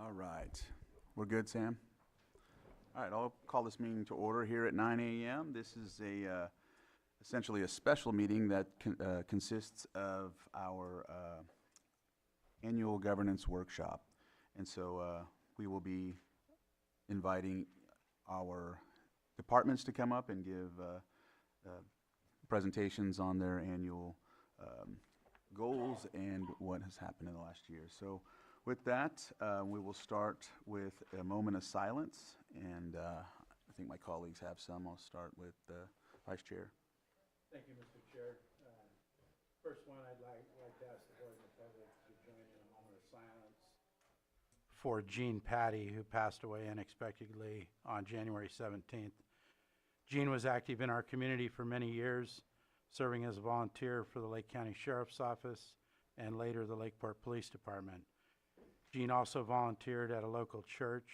All right. We're good, Sam? All right, I'll call this meeting to order here at 9 a.m. This is essentially a special meeting that consists of our annual governance workshop. And so we will be inviting our departments to come up and give presentations on their annual goals and what has happened in the last year. So with that, we will start with a moment of silence, and I think my colleagues have some. I'll start with Vice Chair. Thank you, Mr. Chair. First one, I'd like to ask the board and the public to join in a moment of silence for Gene Patty, who passed away unexpectedly on January 17th. Gene was active in our community for many years, serving as a volunteer for the Lake County Sheriff's Office and later the Lakeport Police Department. Gene also volunteered at a local church.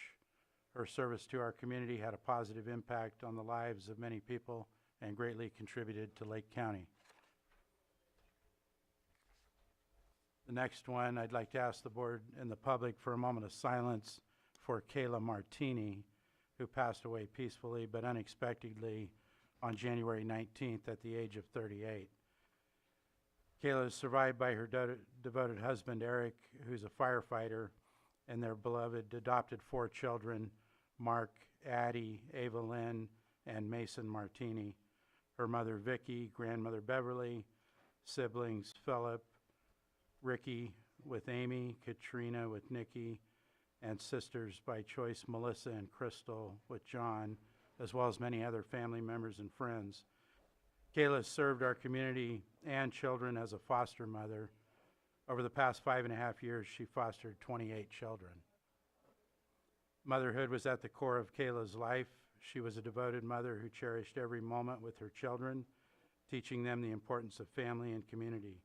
Her service to our community had a positive impact on the lives of many people and greatly contributed to Lake County. The next one, I'd like to ask the board and the public for a moment of silence for Kayla Martini, who passed away peacefully but unexpectedly on January 19th at the age of 38. Kayla is survived by her devoted husband, Eric, who's a firefighter, and their beloved adopted 4 children, Mark, Addie, Ava Lynn, and Mason Martini. Her mother, Vicki, grandmother, Beverly, siblings, Philip, Ricky with Amy, Katrina with Nikki, and sisters by choice, Melissa and Crystal with John, as well as many other family members and friends. Kayla has served our community and children as a foster mother. Over the past 5.5 years, she fostered 28 children. Motherhood was at the core of Kayla's life. She was a devoted mother who cherished every moment with her children, teaching them the importance of family and community.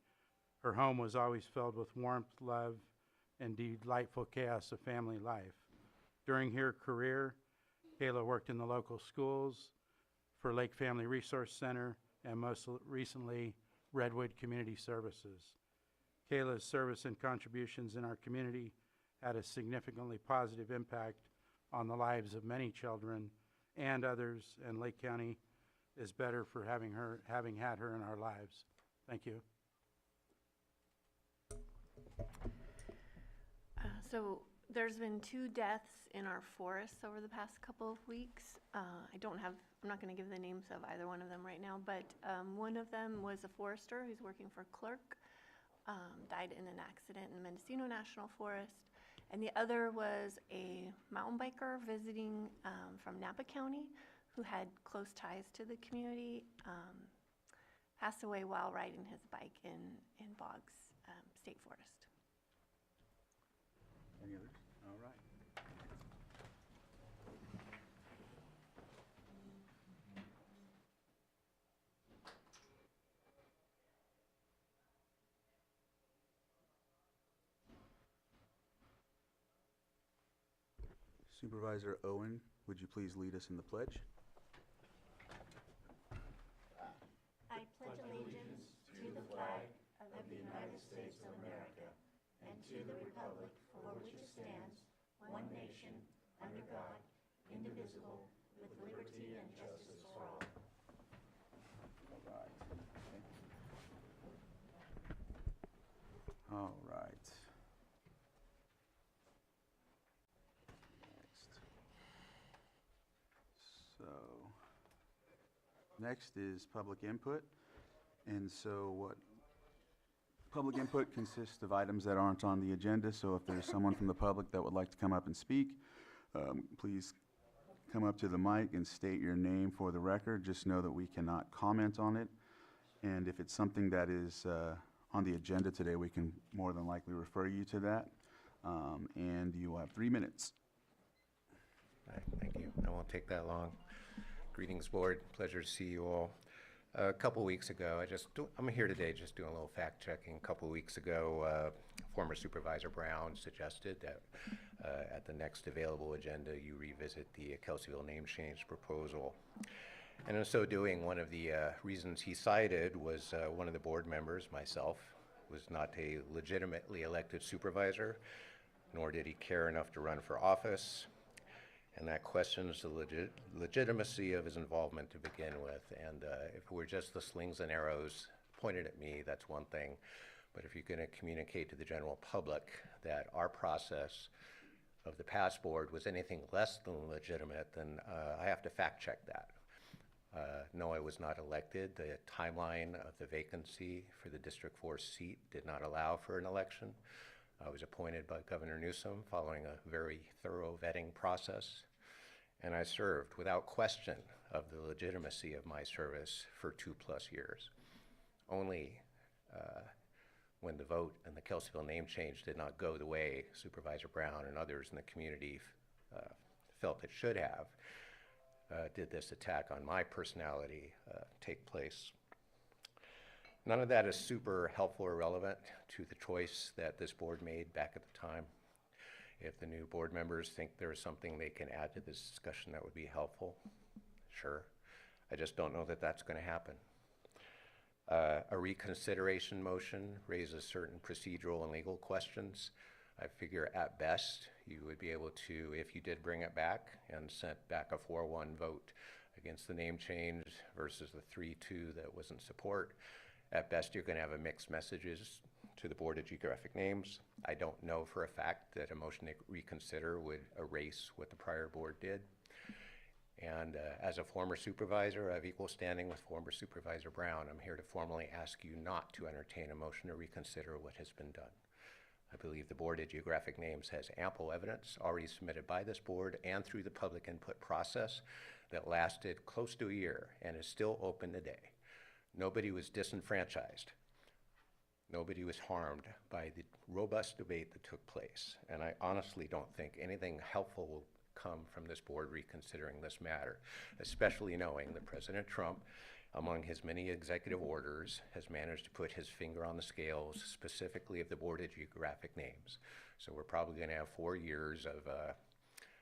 Her home was always filled with warmth, love, and delightful chaos of family life. During her career, Kayla worked in the local schools, for Lake Family Resource Center, and most recently, Redwood Community Services. Kayla's service and contributions in our community had a significantly positive impact on the lives of many children and others, and Lake County is better for having had her in our lives. Thank you. So there's been 2 deaths in our forests over the past couple of weeks. I'm not going to give the names of either one of them right now, but one of them was a forester who's working for Clerk, died in an accident in Mendocino National Forest. And the other was a mountain biker visiting from Napa County who had close ties to the community, passed away while riding his bike in Boggs State Forest. Any others? All right. Supervisor Owen, would you please lead us in the pledge? I pledge allegiance to the flag of the United States of America and to the republic for which it stands, one nation, under God, indivisible, with liberty and justice for all. All right. Okay. All right. Next is public input. And so what public input consists of items that aren't on the agenda. So if there's someone from the public that would like to come up and speak, please come up to the mic and state your name for the record. Just know that we cannot comment on it. And if it's something that is on the agenda today, we can more than likely refer you to that. And you will have 3 minutes. All right, thank you. I won't take that long. Greetings, board. Pleasure to see you all. A couple weeks ago, I'm here today just doing a little fact checking. A couple weeks ago, former Supervisor Brown suggested that at the next available agenda, you revisit the Kelseyville name change proposal. And in so doing, one of the reasons he cited was one of the board members, myself, was not a legitimately elected supervisor. nor did he care enough to run for office, and that questions the legitimacy of his involvement to begin with. And if it were just the slings and arrows pointed at me, that's one thing. But if you're going to communicate to the general public that our process of the past board was anything less than legitimate, then I have to fact check that. No, I was not elected. The timeline of the vacancy for the District 4 seat did not allow for an election. I was appointed by Governor Newsom following a very thorough vetting process, and I served without question of the legitimacy of my service for 2+ years. Only when the vote and the Kelseyville name change did not go the way Supervisor Brown and others in the community felt it should have, did this attack on my personality take place. None of that is super helpful or relevant to the choice that this board made back at the time. If the new board members think there's something they can add to this discussion that would be helpful, sure. I just don't know that that's going to happen. A reconsideration motion raises certain procedural and legal questions. I figure at best you would be able to, if you did bring it back and sent back a 4-1 vote against the name change versus the 3-2 that was in support, at best you're going to have a mixed messages to the Board of Geographic Names. I don't know for a fact that a motion to reconsider would erase what the prior board did. And as a former supervisor, I have equal standing with former Supervisor Brown. I'm here to formally ask you not to entertain a motion to reconsider what has been done. I believe the Board of Geographic Names has ample evidence already submitted by this board and through the public input process that lasted close to a year and is still open today. Nobody was disenfranchised. Nobody was harmed by the robust debate that took place. And I honestly don't think anything helpful will come from this board reconsidering this matter, especially knowing that President Trump, among his many executive orders, has managed to put his finger on the scales, specifically of the Board of Geographic Names. So we're probably going to have 4 years of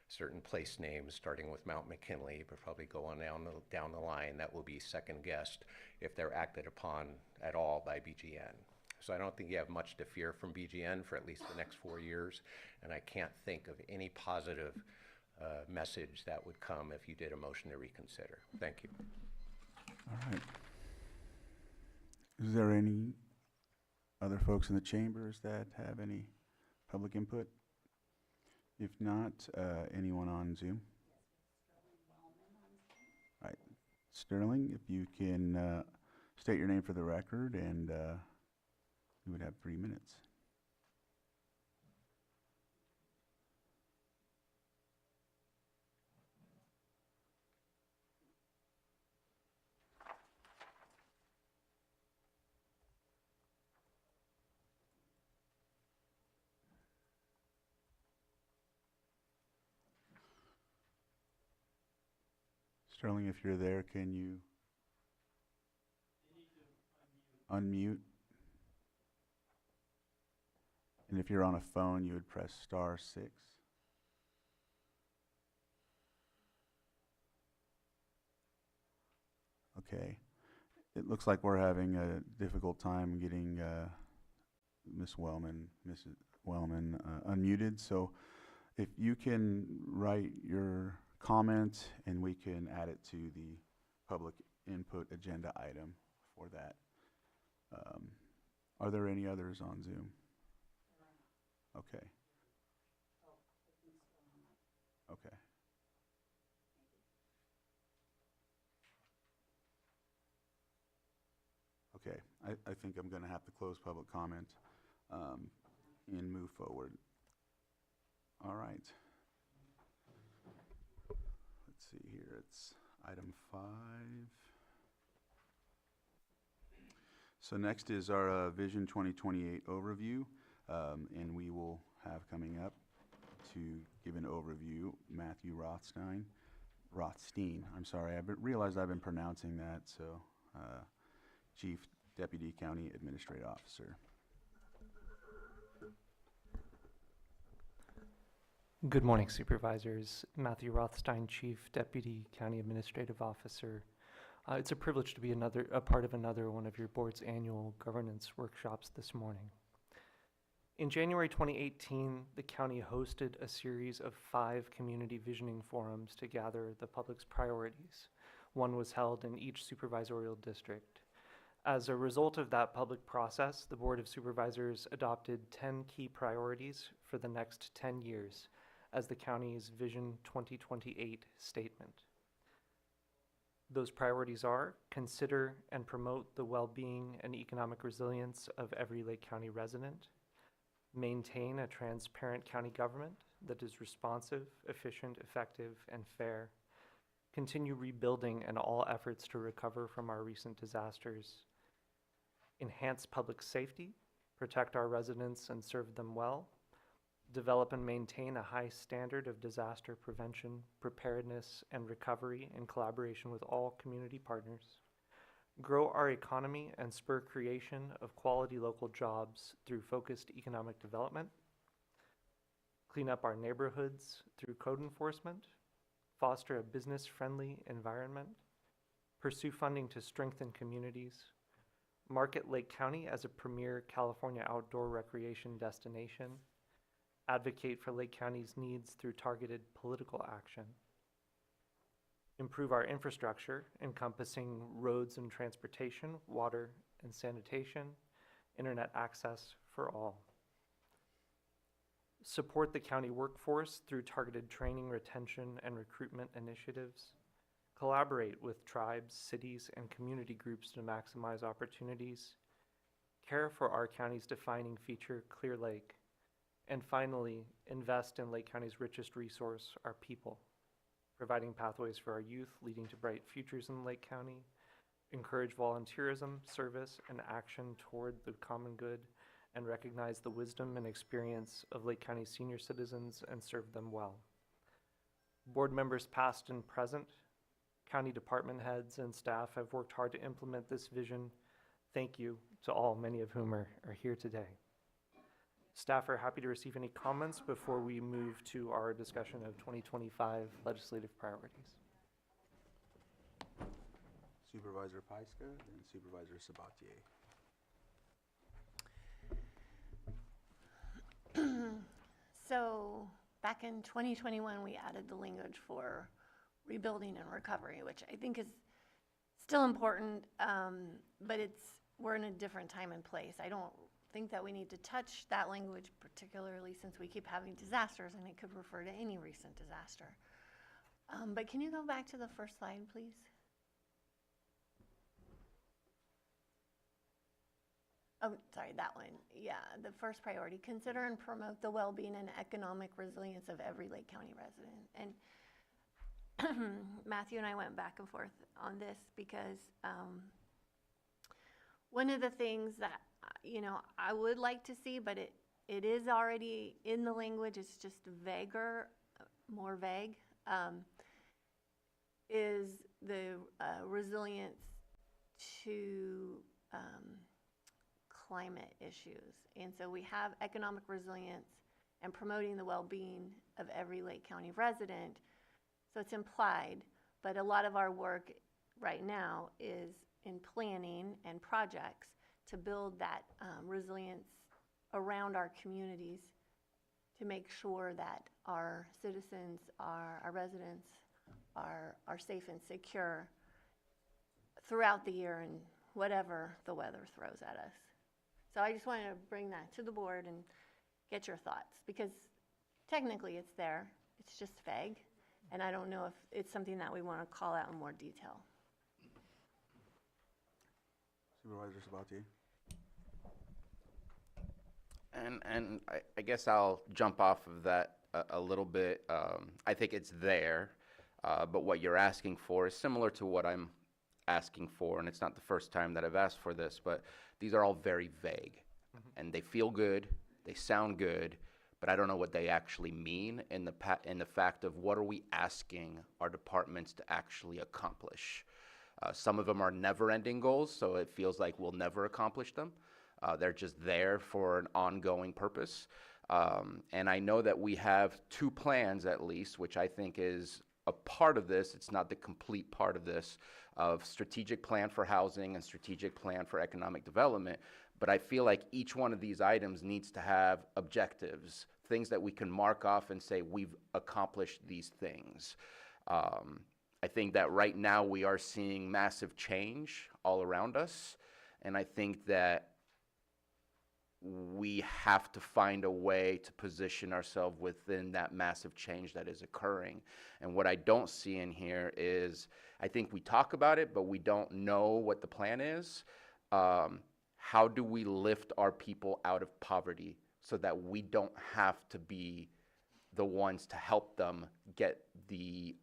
certain place names, starting with Mount McKinley, but probably go on down the line that will be second guessed if they're acted upon at all by BGN. So I don't think you have much to fear from BGN for at least the next 4 years, and I can't think of any positive message that would come if you did a motion to reconsider. Thank you. All right. Is there any other folks in the chambers that have any public input? If not, anyone on Zoom? All right. Sterling, if you can state your name for the record, and you would have 3 minutes. Sterling, if you're there, can you unmute? And if you're on a phone, you would press *6. Okay. It looks like we're having a difficult time getting Mrs. Wellman unmuted. So if you can write your comment and we can add it to the public input agenda item for that. Are there any others on Zoom? Okay. Okay. Okay, I think I'm going to have to close public comment and move forward. All right. Let's see here, it's item 5. So next is our Vision 2028 overview, and we will have coming up to give an overview Matthew Rothstein. I'm sorry, I realized I've been pronouncing that, so Chief Deputy County Administrative Officer. Good morning, Supervisors. Matthew Rothstein, Chief Deputy County Administrative Officer. It's a privilege to be a part of another one of your board's annual governance workshops this morning. In January 2018, the county hosted a series of 5 community visioning forums to gather the public's priorities. One was held in each supervisorial district. As a result of that public process, the Board of Supervisors adopted 10 key priorities for the next 10 years as the county's Vision 2028 statement. Those priorities are: consider and promote the well-being and economic resilience of every Lake County resident, maintain a transparent county government that is responsive, efficient, effective, and fair, continue rebuilding in all efforts to recover from our recent disasters, enhance public safety, protect our residents and serve them well, develop and maintain a high standard of disaster prevention, preparedness, and recovery in collaboration with all community partners, grow our economy and spur creation of quality local jobs through focused economic development, clean up our neighborhoods through code enforcement, foster a business-friendly environment, pursue funding to strengthen communities, market Lake County as a premier California outdoor recreation destination, advocate for Lake County's needs through targeted political action, improve our infrastructure encompassing roads and transportation, water and sanitation, internet access for all, support the county workforce through targeted training, retention, and recruitment initiatives, collaborate with tribes, cities, and community groups to maximize opportunities, care for our county's defining feature, Clear Lake, and finally, invest in Lake County's richest resource, our people, providing pathways for our youth leading to bright futures in Lake County, encourage volunteerism, service, and action toward the common good, and recognize the wisdom and experience of Lake County senior citizens and serve them well. Board members past and present, county department heads and staff have worked hard to implement this vision. Thank you to all, many of whom are here today. Staff are happy to receive any comments before we move to our discussion of 2025 legislative priorities. Supervisor Pyska and Supervisor Sabatier. So back in 2021, we added the language for rebuilding and recovery, which I think is still important, but we're in a different time and place. I don't think that we need to touch that language, particularly since we keep having disasters, and it could refer to any recent disaster. But can you go back to the first slide, please? Oh, sorry, that one. Yeah, the first priority, consider and promote the well-being and economic resilience of every Lake County resident. And Matthew and I went back and forth on this because one of the things that, I would like to see, but it is already in the language, it's just vaguer, more vague, is the resilience to climate issues. And so we have economic resilience and promoting the well-being of every Lake County resident. So it's implied, but a lot of our work right now is in planning and projects to build that resilience around our communities to make sure that our citizens, our residents are safe and secure throughout the year and whatever the weather throws at us. So I just wanted to bring that to the board and get your thoughts, because technically it's there, it's just vague, and I don't know if it's something that we want to call out in more detail. Supervisor Sabatier. And I guess I'll jump off of that a little bit. I think it's there, but what you're asking for is similar to what I'm asking for, and it's not the first time that I've asked for this, but these are all very vague, and they feel good, they sound good, but I don't know what they actually mean in the fact of what are we asking our departments to actually accomplish. Some of them are never-ending goals, so it feels like we'll never accomplish them. They're just there for an ongoing purpose. And I know that we have 2 plans at least, which I think is a part of this. It's not the complete part of this, of strategic plan for housing and strategic plan for economic development. But I feel like each one of these items needs to have objectives, things that we can mark off and say, we've accomplished these things. I think that right now we are seeing massive change all around us, and I think that we have to find a way to position ourselves within that massive change that is occurring. And what I don't see in here is, I think we talk about it, but we don't know what the plan is. How do we lift our people out of poverty so that we don't have to be the ones to help them get the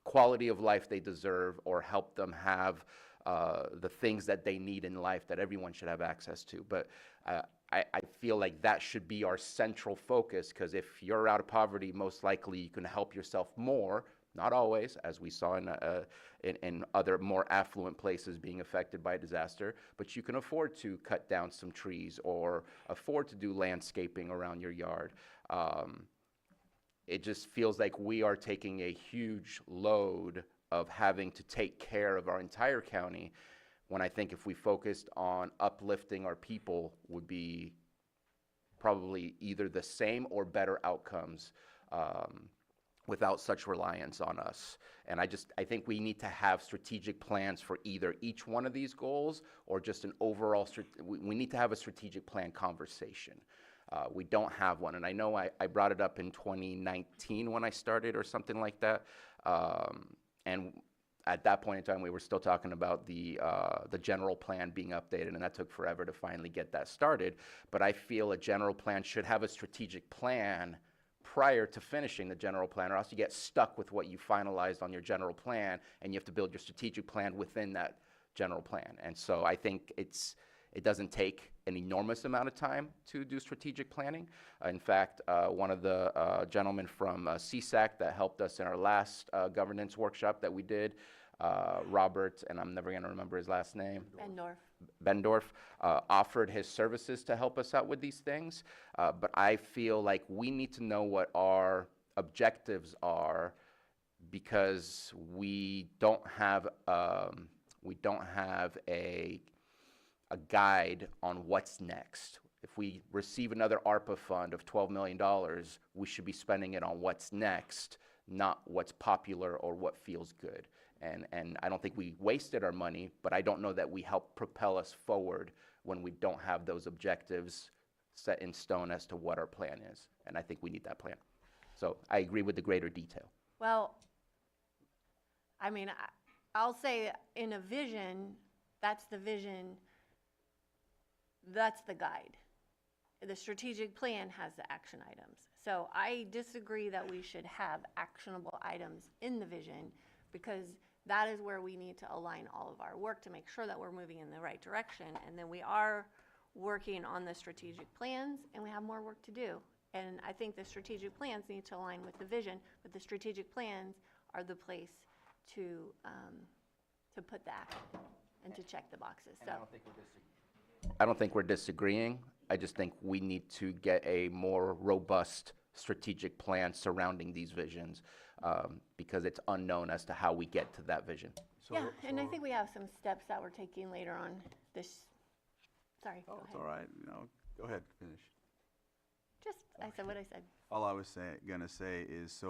quality of life they deserve, or help them have the things that they need in life that everyone should have access to? But I feel like that should be our central focus, because if you're out of poverty, most likely you can help yourself more, not always, as we saw in other more affluent places being affected by disaster, but you can afford to cut down some trees or afford to do landscaping around your yard. It just feels like we are taking a huge load of having to take care of our entire county, when I think if we focused on uplifting our people, would be probably either the same or better outcomes without such reliance on us. And I think we need to have strategic plans for either each one of these goals, or just an overall, we need to have a strategic plan conversation. We don't have one, and I know I brought it up in 2019 when I started or something like that, and at that point in time we were still talking about the general plan being updated, and that took forever to finally get that started. But I feel a general plan should have a strategic plan prior to finishing the general plan, or else you get stuck with what you finalized on your general plan, and you have to build your strategic plan within that general plan. And so I think it doesn't take an enormous amount of time to do strategic planning. In fact, one of the gentlemen from CSAC that helped us in our last governance workshop that we did, Robert, and I'm never going to remember his last name. Bendorf, offered his services to help us out with these things. But I feel like we need to know what our objectives are, because we don't have a guide on what's next. If we receive another ARPA fund of $12 million, we should be spending it on what's next, not what's popular or what feels good. And I don't think we wasted our money, but I don't know that we help propel us forward when we don't have those objectives set in stone as to what our plan is. And I think we need that plan. So I agree with the greater detail. Well, I mean, I'll say in a vision, that's the vision, that's the guide. The strategic plan has the action items. So I disagree that we should have actionable items in the vision, because that is where we need to align all of our work to make sure that we're moving in the right direction. And then we are working on the strategic plans, and we have more work to do. And I think the strategic plans need to align with the vision, but the strategic plans are the place to put the action and to check the boxes. So I don't think we're disagreeing. I just think we need to get a more robust strategic plan surrounding these visions, because it's unknown as to how we get to that vision. yeah, and I think we have some steps that we're taking later on this. Sorry, go It's ahead. all right, go ahead, finish. I said what I said. All I was gonna say is,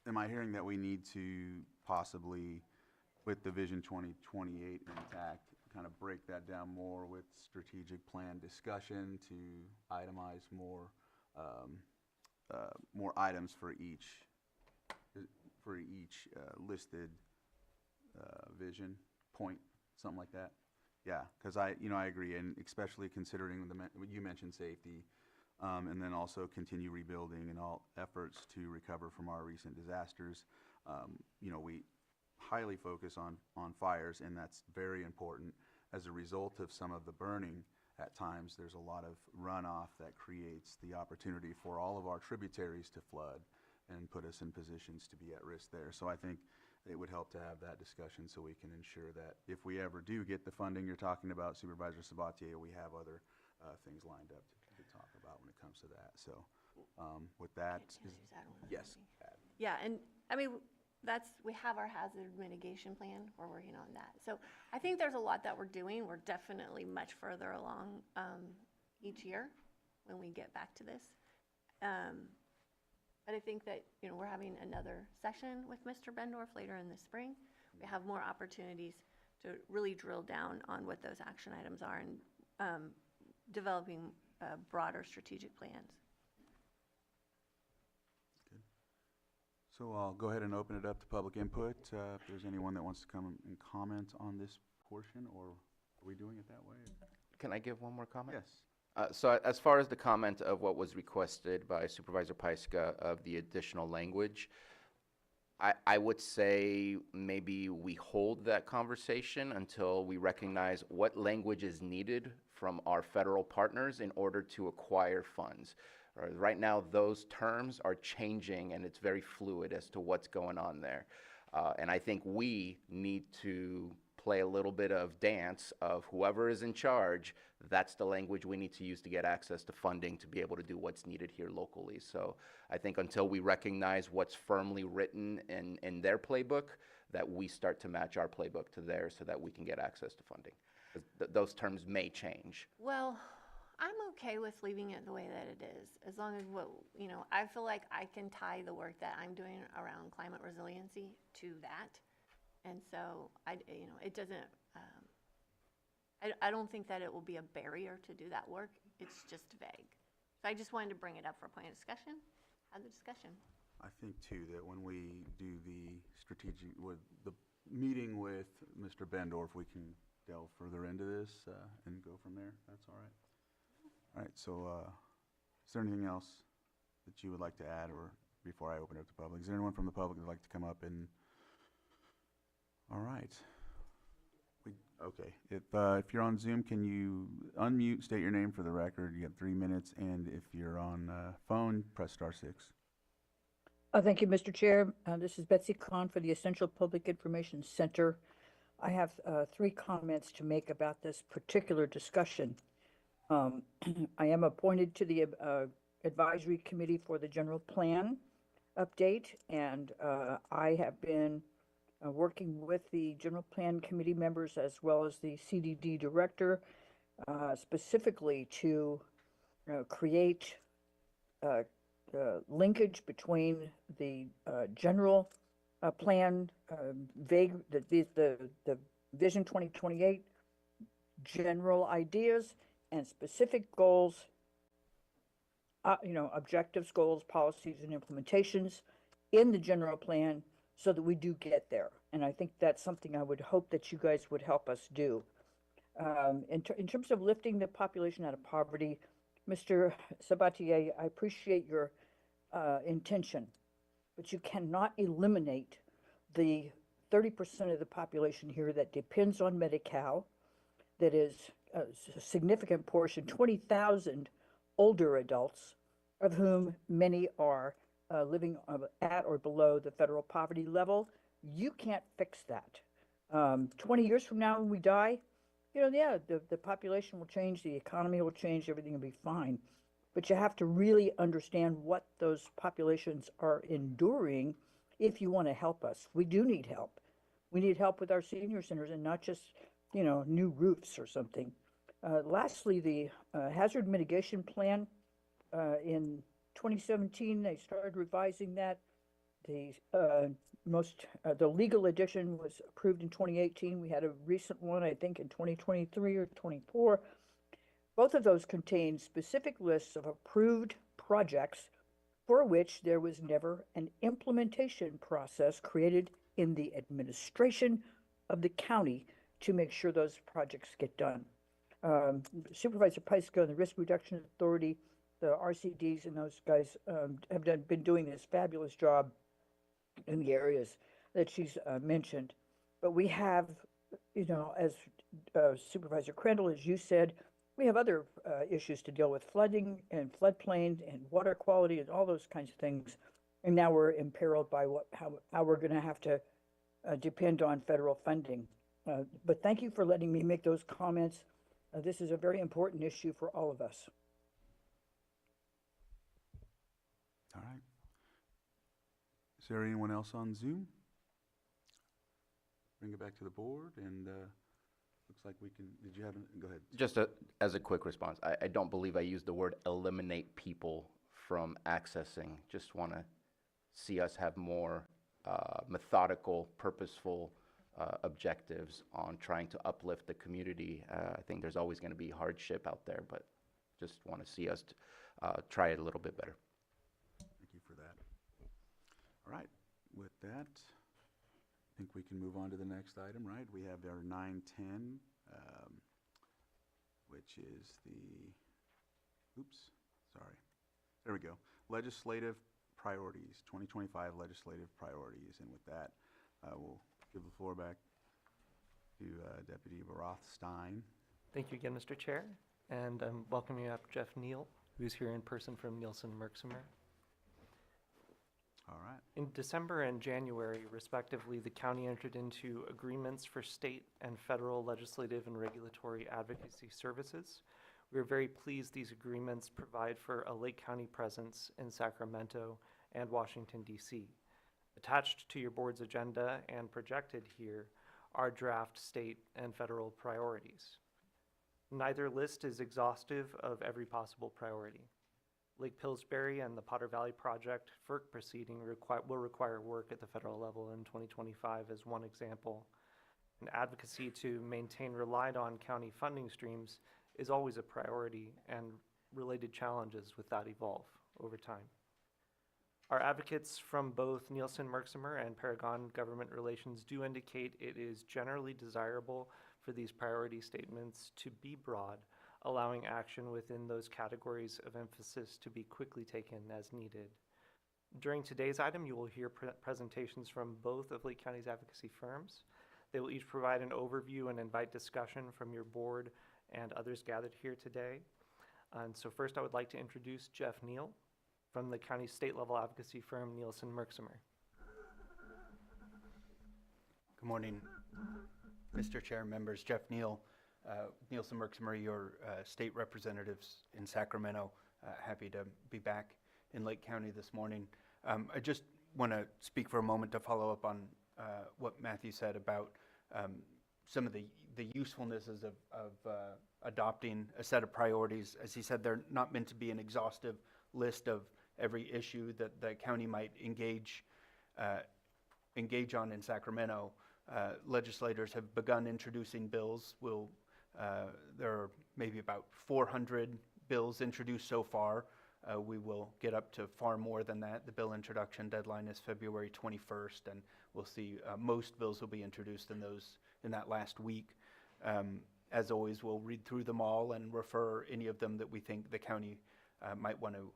am I hearing that we need to possibly, with the Vision 2028 intact, kind of break that down more with strategic plan discussion to itemize more items for each listed vision point, something like that? Yeah, because I agree, and especially considering you mentioned safety, and then also continue rebuilding and all efforts to recover from our recent disasters. We highly focus on fires, and that's very important. As a result of some of the burning, at times there's a lot of runoff that creates the opportunity for all of our tributaries to flood and put us in positions to be at risk there. So I think it would help to have that discussion, so we can ensure that if we ever do get the funding you're talking about, Supervisor Sabatier, we have other things lined up to talk about when it comes to that. So with that, Can I just add one other yes. thing? Yeah, and I mean, we have our hazard mitigation plan, we're working on that. So I think there's a lot that we're doing. We're definitely much further along each year when we get back to this. But I think that, we're having another session with Mr. Bendorf later in the spring. We have more opportunities to really drill down on what those action items are and developing broader strategic plans. So I'll go ahead and open it up to public input. If there's anyone that wants to come and comment on this portion, or are we doing it that way? Can I give one more comment? Yes. So as far as the comment of what was requested by Supervisor Pyska of the additional language, I would say maybe we hold that conversation until we recognize what language is needed from our federal partners in order to acquire funds. Right now, those terms are changing, and it's very fluid as to what's going on there. And I think we need to play a little bit of dance of whoever is in charge. That's the language we need to use to get access to funding to be able to do what's needed here locally. So I think until we recognize what's firmly written in their playbook, that we start to match our playbook to theirs so that we can get access to funding. Those terms may change. Well, I'm okay with leaving it the way that it is, as long as I feel like I can tie the work that I'm doing around climate resiliency to that. And so it doesn't, I don't think that it will be a barrier to do that work. It's just vague. So I just wanted to bring it up for a point of discussion, have the discussion. I think too that when we do the strategic, with the meeting with Mr. Bendorf, we can delve further into this and go from there. That's all right. All right, so is there anything else that you would like to add, or before I open it up to the public? Is there anyone from the public that would like to come up and, all right. Okay, if you're on Zoom, can you unmute, state your name for the record? You have 3 minutes, and if you're on phone, press *6. Thank you, Mr. Chair. This is Betsy Kahn for the Essential Public Information Center. I have 3 comments to make about this particular discussion. I am appointed to the advisory committee for the general plan update, and I have been working with the general plan committee members as well as the CDD director, specifically to create linkage between the general plan, the Vision 2028 general ideas and specific goals, objectives, goals, policies, and implementations in the general plan so that we do get there. And I think that's something I would hope that you guys would help us do. In terms of lifting the population out of poverty, Mr. Sabatier, I appreciate your intention, but you cannot eliminate the 30% of the population here that depends on Medi-Cal, that is a significant portion, 20,000 older adults, of whom many are living at or below the federal poverty level. You can't fix that. 20 years from now when we die, the population will change, the economy will change, everything will be fine. But you have to really understand what those populations are enduring if you want to help us. We do need help. We need help with our senior centers and not just, new roofs or something. Lastly, the hazard mitigation plan in 2017, they started revising that. The legal edition was approved in 2018. We had a recent one, I think, in 2023 or 24. Both of those contain specific lists of approved projects for which there was never an implementation process created in the administration of the county to make sure those projects get done. Supervisor Pyska and the Risk Reduction Authority, the RCDs, and those guys have been doing this fabulous job in the areas that she's mentioned. But we have, as Supervisor Crandall, as you said, we have other issues to deal with, flooding and floodplain and water quality and all those kinds of things. And now we're imperiled by how we're going to have to depend on federal funding. But thank you for letting me make those comments. This is a very important issue for all of us. All right. Is there anyone else on Zoom? bring it back to the board, and looks like we can, did you have, go ahead. Just as a quick response, I don't believe I used the word eliminate people from accessing. Just want to see us have more methodical, purposeful objectives on trying to uplift the community. I think there's always going to be hardship out there, but just want to see us try it a little bit better. Thank you for that. All right, with that, I think we can move on to the next item, right? We have our 9:10, which is the, oops, sorry. There we go. Legislative priorities, 2025 legislative priorities. And with that, we'll give the floor back to Deputy Rothstein. Thank you again, Mr. Chair, and I'm welcoming up Jeff Neal, who's here in person from Nielsen Merksimer. All right. In December and January, respectively, the county entered into agreements for state and federal legislative and regulatory advocacy services. We are very pleased these agreements provide for a Lake County presence in Sacramento and Washington, D.C. Attached to your board's agenda and projected here are draft state and federal priorities. Neither list is exhaustive of every possible priority. Lake Pillsbury and the Potter Valley Project FERC proceeding will require work at the federal level in 2025 as one example. And advocacy to maintain relied-on county funding streams is always a priority, and related challenges with that evolve over time. Our advocates from both Nielsen Merksimer and Paragon Government Relations do indicate it is generally desirable for these priority statements to be broad, allowing action within those categories of emphasis to be quickly taken as needed. During today's item, you will hear presentations from both of Lake County's advocacy firms. They will each provide an overview and invite discussion from your board and others gathered here today. And so first I would like to introduce Jeff Neal from the county's state-level advocacy firm, Nielsen Merksimer. Good morning, Mr. Chair, members. Jeff Neal, Nielsen Merksimer, your state representatives in Sacramento. Happy to be back in Lake County this morning. I just want to speak for a moment to follow up on what Matthew said about some of the usefulnesses of adopting a set of priorities. As he said, they're not meant to be an exhaustive list of every issue that the county might engage on in Sacramento. Legislators have begun introducing bills. There are maybe about 400 bills introduced so far. We will get up to far more than that. The bill introduction deadline is February 21st, and we'll see most bills will be introduced in that last week. As always, we'll read through them all and refer any of them that we think the county might want to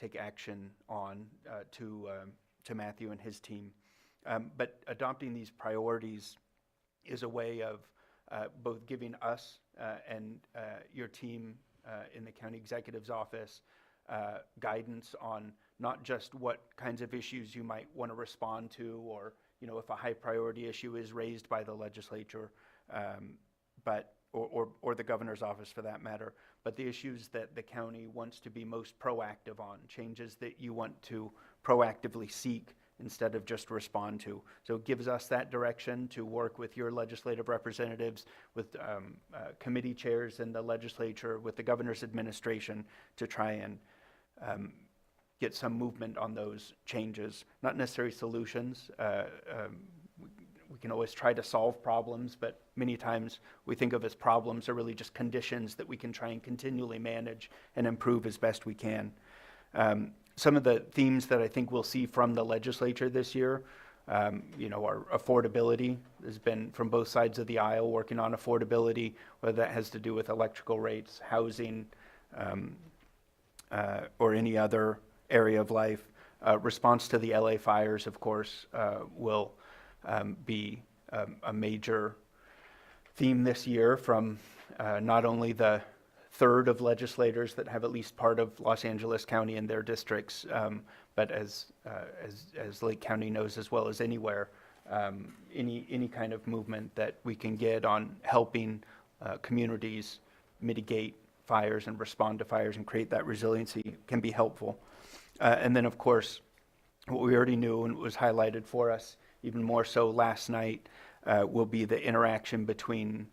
take action on to Matthew and his team. But adopting these priorities is a way of both giving us and your team in the county executive's office guidance on not just what kinds of issues you might want to respond to, or if a high priority issue is raised by the legislature, or the governor's office for that matter, but the issues that the county wants to be most proactive on, changes that you want to proactively seek instead of just respond to. So it gives us that direction to work with your legislative representatives, with committee chairs in the legislature, with the governor's administration to try and get some movement on those changes. Not necessarily solutions. We can always try to solve problems, but many times we think of as problems are really just conditions that we can try and continually manage and improve as best we can. Some of the themes that I think we'll see from the legislature this year, are affordability. There's been from both sides of the aisle working on affordability, whether that has to do with electrical rates, housing, or any other area of life. Response to the LA fires, of course, will be a major theme this year from not only the third of legislators that have at least part of Los Angeles County in their districts, but as Lake County knows as well as anywhere, any kind of movement that we can get on helping communities mitigate fires and respond to fires and create that resiliency can be helpful. And then, of course, what we already knew and was highlighted for us even more so last night, will be the interaction between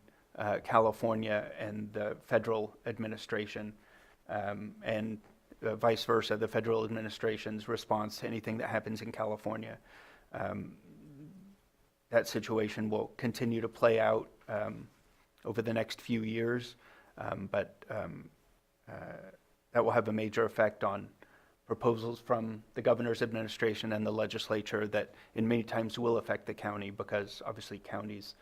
California and the federal administration, and vice versa, the federal administration's response to anything that happens in California. That situation will continue to play out over the next few years, but that will have a major effect on proposals from the governor's administration and the legislature that in many times will affect the county, because obviously counties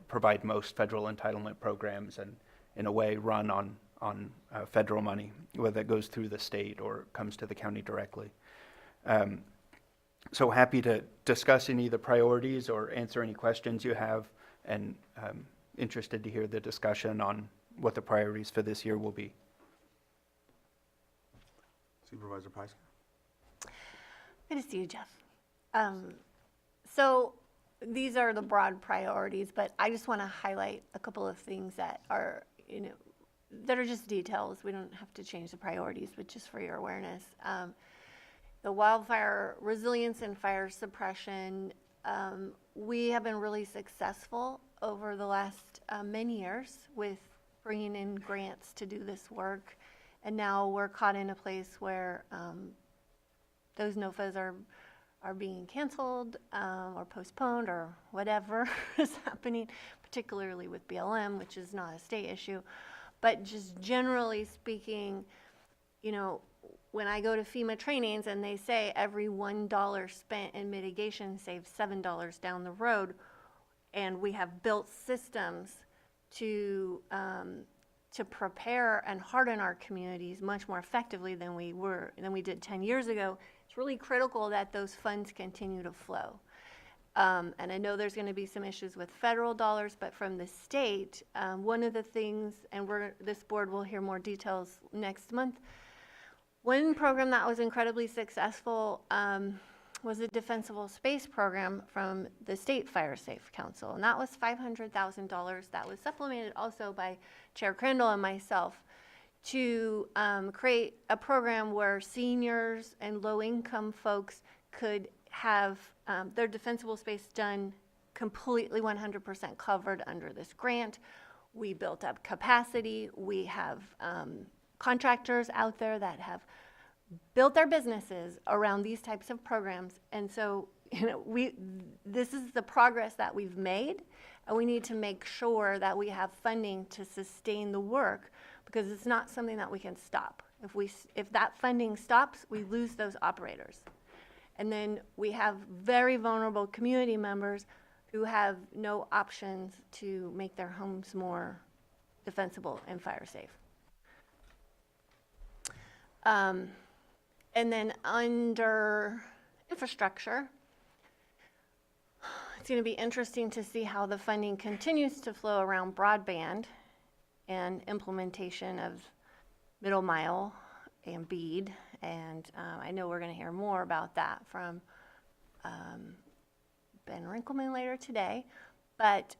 provide most federal entitlement programs and in a way run on federal money, whether it goes through the state or comes to the county directly. So happy to discuss any of the priorities or answer any questions you have, and interested to hear the discussion on what the priorities for this year will be. Supervisor Pyska? Good to see you, Jeff. So these are the broad priorities, but I just want to highlight a couple of things that are, that are just details. We don't have to change the priorities, but just for your awareness. The wildfire resilience and fire suppression, we have been really successful over the last many years with bringing in grants to do this work. And now we're caught in a place where those NOFAs are being canceled or postponed or whatever is happening, particularly with BLM, which is not a state issue. But just generally speaking, when I go to FEMA trainings and they say every $1 spent in mitigation saves $7 down the road, and we have built systems to prepare and harden our communities much more effectively than we did 10 years ago, it's really critical that those funds continue to flow. And I know there's going to be some issues with federal dollars, but from the state, one of the things, and this board will hear more details next month, one program that was incredibly successful was a defensible space program from the State Fire Safe Council, and that was $500,000 that was supplemented also by Chair Crandall and myself to create a program where seniors and low-income folks could have their defensible space done completely 100% covered under this grant. We built up capacity. We have contractors out there that have built their businesses around these types of programs. And so, this is the progress that we've made, and we need to make sure that we have funding to sustain the work, because it's not something that we can stop. If that funding stops, we lose those operators. And then we have very vulnerable community members who have no options to make their homes more defensible and fire safe. And then under infrastructure, it's going to be interesting to see how the funding continues to flow around broadband and implementation of middle mile and BEAD. And I know we're going to hear more about that from Ben Rinkelman later today. But,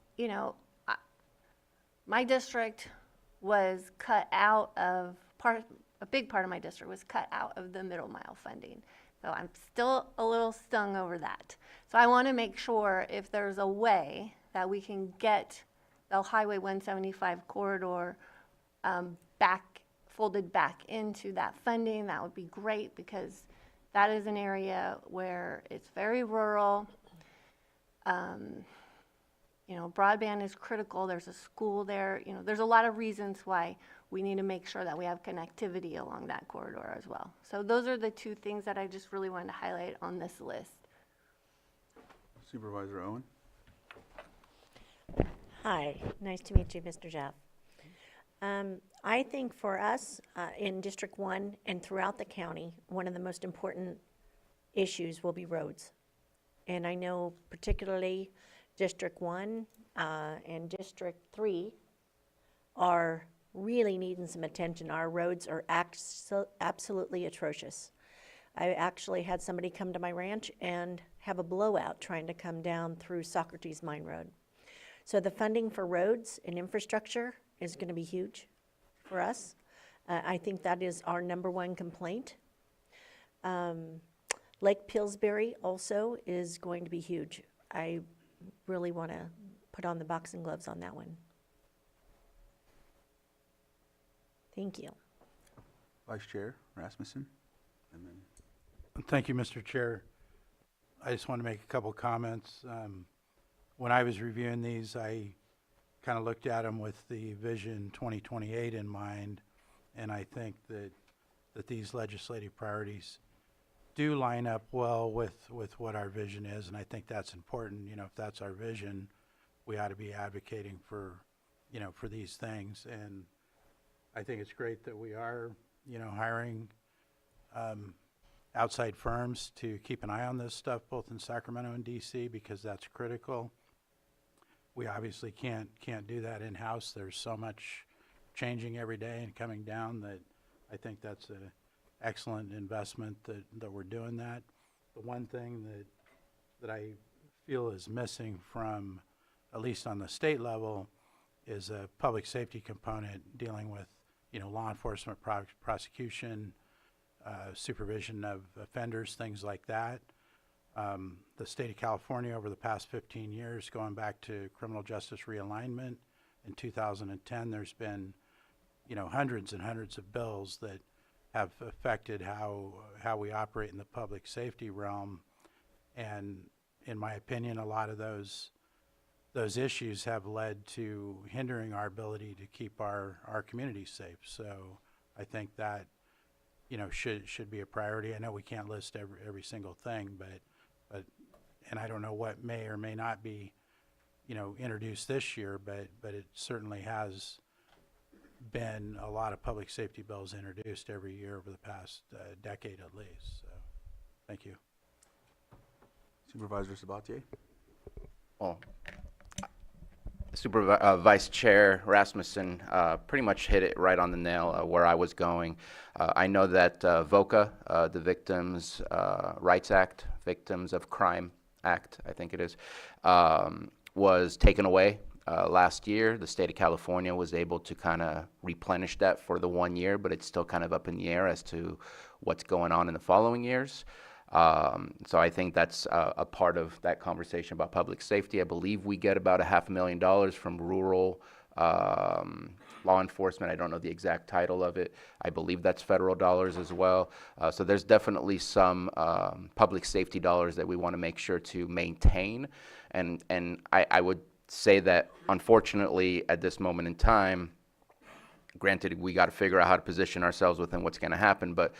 my district was cut out of a big part of my district was cut out of the middle mile funding. So I'm still a little stung over that. So I want to make sure if there's a way that we can get the Highway 175 corridor folded back into that funding, that would be great, because that is an area where it's very rural. Broadband is critical. There's a school there. There's a lot of reasons why we need to make sure that we have connectivity along that corridor as well. So those are the two things that I just really wanted to highlight on this list. Supervisor Owen? Hi, nice to meet you, Mr. Jeff. I think for us in District 1 and throughout the county, one of the most important issues will be roads. And I know particularly District 1 and District 3 are really needing some attention. Our roads are absolutely atrocious. I actually had somebody come to my ranch and have a blowout trying to come down through Socrates Mine Road. So the funding for roads and infrastructure is going to be huge for us. I think that is our #1 complaint. Lake Pillsbury also is going to be huge. I really want to put on the boxing gloves on that one. Thank you. Vice Chair Rasmussen, and then Thank you, Mr. Chair. I just want to make a couple comments. When I was reviewing these, I kind of looked at them with the Vision 2028 in mind, and I think that these legislative priorities do line up well with what our vision is, and I think that's important. You know, if that's our vision, we ought to be advocating for, you know, for these things. And I think it's great that we are, you know, hiring outside firms to keep an eye on this stuff, both in Sacramento and DC, because that's critical. We obviously can't do that in-house. There's so much changing every day and coming down that I think that's an excellent investment that we're doing that. The one thing that I feel is missing from, at least on the state level, is a public safety component dealing with, you know, law enforcement, prosecution, supervision of offenders, things like that. The state of California over the past 15 years, going back to criminal justice realignment in 2010, there's been, you know, hundreds and hundreds of bills that have affected how we operate in the public safety realm. And in my opinion, a lot of those issues have led to hindering our ability to keep our communities safe. So I think that, you know, should be a priority. I know we can't list every single thing, but and I don't know what may or may not be, you know, introduced this year, but it certainly has been a lot of public safety bills introduced every year over the past decade at least. So, thank you. Supervisor Sabatier. Well, Vice Chair Rasmussen pretty much hit it right on the nail where I was going. I know that VOCA, the Victims' Rights Act, Victims of Crime Act, I think it is, was taken away last year. The state of California was able to kind of replenish that for the 1 year, but it's still kind of up in the air as to what's going on in the following years. So I think that's a part of that conversation about public safety. I believe we get about $500,000 from rural law enforcement. I don't know the exact title of it. I believe that's federal dollars as well. So there's definitely some public safety dollars that we want to make sure to maintain. And I would say that unfortunately at this moment in time, granted, we got to figure out how to position ourselves within what's going to happen, but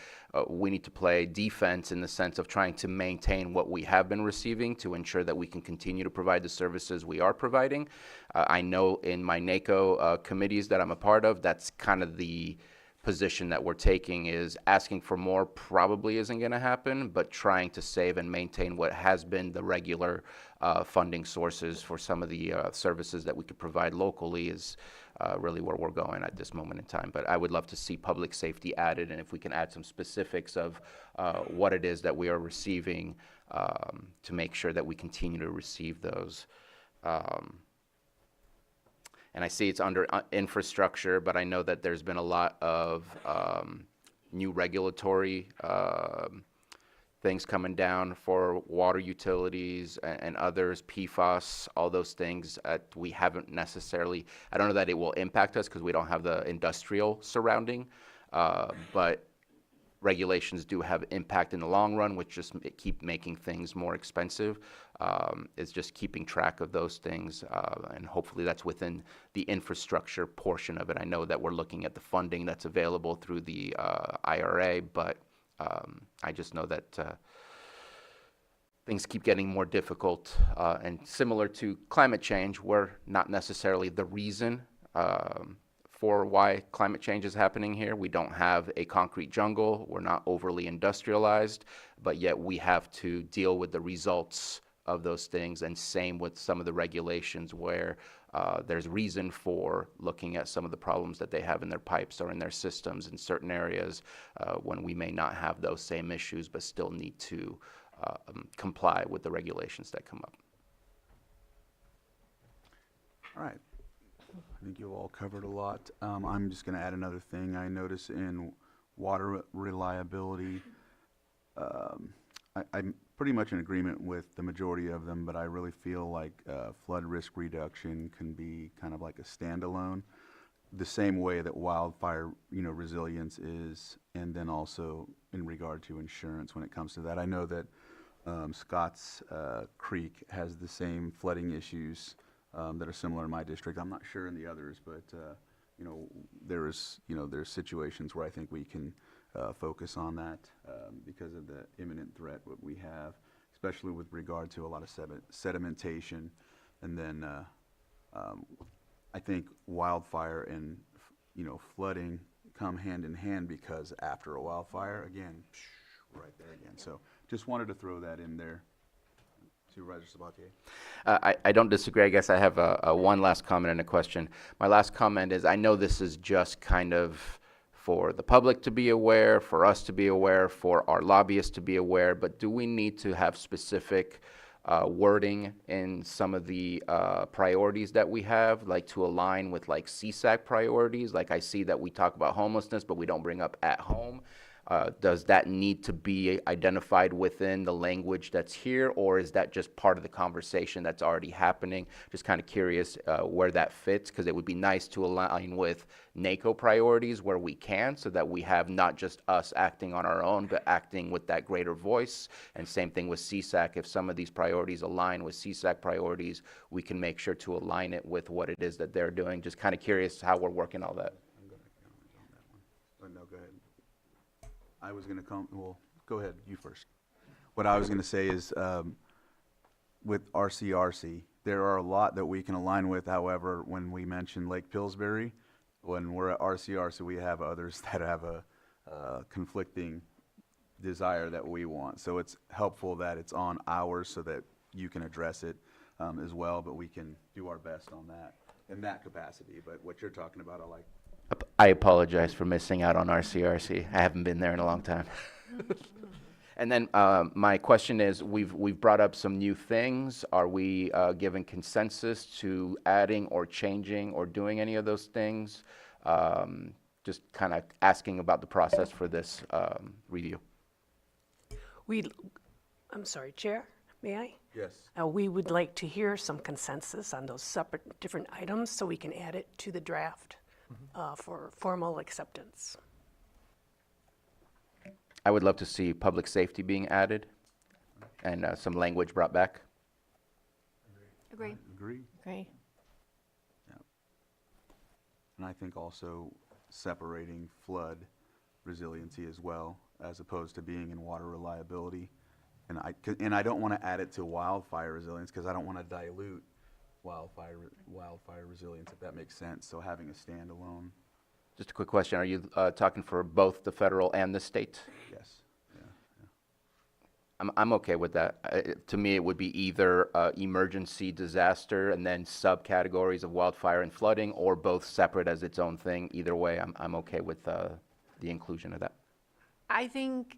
we need to play defense in the sense of trying to maintain what we have been receiving to ensure that we can continue to provide the services we are providing. I know in my NACO committees that I'm a part of, that's kind of the position that we're taking, is asking for more probably isn't going to happen, but trying to save and maintain what has been the regular funding sources for some of the services that we could provide locally is really where we're going at this moment in time. But I would love to see public safety added, and if we can add some specifics of what it is that we are receiving to make sure that we continue to receive those. And I see it's under infrastructure, but I know that there's been a lot of new regulatory things coming down for water utilities and others, PFAS, all those things. We haven't necessarily, I don't know that it will impact us because we don't have the industrial surrounding, but regulations do have impact in the long run, which just keep making things more expensive. It's just keeping track of those things, and hopefully that's within the infrastructure portion of it. I know that we're looking at the funding that's available through the IRA, but I just know that things keep getting more difficult, and similar to climate change, we're not necessarily the reason for why climate change is happening here. We don't have a concrete jungle, we're not overly industrialized, but yet we have to deal with the results of those things, and same with some of the regulations where there's reason for looking at some of the problems that they have in their pipes or in their systems in certain areas when we may not have those same issues but still need to comply with the regulations that come up. All right. I think you've all covered a lot. I'm just going to add another thing. I notice in water reliability, I pretty much in agreement with the majority of them, but I really feel like flood risk reduction can be kind of like a standalone, the same way that wildfire, resilience is, and then also in regard to insurance when it comes to that. I know that Scotts Creek has the same flooding issues that are similar in my district. I'm not sure in the others, but there's situations where I think we can focus on that because of the imminent threat that we have, especially with regard to a lot of sedimentation. And then I think wildfire and flooding come hand in hand, because after a wildfire, again, right there again. So just wanted to throw that in there. Supervisor Sabatier. I don't disagree. I guess I have a one last comment and a question. My last comment is, I know this is just kind of for the public to be aware, for us to be aware, for our lobbyists to be aware, but do we need to have specific wording in some of the priorities that we have, like to align with like CSAC priorities? Like I see that we talk about homelessness, but we don't bring up at home. Does that need to be identified within the language that's here, or is that just part of the conversation that's already happening? Just kind of curious where that fits, because it would be nice to align with NACO priorities where we can, so that we have not just us acting on our own, but acting with that greater voice. And same thing with CSAC. If some of these priorities align with CSAC priorities, we can make sure to align it with what it is that they're doing. Just kind of curious how we're working all that. I'm going to comment on that one. But no, go ahead. I was going to well, go ahead, you first. What I was going to say is with RCRC, there are a lot that we can align with. However, when we mention Lake Pillsbury, when we're at RCRC, we have others that have a conflicting desire that we want. So it's helpful that it's on ours so that you can address it as well, but we can do our best on that in that capacity. But what you're talking about, I like. I apologize for missing out on RCRC. I haven't been there in a long time. And then my question is, we've brought up some new things. Are we given consensus to adding or changing or doing any of those things? Just kind of asking about the process for this review. I'm sorry, Chair, may I? Yes. We would like to hear some consensus on those separate different items so we can add it to the draft for formal acceptance. I would love to see public safety being added and some language brought back. Agree. Agree. Agree. Yeah. And I think also separating flood resiliency as well, as opposed to being in water reliability. And I don't want to add it to wildfire resilience, because I don't want to dilute wildfire resilience, if that makes sense. So having a standalone. Just a quick question. Are you talking for both the federal and the state? Yes. I'm okay with that. To me, it would be either emergency disaster and then subcategories of wildfire and flooding, or both separate as its own thing. Either way, I'm okay with the inclusion of that. I think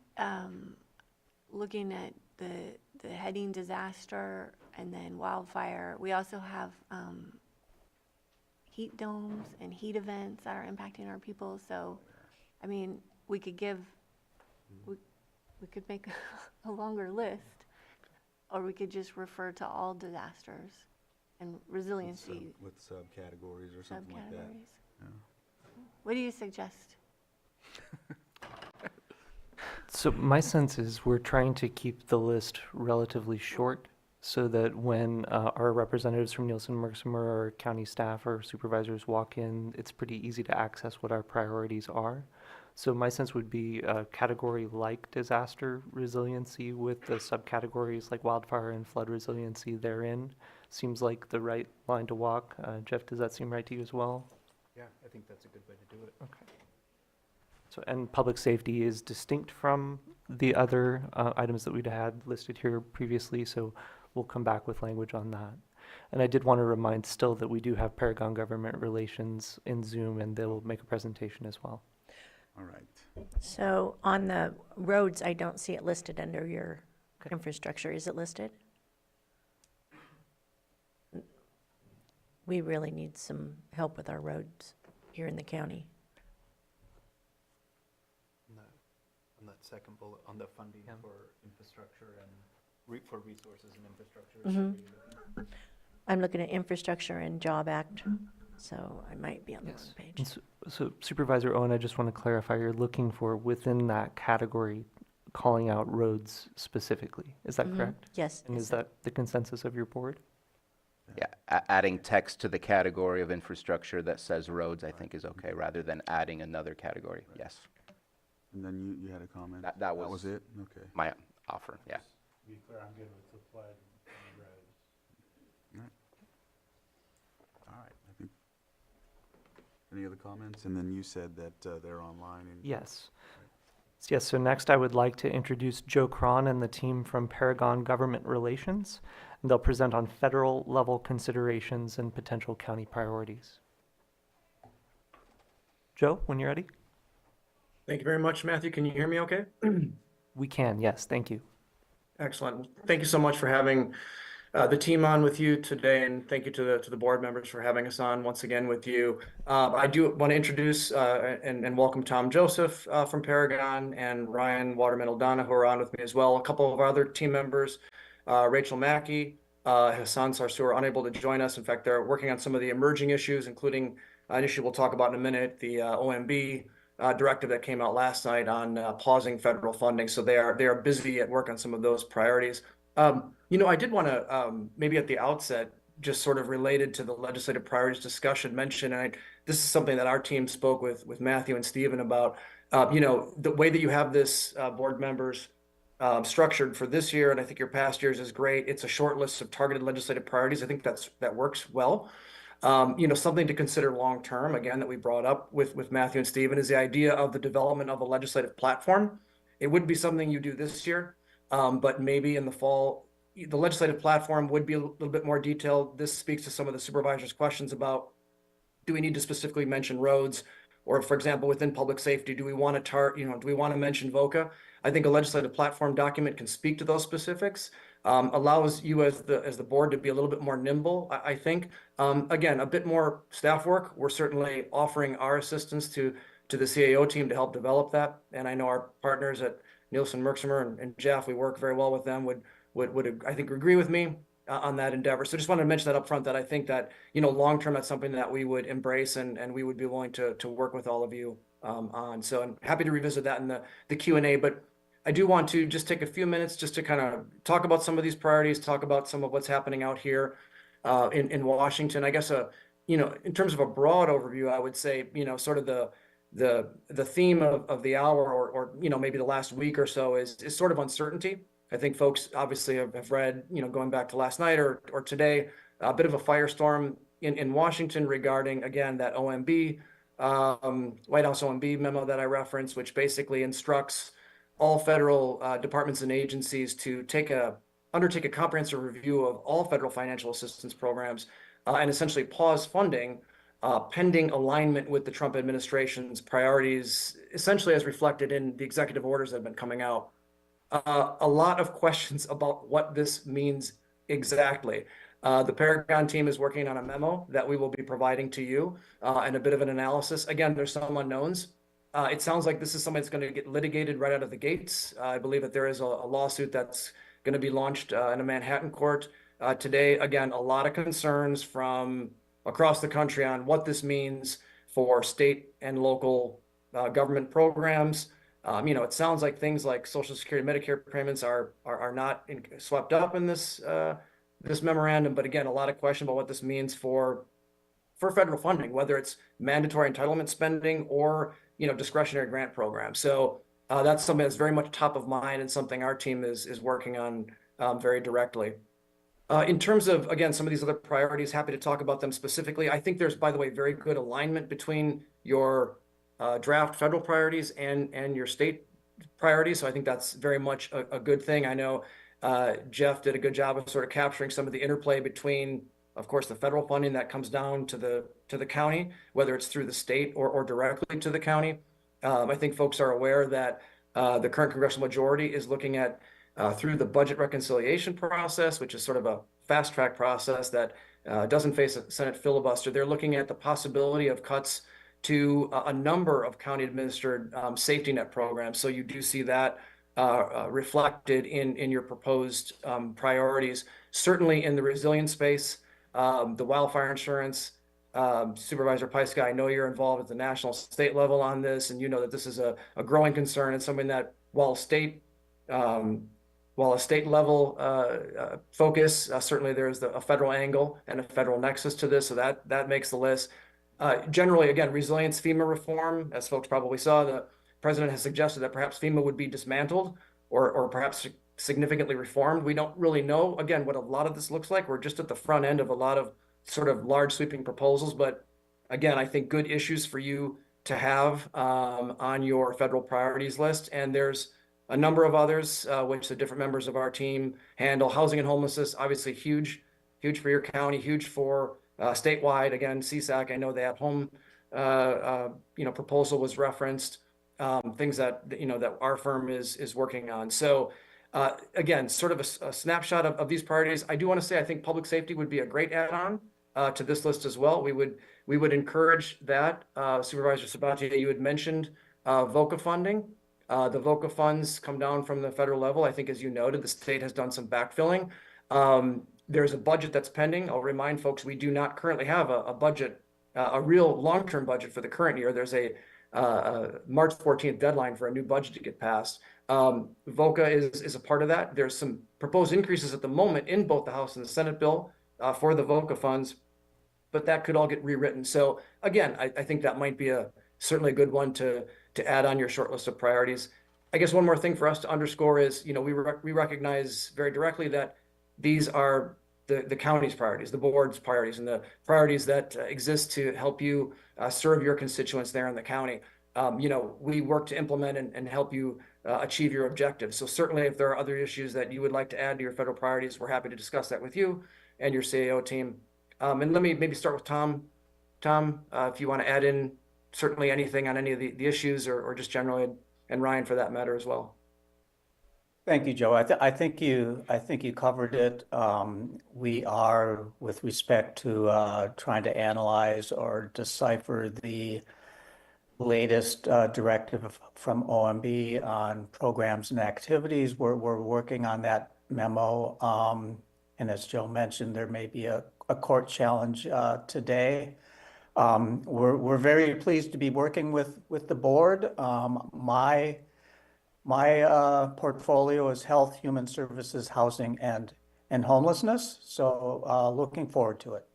looking at the heading disaster and then wildfire, we also have heat domes and heat events that are impacting our people. So, I mean, we could make a longer list, or we could just refer to all disasters and resiliency With subcategories or something like that. subcategories. Yeah. What do you suggest? So my sense is we're trying to keep the list relatively short so that when our representatives from Nielsen-Merksimer or county staff or supervisors walk in, it's pretty easy to access what our priorities are. So my sense would be a category like disaster resiliency with the subcategories like wildfire and flood resiliency therein seems like the right line to walk. Jeff, does that seem right to you as well? Yeah, I think that's a good way to do it. Okay. So, and public safety is distinct from the other items that we'd had listed here previously, so we'll come back with language on that. And I did want to remind still that we do have Paragon Government Relations in Zoom, and they'll make a presentation as well. All right. So on the roads, I don't see it listed under your infrastructure. Is it listed? We really need some help with our roads here in the county. On that second bullet, on the funding Yeah. for infrastructure and for resources and infrastructure? Is that what you're looking for? I'm looking at Infrastructure and Job Act, so I might be on the Yes. wrong And page. so Supervisor Owen, I just want to clarify, you're looking for within that category, calling out roads specifically. Is that correct? Yes. And yes, is that the consensus of your board? Yeah, adding text to the category of infrastructure that says roads, I think is okay, rather than adding another category. Yes, And then you had a comment? That was- it? Okay. my offer, yeah. To be clear, I'm good with the flood and roads. All right, I think, any other comments? And then you said that they're online and. Yes. Yes, so next I would like to introduce Joe Cron and the team from Paragon Government Relations. And they'll present on federal level considerations and potential county priorities. Joe, when you're ready? Thank you very much, Matthew. Can you hear me okay? We can, yes, thank you. Excellent. Thank you so much for having the team on with you today, and thank you to the board members for having us on once again with you. I do want to introduce and welcome Tom Joseph from Paragon and Ryan Waterman-Aldana, who are on with me as well. A couple of our other team members, Rachel Mackey, Hassan Sarsour, are unable to join us. In fact, they're working on some of the emerging issues, including an issue we'll talk about in a minute, the OMB directive that came out last night on pausing federal funding. So they are busy at work on some of those priorities. I did want to maybe at the outset, just sort of related to the legislative priorities discussion, mention, and this is something that our team spoke with Matthew and Stephen about. The way that you have this board members structured for this year, and I think your past years is great. It's a short list of targeted legislative priorities. I think that works well. Something to consider long term, again, that we brought up with Matthew and Stephen, is the idea of the development of a legislative platform. It wouldn't be something you do this year, but maybe in the fall, the legislative platform would be a little bit more detailed. This speaks to some of the supervisors' questions about, do we need to specifically mention roads? Or, for example, within public safety, do we want to mention VOCA? I think a legislative platform document can speak to those specifics, allows you as the board to be a little bit more nimble, I think. Again, a bit more staff work. We're certainly offering our assistance to the CAO team to help develop that. And I know our partners at Nielsen Merksimer and Jeff, we work very well with them, would I think agree with me on that endeavor. So just wanted to mention that up front, that I think that, long term, that's something that we would embrace and we would be willing to work with all of you on. So I'm happy to revisit that in the Q&A, but I do want to just take a few minutes just to kind of talk about some of these priorities, talk about some of what's happening out here in Washington. I guess, in terms of a broad overview, I would say, sort of the theme of the hour or maybe the last week or so is sort of uncertainty. I think folks obviously have read, going back to last night or today, a bit of a firestorm in Washington regarding, again, that OMB, White House OMB memo that I referenced, which basically instructs all federal departments and agencies to undertake a comprehensive review of all federal financial assistance programs and essentially pause funding pending alignment with the Trump administration's priorities, essentially as reflected in the executive orders that have been coming out. A lot of questions about what this means exactly. The Paragon team is working on a memo that we will be providing to you and a bit of an analysis. Again, there's some unknowns. It sounds like this is something that's going to get litigated right out of the gates. I believe that there is a lawsuit that's going to be launched in a Manhattan court today. Again, a lot of concerns from across the country on what this means for state and local government programs. It sounds like things like Social Security, Medicare payments are not swept up in this memorandum. But again, a lot of question about what this means for federal funding, whether it's mandatory entitlement spending or discretionary grant programs. So that's something that's very much top of mind and something our team is working on very directly. In terms of, again, some of these other priorities, happy to talk about them specifically. I think there's, by the way, very good alignment between your draft federal priorities and your state priorities. So I think that's very much a good thing. I know Jeff did a good job of sort of capturing some of the interplay between, of course, the federal funding that comes down to the county, whether it's through the state or directly to the county. I think folks are aware that the current congressional majority is looking at through the budget reconciliation process, which is sort of a fast track process that doesn't face a Senate filibuster. They're looking at the possibility of cuts to a number of county administered safety net programs. So you do see that reflected in your proposed priorities. Certainly in the resilience space, the wildfire insurance, Supervisor Pyska, I know you're involved at the national state level on this, and you know that this is a growing concern and something that while a state level focus, certainly there's a federal angle and a federal nexus to this, so that makes the list. Generally, again, resilience FEMA reform, as folks probably saw, the president has suggested that perhaps FEMA would be dismantled or perhaps significantly reformed. We don't really know, again, what a lot of this looks like. We're just at the front end of a lot of sort of large sweeping proposals, but again, I think good issues for you to have on your federal priorities list. And there's a number of others, which the different members of our team handle. Housing and homelessness, obviously huge for your county, huge for statewide. Again, CSAC, I know the at-home proposal was referenced. Things that that our firm is working on. So again, sort of a snapshot of these priorities. I do want to say I think public safety would be a great add-on to this list as well. We would encourage that. Supervisor Sabatier, you had mentioned VOCA funding. The VOCA funds come down from the federal level. I think, as you noted, the state has done some backfilling. There's a budget that's pending. I'll remind folks we do not currently have a budget, a real long-term budget for the current year. There's a March 14th deadline for a new budget to get passed. VOCA is a part of that. There's some proposed increases at the moment in both the House and the Senate bill for the VOCA funds, but that could all get rewritten. So again, I think that might be certainly a good one to add on your short list of priorities. I guess one more thing for us to underscore is, we recognize very directly that these are the county's priorities, the board's priorities, and the priorities that exist to help you serve your constituents there in the county. We work to implement and help you achieve your objectives. So certainly if there are other issues that you would like to add to your federal priorities, we're happy to discuss that with you and your CAO team. And let me maybe start with Tom. Tom, if you want to add in certainly anything on any of the issues or just generally, and Ryan for that matter as well. Thank you, Joe. I think you covered it. We are, with respect to trying to analyze or decipher the latest directive from OMB on programs and activities. We're working on that memo. And as Joe mentioned, there may be a court challenge today. We're very pleased to be working with the board. My portfolio is health, human services, housing, and homelessness. So looking forward to it.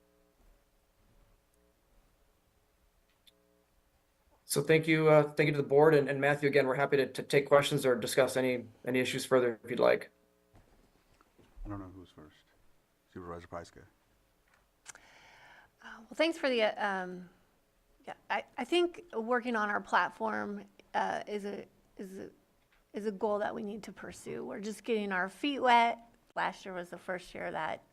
So thank you to the board and Matthew. Again, we're happy to take questions or discuss any issues further if you'd like. I don't know who's first. Supervisor Pyska. Well, thanks for the, I think working on our platform is a goal that we need to pursue. We're just getting our feet wet. Last year was the first year that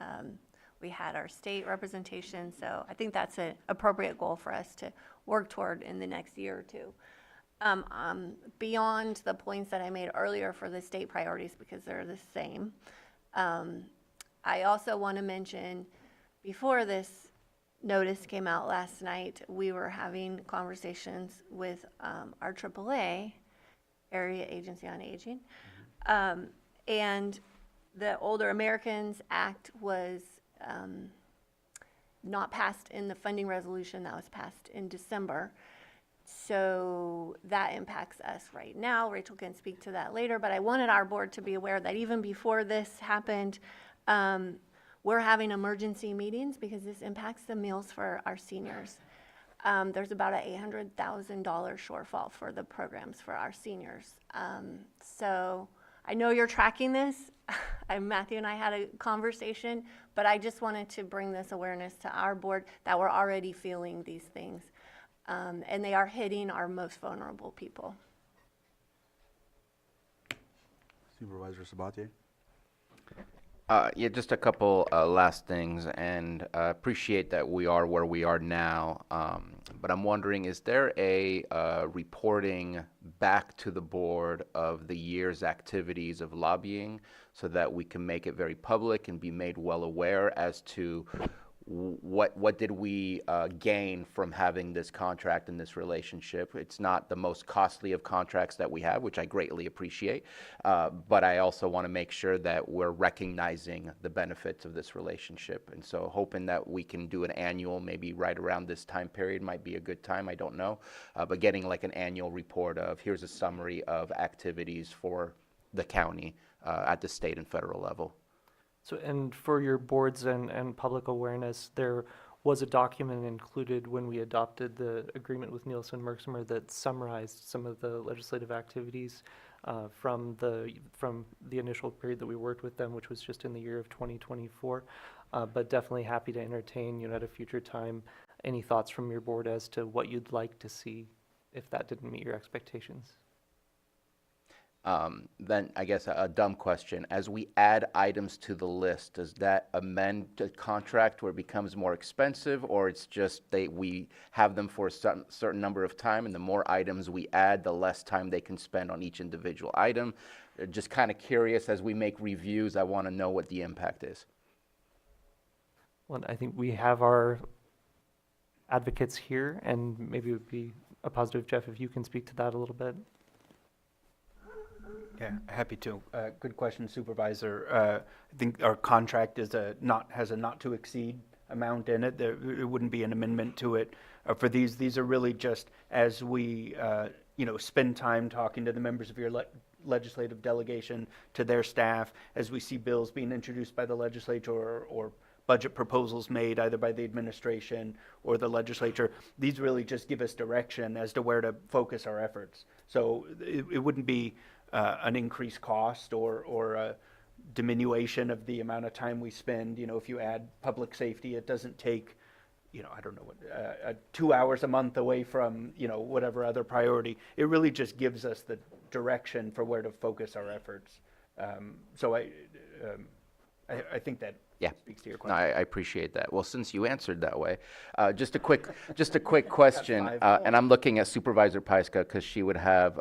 we had our state representation, so I think that's an appropriate goal for us to work toward in the next year or two. Beyond the points that I made earlier for the state priorities, because they're the same, I also want to mention, before this notice came out last night, we were having conversations with our AAA, Area Agency on Aging, and the Older Americans Act was not passed in the funding resolution that was passed in December. So that impacts us right now. Rachel can speak to that later, but I wanted our board to be aware that even before this happened, we're having emergency meetings because this impacts the meals for our seniors. There's about an $800,000 shortfall for the programs for our seniors. So I know you're tracking this. Matthew and I had a conversation, but I just wanted to bring this awareness to our board that we're already feeling these things. And they are hitting our most vulnerable people. Supervisor Sabatier. Yeah, just a couple last things, and appreciate that we are where we are now. But I'm wondering, is there a reporting back to the board of the year's activities of lobbying so that we can make it very public and be made well aware as to what did we gain from having this contract and this relationship. It's not the most costly of contracts that we have, which I greatly appreciate, but I also want to make sure that we're recognizing the benefits of this relationship. And so hoping that we can do an annual, maybe right around this time period might be a good time, I don't know, but getting like an annual report of here's a summary of activities for the county at the state and federal level. So, and for your boards and public awareness, there was a document included when we adopted the agreement with Nielsen Merksimer that summarized some of the legislative activities from the initial period that we worked with them, which was just in the year of 2024. But definitely happy to entertain, at a future time, any thoughts from your board as to what you'd like to see if that didn't meet your expectations. Then I guess a dumb question. As we add items to the list, does that amend the contract where it becomes more expensive, or it's just we have them for a certain number of time, and the more items we add, the less time they can spend on each individual item? Just kind of curious, as we make reviews, I want to know what the impact is. Well, I think we have our advocates here, and maybe it would be a positive, Jeff, if you can speak to that a little bit. Yeah, happy to. Good question, Supervisor. I think our contract has a not to exceed amount in it. It wouldn't be an amendment to it. For these are really just as we spend time talking to the members of your legislative delegation, to their staff, as we see bills being introduced by the legislature or budget proposals made either by the administration or the legislature. These really just give us direction as to where to focus our efforts. So it wouldn't be an increased cost or a diminution of the amount of time we spend. If you add public safety, it doesn't take, I don't know, 2 hours a month away from, whatever other priority. It really just gives us the direction for where to focus our efforts. So I think that speaks to your No, question. I appreciate that. Well, since you answered that way, just a quick question, and I'm looking at Supervisor Pyska because she would have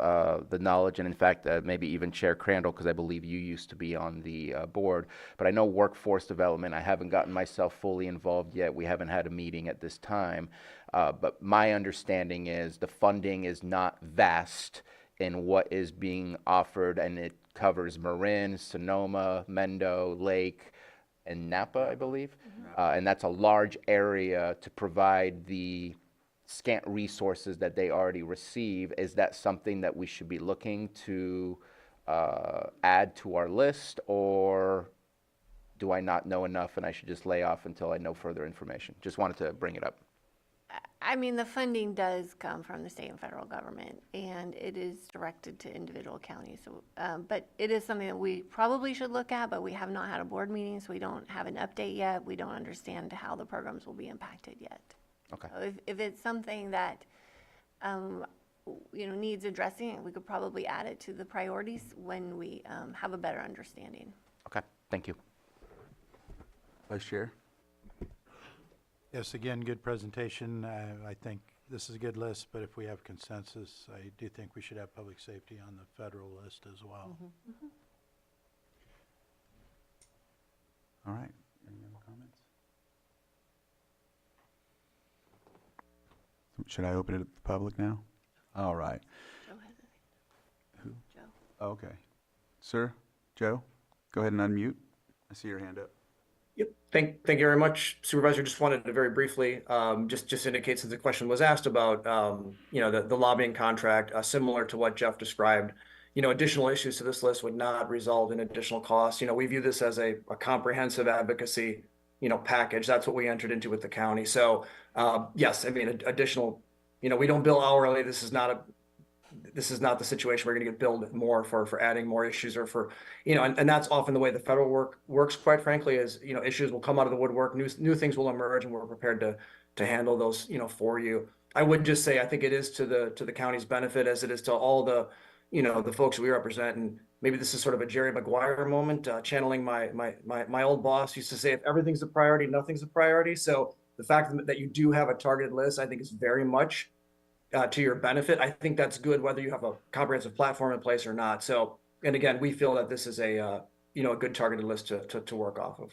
the knowledge, and in fact, maybe even Chair Crandall, because I believe you used to be on the board. But I know workforce development, I haven't gotten myself fully involved yet. We haven't had a meeting at this time. But my understanding is the funding is not vast in what is being offered, and it covers Marin, Sonoma, Mendo, Lake, and Napa, I believe. And that's a large area to provide the scant resources that they already receive. Is that something that we should be looking to add to our list, or do I not know enough and I should just lay off until I know further information? Just wanted to bring it up. I mean, the funding does come from the state and federal government, and it is directed to individual counties. So, but it is something that we probably should look at, but we have not had a board meeting, so we don't have an update yet. We don't understand how the programs will be impacted yet. Okay. So if it's something that, needs addressing, we could probably add it to the priorities when we have a better understanding. Okay, thank you. Vice Chair? Yes, again, good presentation. I think this is a good list, but if we have consensus, I do think we should have public safety on the federal list as well. All right. Any other comments? Should I open it to the public now? All right. Joe has a Who? Joe. Okay. Sir, Joe, go ahead and unmute. I see your hand up. Yep. Thank you very much, Supervisor. Just wanted to very briefly, just indicate, since the question was asked about, the lobbying contract, similar to what Jeff described, additional issues to this list would not result in additional costs. We view this as a comprehensive advocacy, package. That's what we entered into with the county. So, yes, I mean, additional, we don't bill hourly. This is not the situation we're going to get billed more for adding more issues or for, and that's often the way the federal work works, quite frankly, is, issues will come out of the woodwork, new things will emerge, and we're prepared to handle those, for you. I would just say, I think it is to the county's benefit, as it is to all the, the folks we represent. And maybe this is sort of a Jerry Maguire moment, channeling my old boss used to say, if everything's a priority, nothing's a priority. So the fact that you do have a targeted list, I think is very much to your benefit. I think that's good, whether you have a comprehensive platform in place or not. So, and again, we feel that this is a good targeted list to work off of.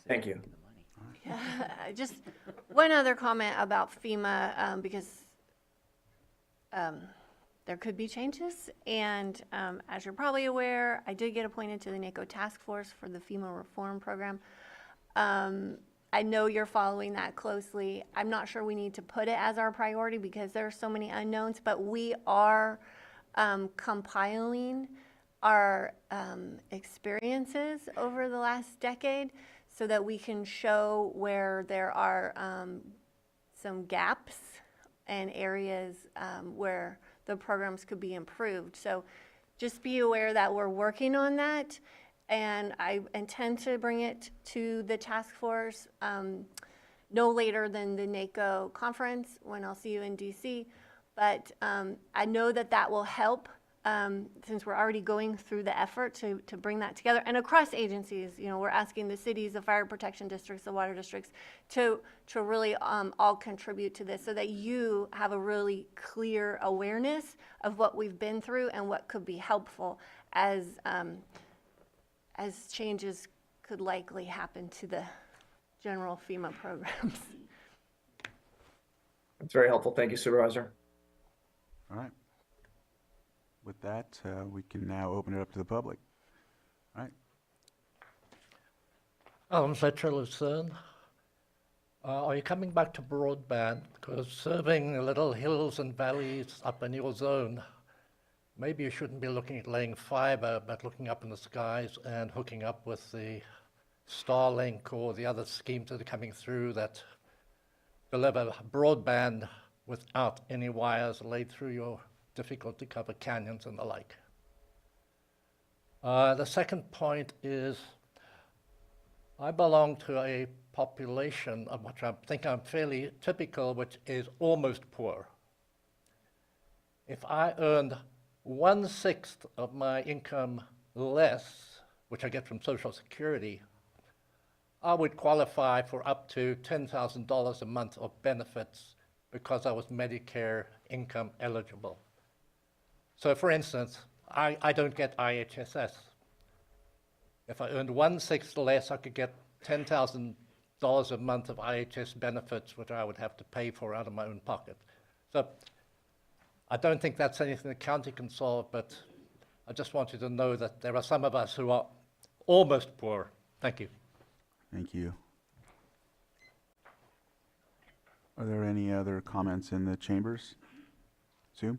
Thank you. Just one other comment about FEMA, because there could be changes. And as you're probably aware, I did get appointed to the NACO task force for the FEMA reform program. I know you're following that closely. I'm not sure we need to put it as our priority because there are so many unknowns, but we are compiling our experiences over the last decade so that we can show where there are some gaps and areas where the programs could be improved. So just be aware that we're working on that, and I intend to bring it to the task force no later than the NACO conference when I'll see you in DC. But I know that that will help since we're already going through the effort to bring that together. And across agencies, you know, we're asking the cities, the fire protection districts, the water districts to really all contribute to this so that you have a really clear awareness of what we've been through and what could be helpful as changes could likely happen to the general FEMA programs. That's very helpful. Thank you, Supervisor. All right. With that, we can now open it up to the public. All right. Alan Fletcher, Lucerne. Are you coming back to broadband? Because serving the little hills and valleys up in your zone, maybe you shouldn't be looking at laying fiber, but looking up in the skies and hooking up with the Starlink or the other schemes that are coming through that deliver broadband without any wires laid through your difficult to cover canyons and the like. The second point is I belong to a population of which I think I'm fairly typical, which is almost poor. If I earned 1/6 of my income less, which I get from Social Security, I would qualify for up to $10,000 a month of benefits because I was Medicare income eligible. So for instance, I don't get IHSS. If I earned 1/6 less, I could get $10,000 a month of IHS benefits, which I would have to pay for out of my own pocket. So I don't think that's anything the county can solve, but I just want you to know that there are some of us who are almost poor. Thank you. Thank you. Are there any other comments in the chambers? Sue?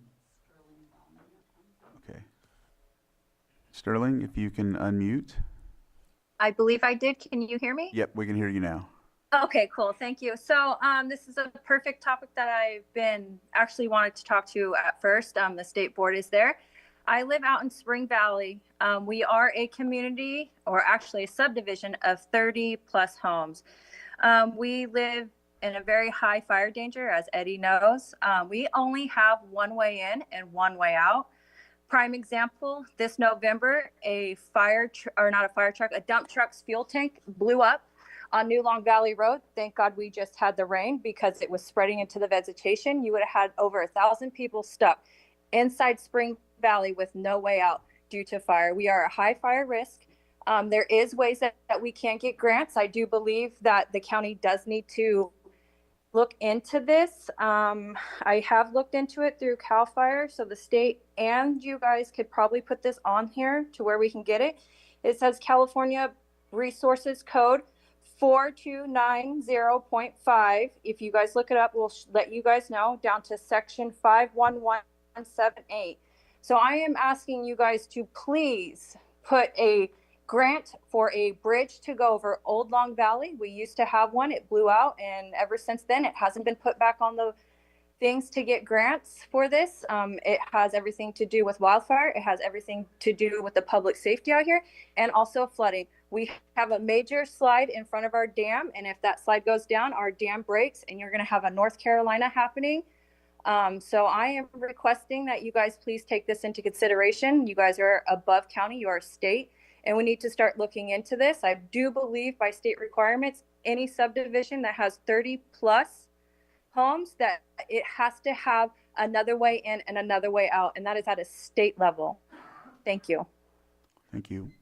Okay. Sterling, if you can unmute. I believe I did. Can you hear me? Yep, we can hear you now. Okay, cool. Thank you. So this is a perfect topic that I've been actually wanted to talk to at first. The state board is there. I live out in Spring Valley. We are a community, or actually a subdivision of 30 plus homes. We live in a very high fire danger, as Eddie knows. We only have one way in and one way out. Prime example, this November, a dump truck's fuel tank blew up on New Long Valley Road. Thank God we just had the rain because it was spreading into the vegetation. You would have had over 1,000 people stuck inside Spring Valley with no way out due to fire. We are a high fire risk. There is ways that we can get grants. I do believe that the county does need to look into this. I have looked into it through CAL FIRE, so the state and you guys could probably put this on here to where we can get it. It says California Resources Code 4290.5. If you guys look it up, we'll let you guys know, down to section 51178. So I am asking you guys to please put a grant for a bridge to go over Old Long Valley. We used to have one, it blew out, and ever since then it hasn't been put back on the things to get grants for this. It has everything to do with wildfire. It has everything to do with the public safety out here, and also flooding. We have a major slide in front of our dam, and if that slide goes down, our dam breaks, and you're going to have a North Carolina happening. So I am requesting that you guys please take this into consideration. You guys are above county, you are state, and we need to start looking into this. I do believe by state requirements, any subdivision that has 30 plus homes, that it has to have another way in and another way out, and that is at a state level. Thank you. Thank you.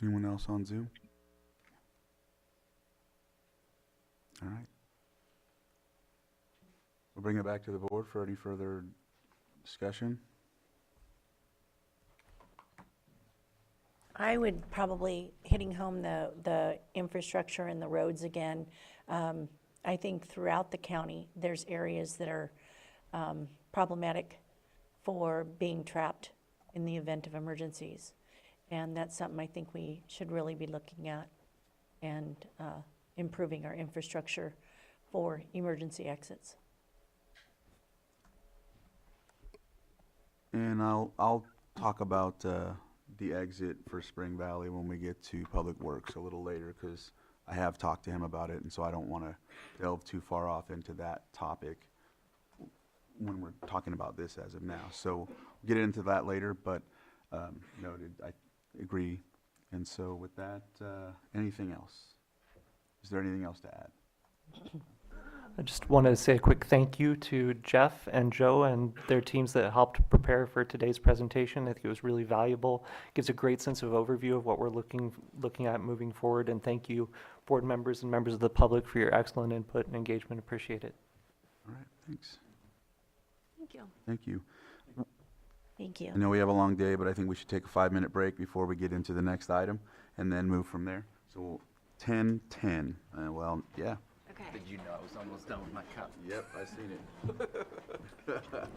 Anyone else on Zoom? All right. We'll bring it back to the board for any further discussion. I would probably, hitting home the infrastructure and the roads again, I think throughout the county, there's areas that are problematic for being trapped in the event of emergencies. And that's something I think we should really be looking at and improving our infrastructure for emergency exits. And I'll talk about the exit for Spring Valley when we get to Public Works a little later, because I have talked to him about it, and so I don't want to delve too far off into that topic when we're talking about this as of now. So we'll get into that later, but noted, I agree. And so with that, anything else? Is there anything else to add? I just want to say a quick thank you to Jeff and Joe and their teams that helped prepare for today's presentation. I think it was really valuable. Gives a great sense of overview of what we're looking at moving forward. And thank you, board members and members of the public, for your excellent input and engagement. Appreciate it. All right, thanks. Thank you. Thank you. Thank you. I know we have a long day, but I think we should take a 5-minute break before we get into the next item and then move from there. So 10:10. Well, yeah. Okay. Did you know I was almost done with my cup? Yep, I seen it.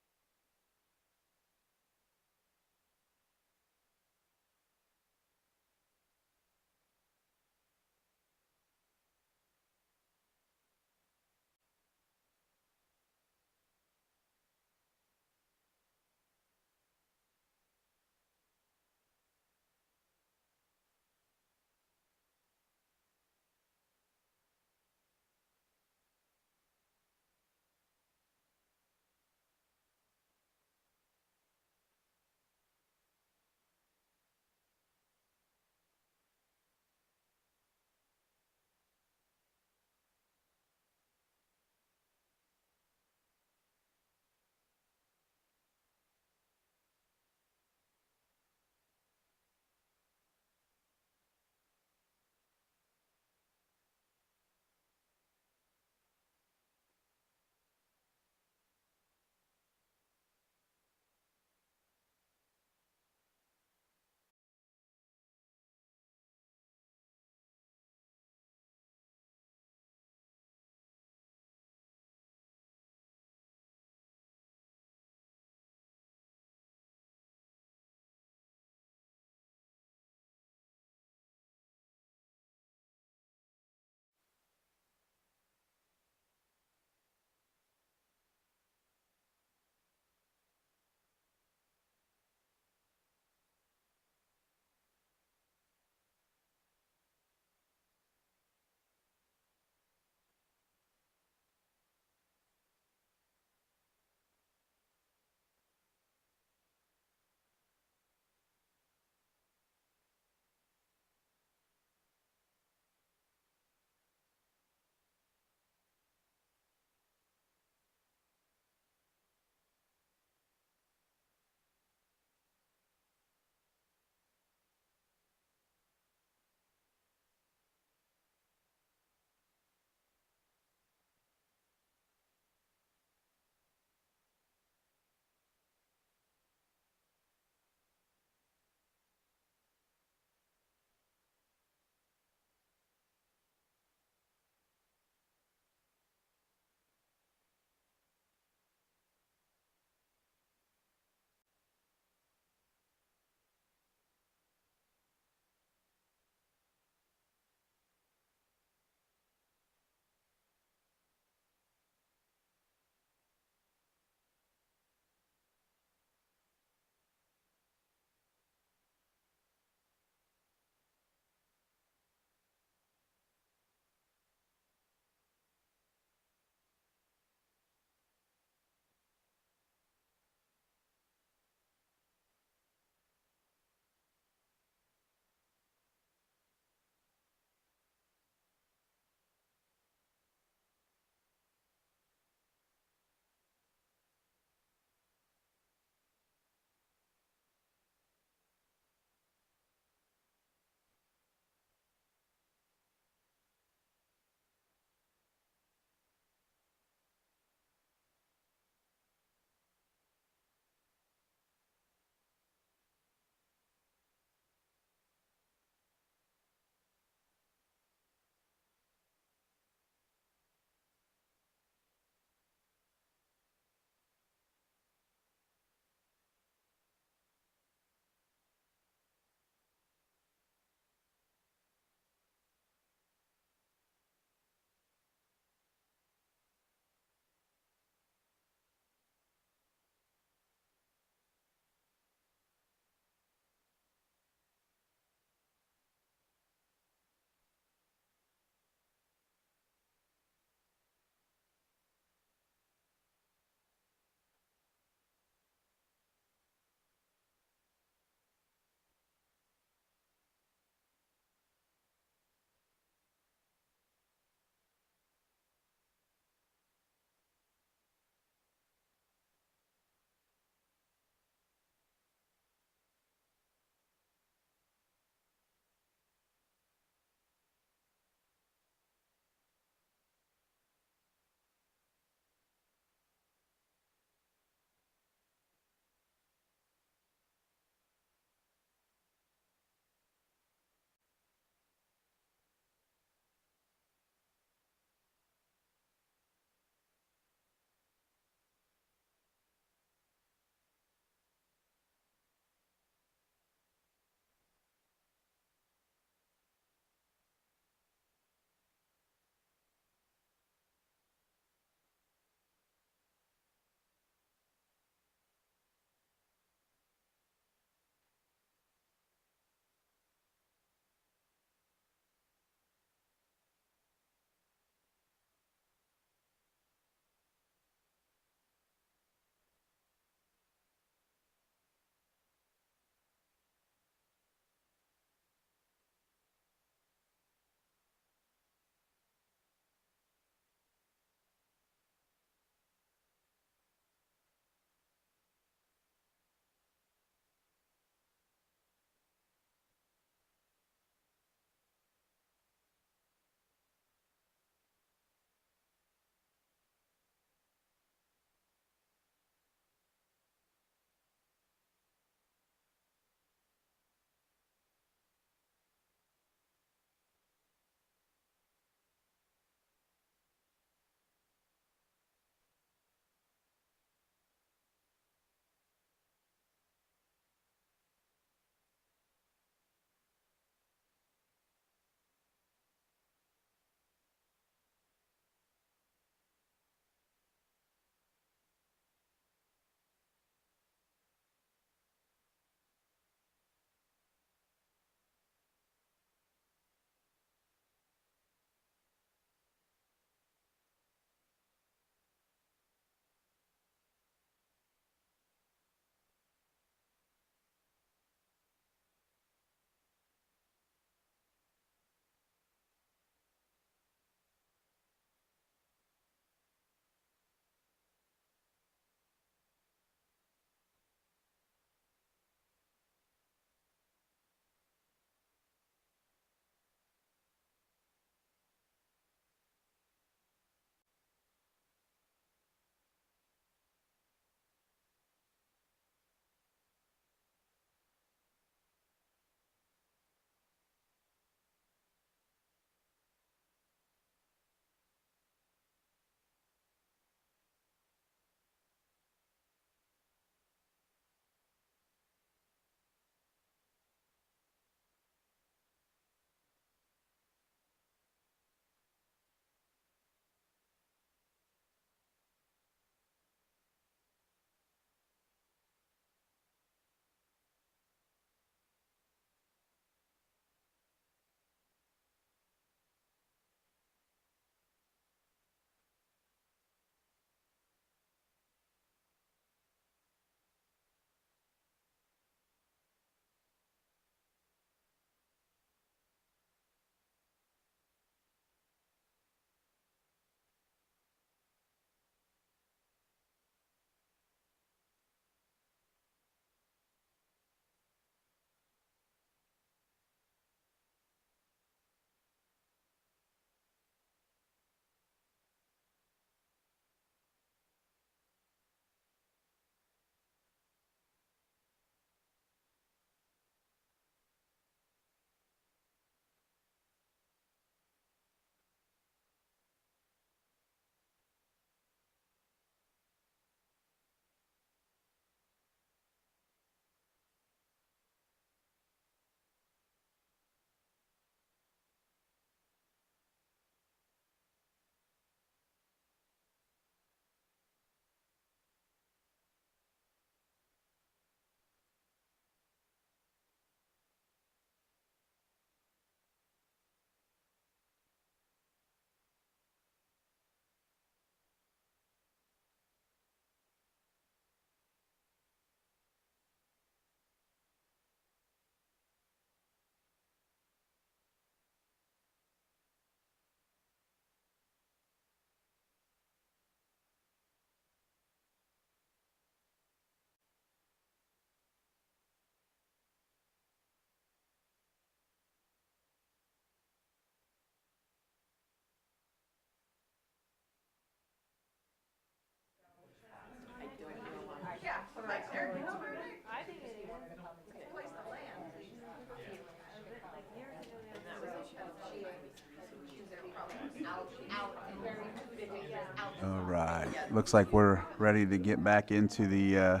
looks like we're ready to get back into the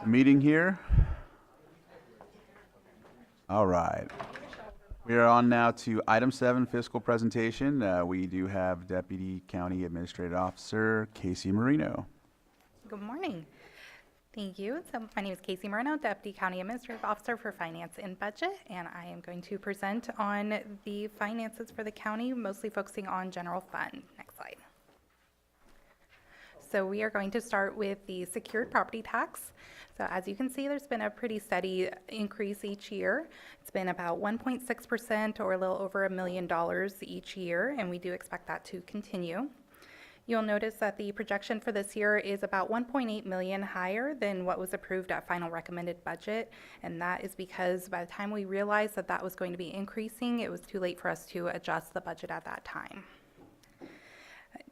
meeting here. All right. We are on now to item 7, fiscal presentation. We do have Deputy County Administrative Officer Casey Marino. Good morning. Thank you. So my name is Casey Moreno, Deputy County Administrative Officer for Finance and Budget, and I am going to present on the finances for the county, mostly focusing on general fund. Next slide. So we are going to start with the secured property tax. So as you can see, there's been a pretty steady increase each year. It's been about 1.6% or a little over $1 million each year, and we do expect that to continue. You'll notice that the projection for this year is about 1.8 million higher than what was approved at final recommended budget, and that is because by the time we realized that that was going to be increasing, it was too late for us to adjust the budget at that time.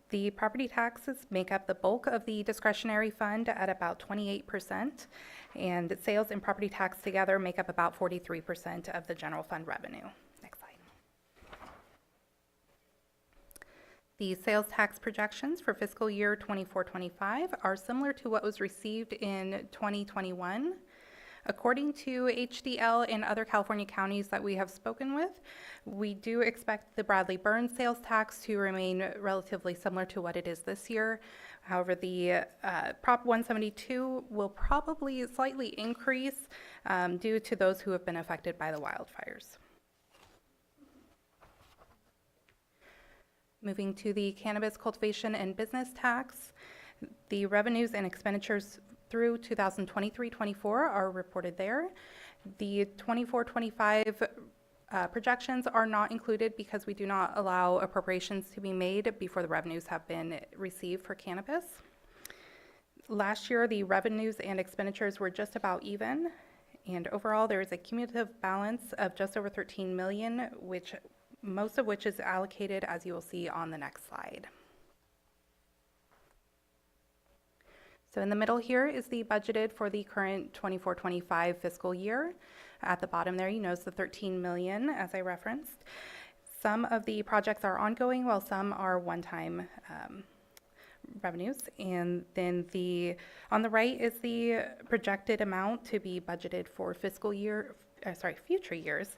The property taxes make up the bulk of the discretionary fund at about 28%, and sales and property tax together make up about 43% of the general fund revenue. Next slide. The sales tax projections for fiscal year 24-25 are similar to what was received in 2021. According to HDL and other California counties that we have spoken with, we do expect the Bradley-Burns sales tax to remain relatively similar to what it is this year. However, the Prop 172 will probably slightly increase due to those who have been affected by the wildfires. Moving to the cannabis cultivation and business tax, the revenues and expenditures through 2023-24 are reported there. The 24-25 projections are not included because we do not allow appropriations to be made before the revenues have been received for cannabis. Last year, the revenues and expenditures were just about even, and overall there is a cumulative balance of just over 13 million, most of which is allocated, as you will see on the next slide. So in the middle here is the budgeted for the current 24-25 fiscal year. At the bottom there, you notice the 13 million, as I referenced. Some of the projects are ongoing, while some are one-time revenues. And then on the right is the projected amount to be budgeted for future years.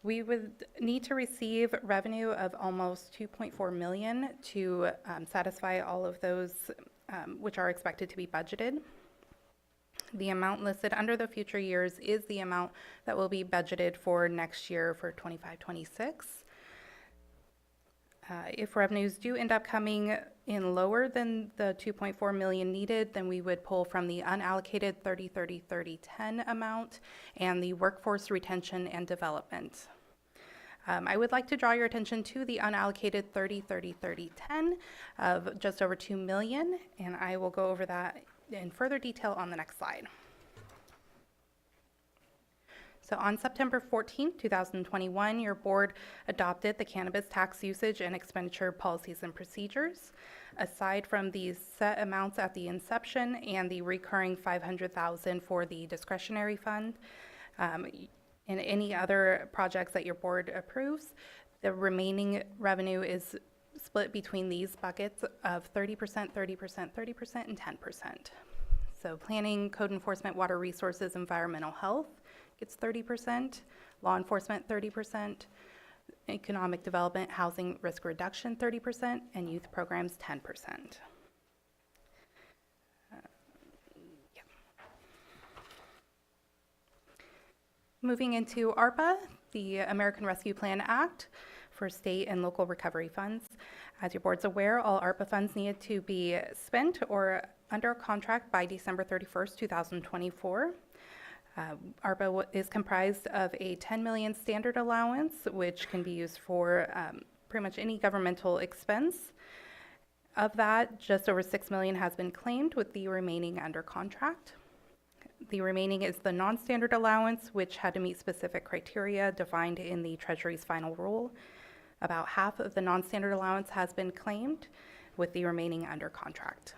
We would need to receive revenue of almost 2.4 million to satisfy all of those which are expected to be budgeted. The amount listed under the future years is the amount that will be budgeted for next year for 25-26. If revenues do end up coming in lower than the 2.4 million needed, then we would pull from the unallocated 30-30-30-10 amount and the workforce retention and development. I would like to draw your attention to the unallocated 30-30-30-10 of just over 2 million, and I will go over that in further detail on the next slide. So on September 14, 2021, your board adopted the cannabis tax usage and expenditure policies and procedures. Aside from these set amounts at the inception and the recurring $500,000 for the discretionary fund, and any other projects that your board approves, the remaining revenue is split between these buckets of 30%, 30%, 30%, and 10%. So planning, code enforcement, water resources, environmental health gets 30%, law enforcement 30%, economic development, housing risk reduction 30%, and youth programs 10%. Moving into ARPA, the American Rescue Plan Act for state and local recovery funds. As your board's aware, all ARPA funds needed to be spent or under contract by December 31st, 2024. ARPA is comprised of a 10 million standard allowance, which can be used for pretty much any governmental expense. Of that, just over 6 million has been claimed, with the remaining under contract. The remaining is the non-standard allowance, which had to meet specific criteria defined in the Treasury's final rule. About half of the non-standard allowance has been claimed, with the remaining under contract.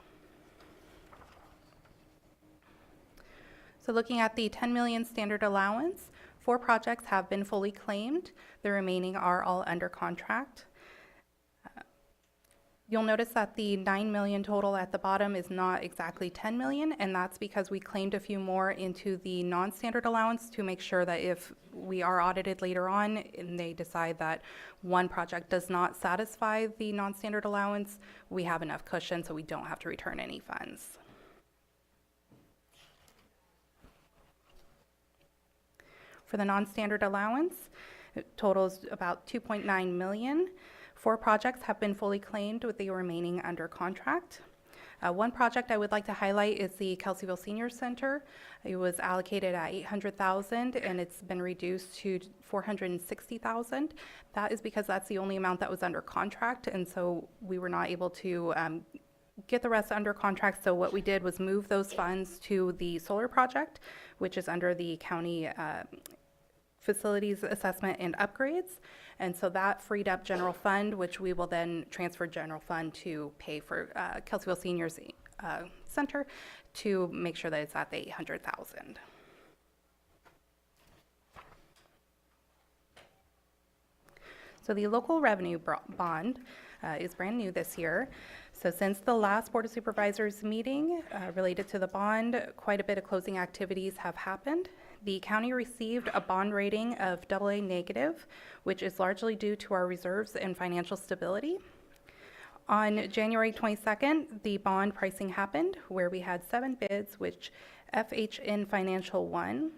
So looking at the 10 million standard allowance, 4 projects have been fully claimed. The remaining are all under contract. You'll notice that the 9 million total at the bottom is not exactly 10 million, and that's because we claimed a few more into the non-standard allowance to make sure that if we are audited later on and they decide that one project does not satisfy the non-standard allowance, we have enough cushion so we don't have to return any funds. For the non-standard allowance, it totals about 2.9 million. 4 projects have been fully claimed with the remaining under contract. One project I would like to highlight is the Kelseyville Senior Center. It was allocated at $800,000 and it's been reduced to $460,000. That is because that's the only amount that was under contract, and so we were not able to get the rest under contract. So what we did was move those funds to the solar project, which is under the county facilities assessment and upgrades. And so that freed up general fund, which we will then transfer general fund to pay for Kelseyville Seniors Center to make sure that it's at the $800,000. So the local revenue bond is brand new this year. So since the last Board of Supervisors meeting related to the bond, quite a bit of closing activities have happened. The county received a bond rating of AA negative, which is largely due to our reserves and financial stability. On January 22nd, the bond pricing happened, where we had 7 bids, which FHN Financial won.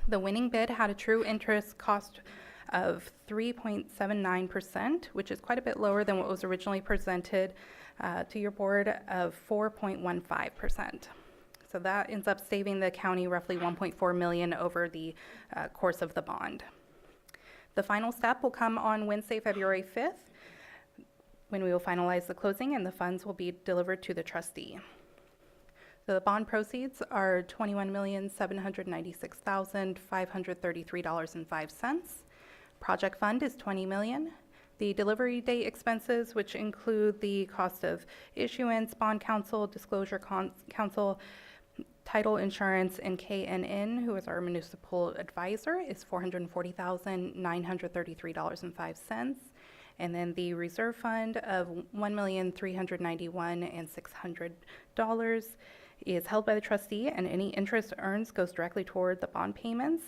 The winning bid had a true interest cost of 3.79%, which is quite a bit lower than what was originally presented to your board of 4.15%. So that ends up saving the county roughly $1.4 million over the course of the bond. The final step will come on Wednesday, February 5th, when we will finalize the closing and the funds will be delivered to the trustee. So the bond proceeds are $21,796,533.05. Project fund is $20 million. The delivery date expenses, which include the cost of issuance, bond counsel, disclosure counsel, title insurance, and KNN, who is our municipal advisor, is $440,933.05. And then the reserve fund of $1,391,600 is held by the trustee, and any interest earned goes directly toward the bond payments.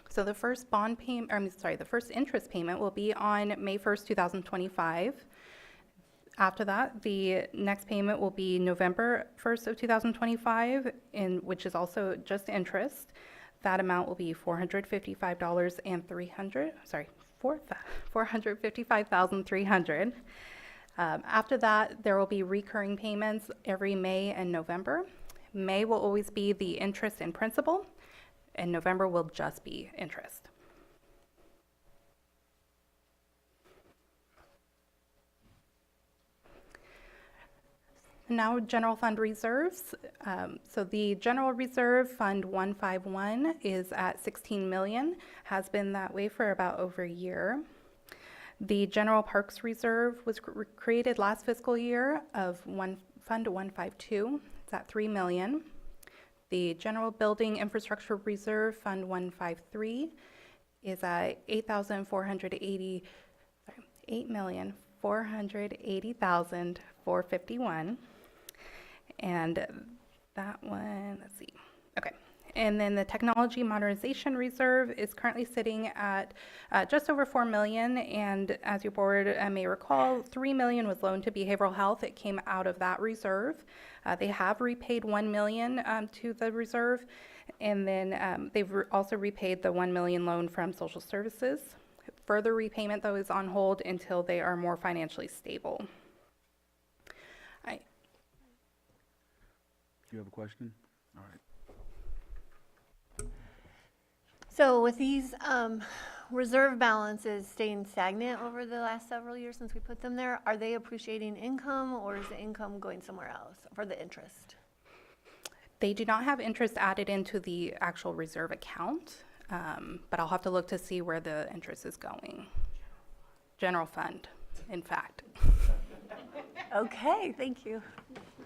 So the first the first interest payment will be on May 1st, 2025. After that, the next payment will be November 1st of 2025, which is also just interest. That amount will be $455,300. After that, there will be recurring payments every May and November. May will always be the interest and principal, and November will just be interest. Now, general fund reserves. So the general reserve, Fund 151, is at $16 million, has been that way for about over a year. The general parks reserve was created last fiscal year of Fund 152, it's at $3 million. The general building infrastructure reserve, Fund 153, is at $8,480,451. And that one, let's see, okay. And then the technology modernization reserve is currently sitting at just over $4 million. And as your board may recall, $3 million was loaned to behavioral health. It came out of that reserve. They have repaid $1 million to the reserve. And then they've also repaid the $1 million loan from social services. Further repayment, though, is on hold until they are more financially stable. Do you have a question? All right. So with these reserve balances staying stagnant over the last several years since we put them there, are they appreciating income, or is the income going somewhere else for the interest? They do not have interest added into the actual reserve account, but I'll have to look to see where the interest is going. General fund, in fact. Okay, thank you.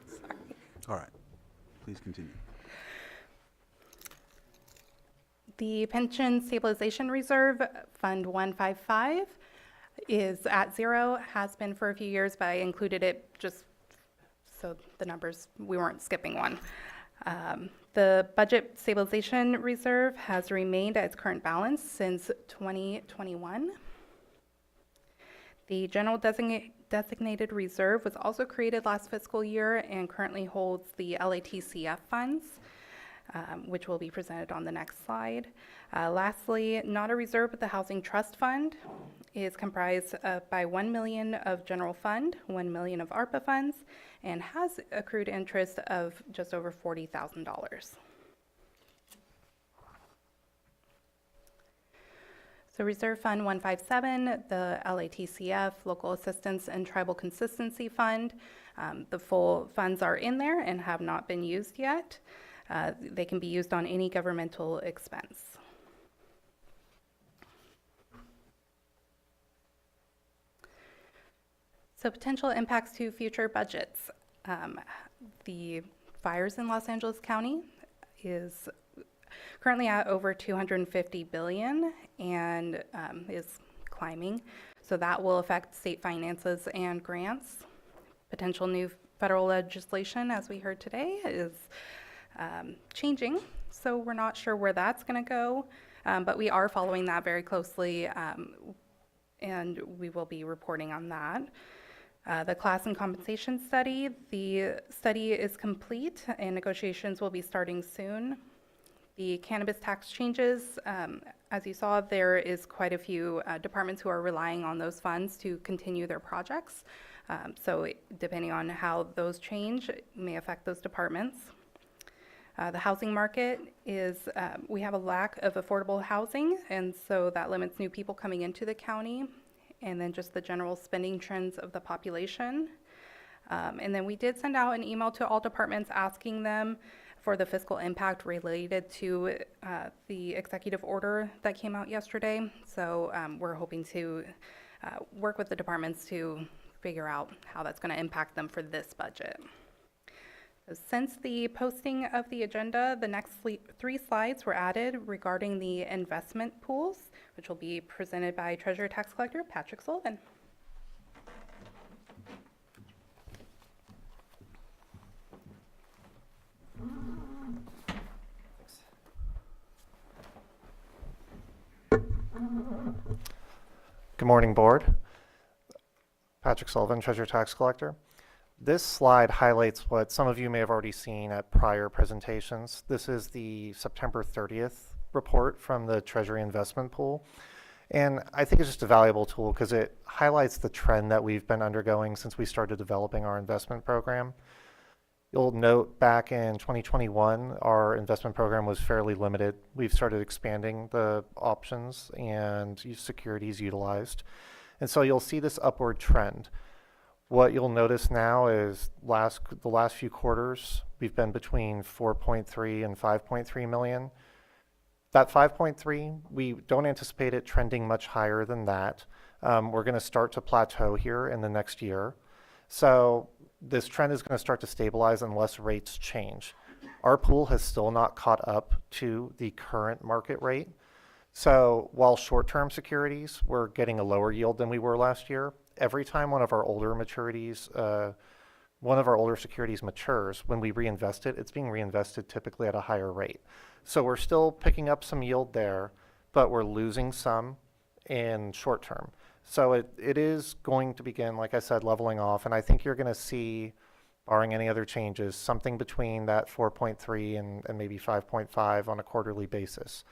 Sorry. All right. Please continue. The Pension Stabilization Reserve, Fund 155, is at zero, has been for a few years, but I included it just so the numbers, we weren't skipping one. The budget stabilization reserve has remained at its current balance since 2021. The general designated reserve was also created last fiscal year and currently holds the LATCF funds, which will be presented on the next slide. Lastly, not a reserve, but the Housing Trust Fund is comprised by $1 million of general fund, $1 million of ARPA funds, and has accrued interest of just over $40,000. So Reserve Fund 157, the LATCF, Local Assistance and Tribal Consistency Fund, the full funds are in there and have not been used yet. They can be used on any governmental expense. So potential impacts to future budgets. The fires in Los Angeles County is currently at over $250 billion and is climbing. So that will affect state finances and grants. Potential new federal legislation, as we heard today, is changing. So we're not sure where that's going to go, but we are following that very closely, and we will be reporting on that. The class and compensation study, the study is complete and negotiations will be starting soon. The cannabis tax changes, as you saw, there is quite a few departments who are relying on those funds to continue their projects. So depending on how those change, it may affect those departments. The housing market is, we have a lack of affordable housing, and so that limits new people coming into the county, and then just the general spending trends of the population. And then we did send out an email to all departments asking them for the fiscal impact related to the executive order that came out yesterday. So we're hoping to work with the departments to figure out how that's going to impact them for this budget. Since the posting of the agenda, the next 3 slides were added regarding the investment pools, which will be presented by Treasurer Tax Collector Patrick Sullivan. Good morning, Board. Patrick Sullivan, Treasurer Tax Collector. This slide highlights what some of you may have already seen at prior presentations. This is the September 30th report from the Treasury Investment Pool. And I think it's just a valuable tool because it highlights the trend that we've been undergoing since we started developing our investment program. You'll note back in 2021, our investment program was fairly limited. We've started expanding the options and securities utilized. And so you'll see this upward trend. What you'll notice now is the last few quarters, we've been between 4.3 and 5.3 million. That 5.3, we don't anticipate it trending much higher than that. We're going to start to plateau here in the next year. So this trend is going to start to stabilize unless rates change. Our pool has still not caught up to the current market rate. So while short-term securities, we're getting a lower yield than we were last year. Every time one of our older securities matures, when we reinvest it, it's being reinvested typically at a higher rate. So we're still picking up some yield there, but we're losing some in short term. So it is going to begin, like I said, leveling off, and I think you're going to see, barring any other changes, something between that 4.3 and maybe 5.5 on a quarterly basis.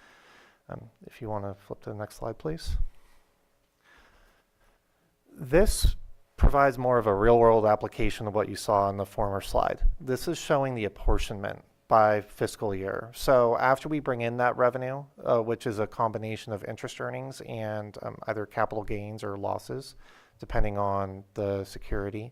If you want to flip to the next slide, please. This provides more of a real-world application of what you saw in the former slide. This is showing the apportionment by fiscal year. So after we bring in that revenue, which is a combination of interest earnings and either capital gains or losses, depending on the security,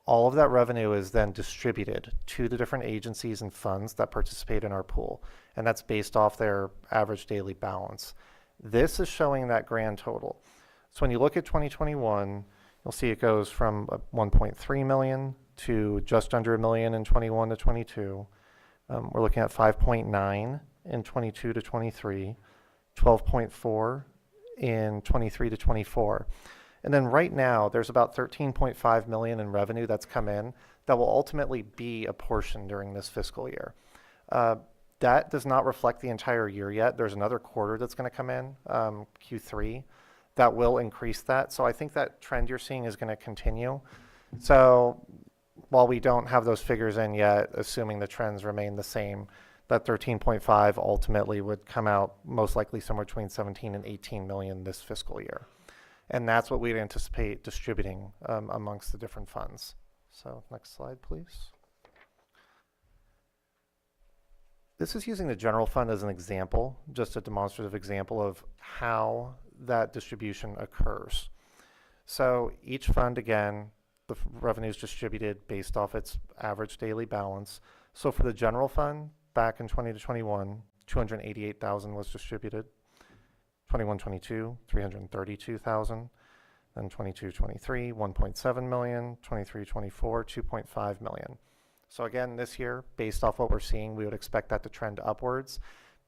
all of that revenue is then distributed to the different agencies and funds that participate in our pool. And that's based off their average daily balance. This is showing that grand total. So when you look at 2021, you'll see it goes from 1.3 million to just under 1 million in 21 to 22. We're looking at 5.9 in 22 to 23, 12.4 in 23 to 24. And then right now, there's about 13.5 million in revenue that's come in that will ultimately be apportioned during this fiscal year. That does not reflect the entire year yet. There's another quarter that's going to come in, Q3, that will increase that. So I think that trend you're seeing is going to continue. So while we don't have those figures in yet, assuming the trends remain the same, that 13.5 ultimately would come out most likely somewhere between 17 and 18 million this fiscal year. And that's what we'd anticipate distributing amongst the different funds. So next slide, please. This is using the general fund as an example, just a demonstrative example of how that distribution occurs. So each fund, again, the revenue is distributed based off its average daily balance. So for the general fund, back in 20 to 21, 288,000 was distributed. 21-22, 332,000. Then 22-23, 1.7 million. 23-24, 2.5 million. So again, this year, based off what we're seeing, we would expect that to trend upwards.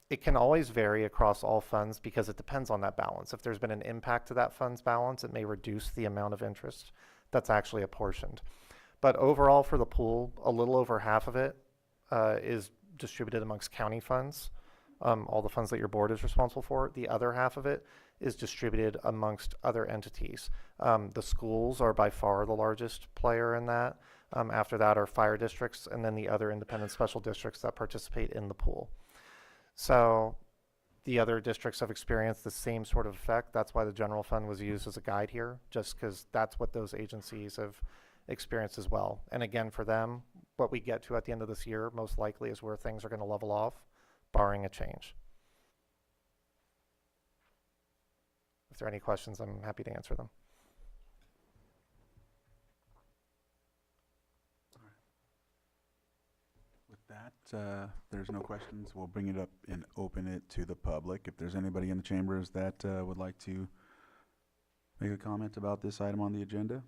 It can always vary across all funds because it depends on that balance. If there's been an impact to that fund's balance, it may reduce the amount of interest that's actually apportioned. But overall for the pool, a little over half of it is distributed amongst county funds, all the funds that your board is responsible for. The other half of it is distributed amongst other entities. The schools are by far the largest player in that. After that are fire districts and then the other independent special districts that participate in the pool. So the other districts have experienced the same sort of effect. That's why the general fund was used as a guide here, just because that's what those agencies have experienced as well. And again, for them, what we get to at the end of this year most likely is where things are going to level off, barring a change. If there are any questions, I'm happy to answer them. That, there's no questions. We'll bring it up and open it to the public. If there's anybody in the chambers that would like to make a comment about this item on the agenda.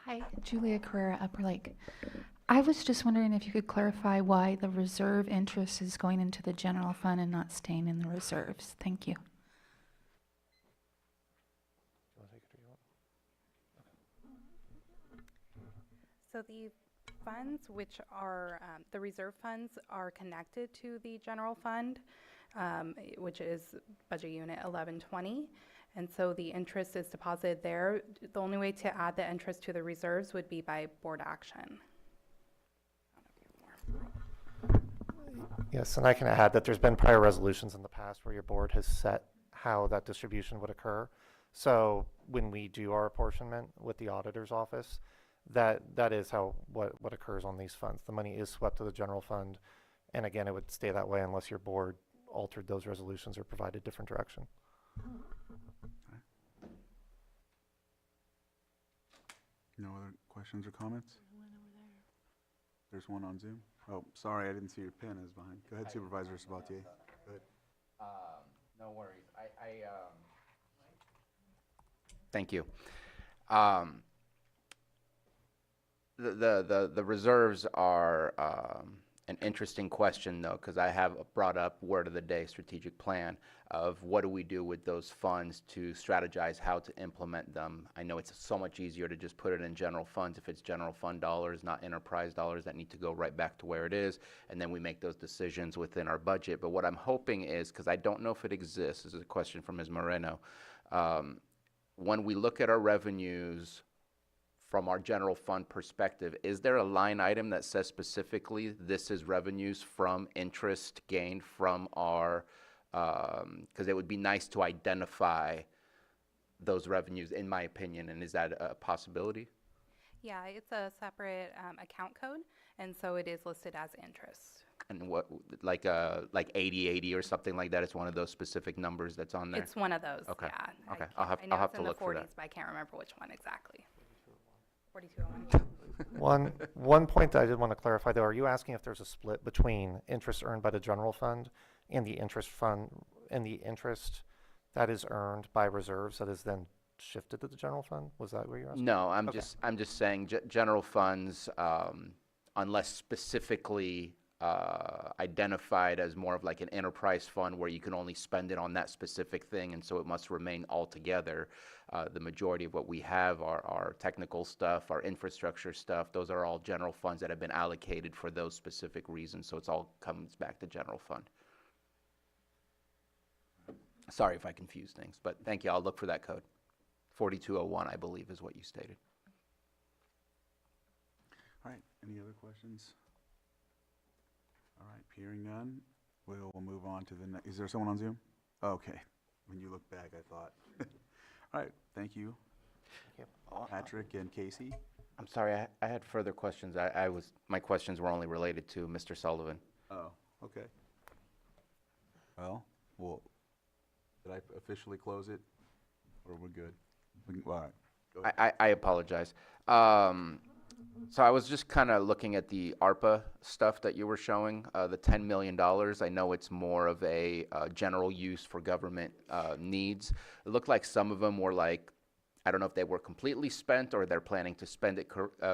Hi, Julia Carrera, Upper Lake. I was just wondering if you could clarify why the reserve interest is going into the general fund and not staying in the reserves. Thank you. So the funds, which are the reserve funds, are connected to the general fund, which is budget unit 1120. And so the interest is deposited there. The only way to add the interest to the reserves would be by board action. Yes, and I can add that there's been prior resolutions in the past where your board has set how that distribution would occur. So when we do our apportionment with the auditor's office, that is how what occurs on these funds. The money is swept to the general fund, and again, it would stay that way unless your board altered those resolutions or provided different direction. No other questions or comments? There's one on Zoom. Oh, sorry, I didn't see your pen is behind. Go ahead, Supervisor Sabatier. Go ahead. No worries. Thank you. The reserves are an interesting question, though, because I have brought up word of the day strategic plan of what do we do with those funds to strategize how to implement them. I know it's so much easier to just put it in general funds if it's general fund dollars, not enterprise dollars that need to go right back to where it is, and then we make those decisions within our budget. But what I'm hoping is, because I don't know if it exists, this is a question from Ms. Moreno, when we look at our revenues from our general fund perspective, is there a line item that says specifically this is revenues from interest gained from our, because it would be nice to identify those revenues, in my opinion, and is that a possibility? Yeah, it's a separate account code, and so it is listed as interest. And what, like 8080 or something like that? It's one of those specific numbers that's on there? It's one of those, Okay. yeah. Okay, I know I'll have it's to in look the for 40s, that. but I can't remember which one exactly. 4201. One point that I did want to clarify, though, are you asking if there's a split between interest earned by the general fund and the interest fund, and the interest that is earned by reserves that is then shifted to the general fund? Was that what you're asking? No, I'm Okay. just saying general funds, unless specifically identified as more of like an enterprise fund where you can only spend it on that specific thing, and so it must remain all together. The majority of what we have are our technical stuff, our infrastructure stuff. Those are all general funds that have been allocated for those specific reasons, so it's all comes back to general fund. Sorry if I confused things, but thank you. I'll look for that code. 4201, I believe, is what you stated. All right, any other questions? All right, hearing none, we'll move on to the next. Is there someone on Zoom? Okay, when you look back, I thought. All right, thank you. Patrick and Casey. I'm sorry, I had further questions. My questions were only related to Mr. Sullivan. Oh, okay. Well, did I officially close it, or we're good? All right. Go ahead. I apologize. So I was just kind of looking at the ARPA stuff that you were showing, the $10 million. I know it's more of a general use for government needs. It looked like some of them were like, I don't know if they were completely spent or they're planning to spend it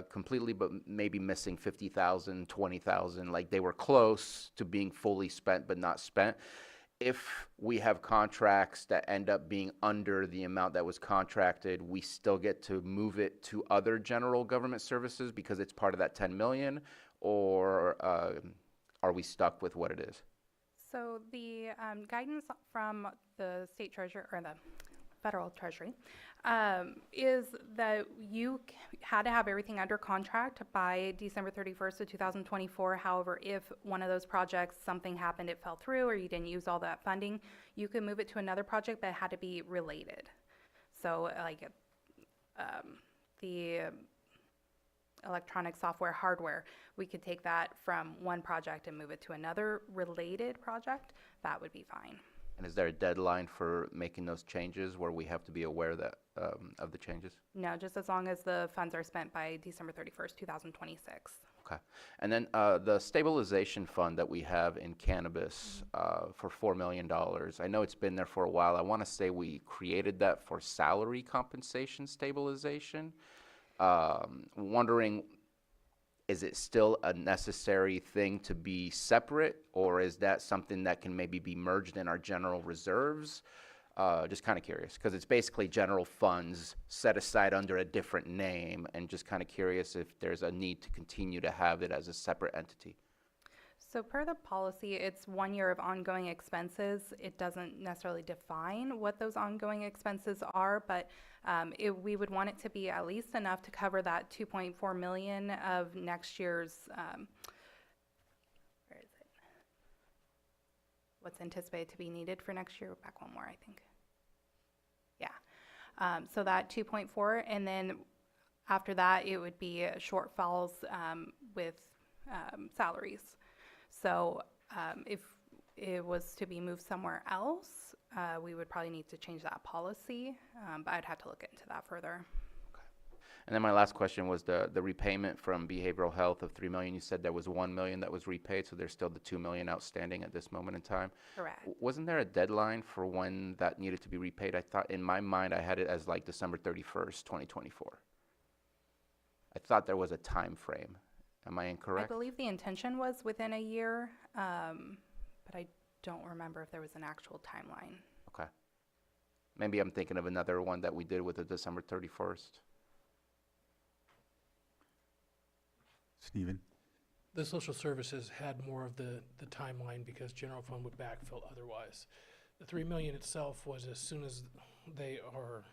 completely, but maybe missing 50,000, 20,000. Like they were close to being fully spent, but not spent. If we have contracts that end up being under the amount that was contracted, we still get to move it to other general government services because it's part of that 10 million, or are we stuck with what it is? So the guidance from the state treasurer or the federal treasury is that you had to have everything under contract by December 31st of 2024. However, if one of those projects, something happened, it fell through, or you didn't use all that funding, you could move it to another project, but it had to be related. So like the electronic software hardware, we could take that from one project and move it to another related project. That would be fine. And is there a deadline for making those changes where we have to be aware that of the changes? No, just as long as the funds are spent by December 31st, 2026. Okay. And then the stabilization fund that we have in cannabis for $4 million, I know it's been there for a while. I want to say we created that for salary compensation stabilization. Wondering, is it still a necessary thing to be separate, or is that something that can maybe be merged in our general reserves? Just kind of curious, because it's basically general funds set aside under a different name, and just kind of curious if there's a need to continue to have it as a separate entity. So per the policy, it's 1 year of ongoing expenses. It doesn't necessarily define what those ongoing expenses are, but we would want it to be at least enough to cover that 2.4 million of next year's, where is it? What's anticipated to be needed for next year? Back one more, I think. Yeah. So that 2.4, and then after that, it would be shortfalls with salaries. So if it was to be moved somewhere else, we would probably need to change that policy, but I'd have to look into that further. Okay. And then my last question was the repayment from behavioral health of $3 million. You said there was $1 million that was repaid, so there's still the $2 million outstanding at this moment in time. Correct. Wasn't there a deadline for when that needed to be repaid? I thought, in my mind, I had it as like December 31st, 2024. I thought there was a time frame. Am I incorrect? I believe the intention was within a year, but I don't remember if there was an actual timeline. Okay. Maybe I'm thinking of another one that we did with the December 31st. Stephen? The social services had more of the timeline because general fund would backfill otherwise. The $3 million itself was as soon as they are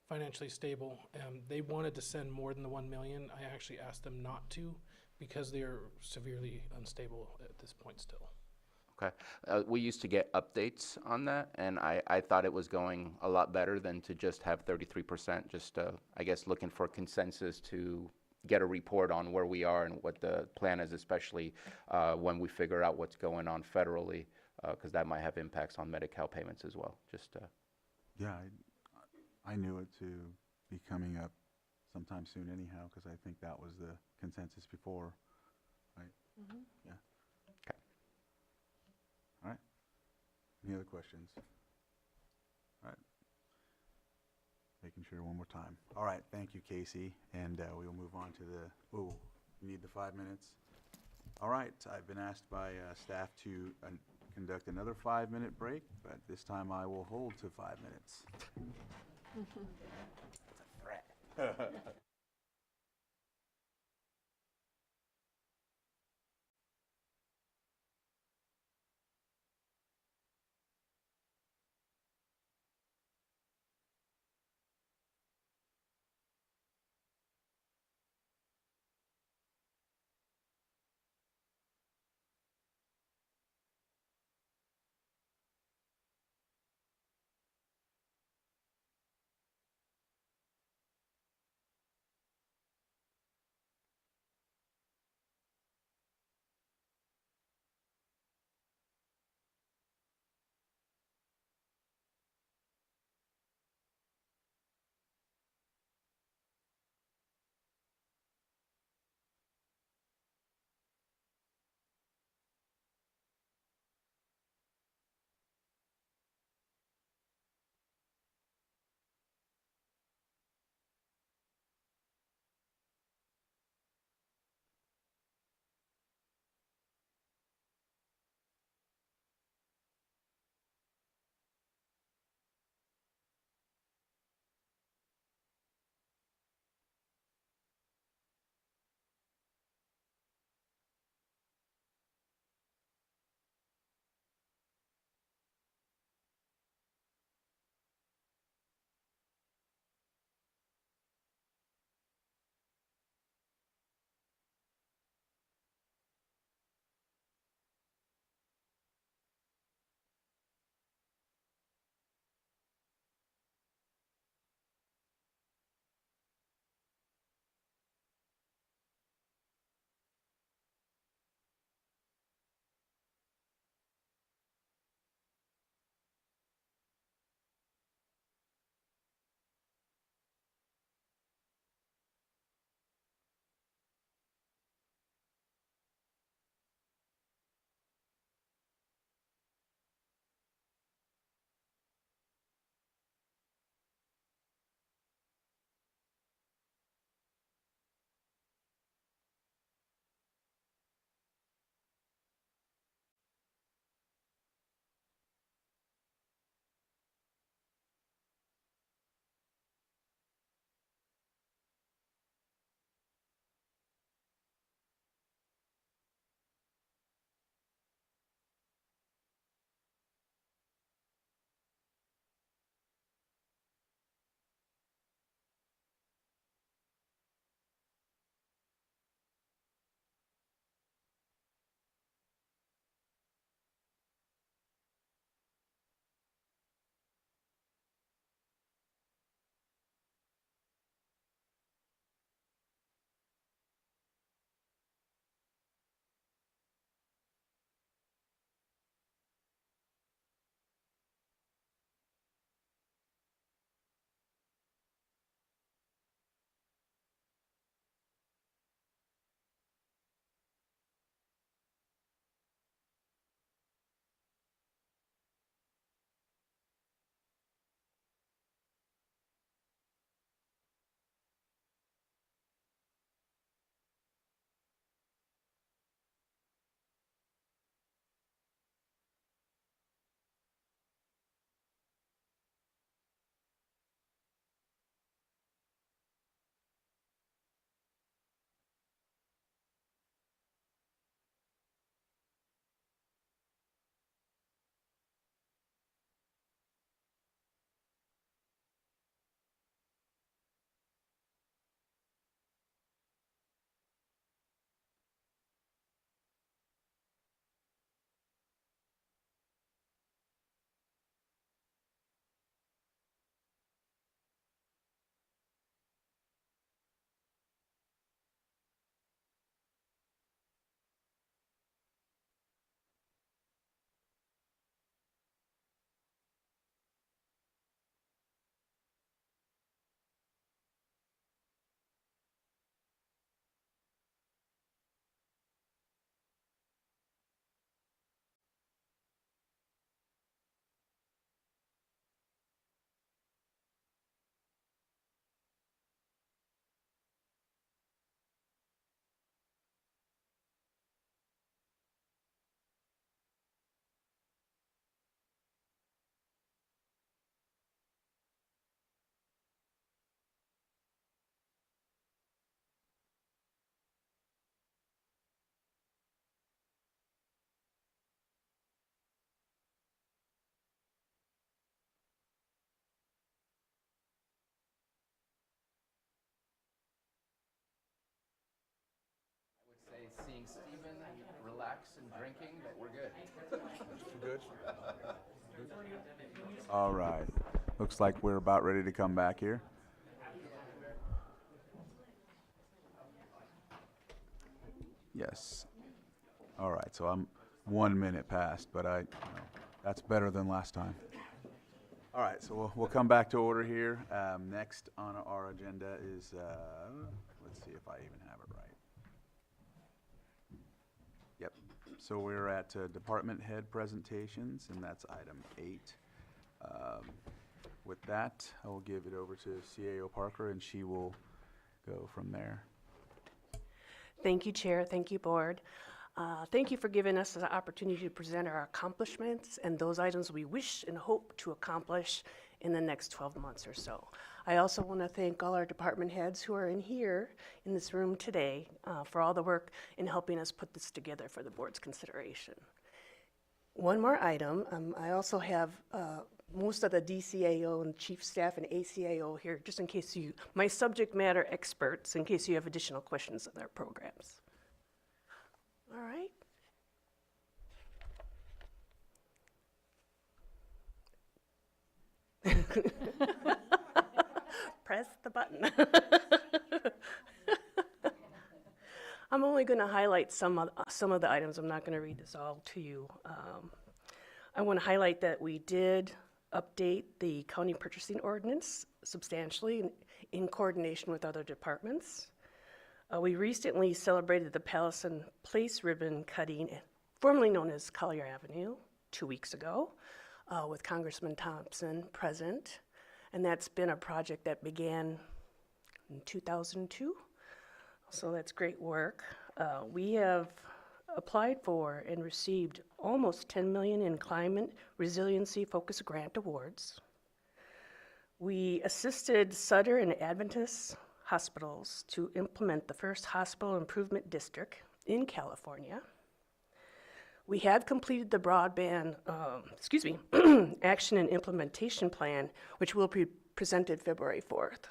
financially stable. They wanted to send more than the $1 million. I actually asked them not to because they are severely unstable at this point still. Okay. We used to get updates on that, and I thought it was going a lot better than to just have 33%, just, I guess, looking for consensus to get a report on where we are and what the plan is, especially when we figure out what's going on federally, because that might have impacts on Medi-Cal payments as well. Just Yeah, I knew it to be coming up sometime soon anyhow, because I think that was the consensus before, right? Mm-hmm. Yeah. Okay. All right. Any other questions? All right. Making sure one more time. All right, thank you, Casey, and we will move on to the, You need the 5 minutes? All right, I've been asked by staff to conduct another 5-minute break, but this time I will hold to 5 minutes. That's a threat. snacks and drinking, but we're good. Good. All right. Looks like we're about ready to come back here. Yes. All right, so I'm 1 minute past, but that's better than last time. All right, so we'll come back to order here. Next on our agenda is, let's see if I even have it right. Yep, so we're at department head presentations, and that's item 8. With that, I will give it over to CAO Parker, and she will go from there. Thank you, Chair. Thank you, Board. Thank you for giving us the opportunity to present our accomplishments and those items we wish and hope to accomplish in the next 12 months or so. I also want to thank all our department heads who are in here in this room today for all the work in helping us put this together for the Board's consideration. One more item, I also have most of the DCAO and Chief Staff and ACAO here, just in case my subject matter experts, in case you have additional questions on their programs. All right. Press the button. I'm only going to highlight some of the items. I'm not going to read this all to you. I want to highlight that we did update the county purchasing ordinance substantially in coordination with other departments. We recently celebrated the Pallison Place ribbon cutting, formerly known as Collier Avenue, 2 weeks ago, with Congressman Thompson present. And that's been a project that began in 2002. So that's great work. We have applied for and received almost $10 million in climate resiliency focused grant awards. We assisted Sutter and Adventist hospitals to implement the first hospital improvement district in California. We have completed the broadband, action and implementation plan, which will be presented February 4th.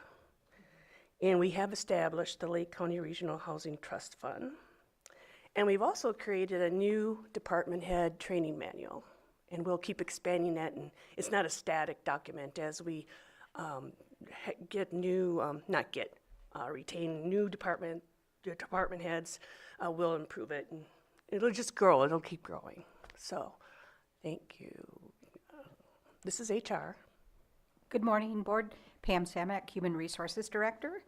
And we have established the Lake County Regional Housing Trust Fund. And we've also created a new department head training manual, and we'll keep expanding that. And it's not a static document. As we retain new department heads, we'll improve it, and it'll just grow. It'll keep growing. So, thank you. This is HR. Good morning, Board. Pam Samak, Human Resources Director.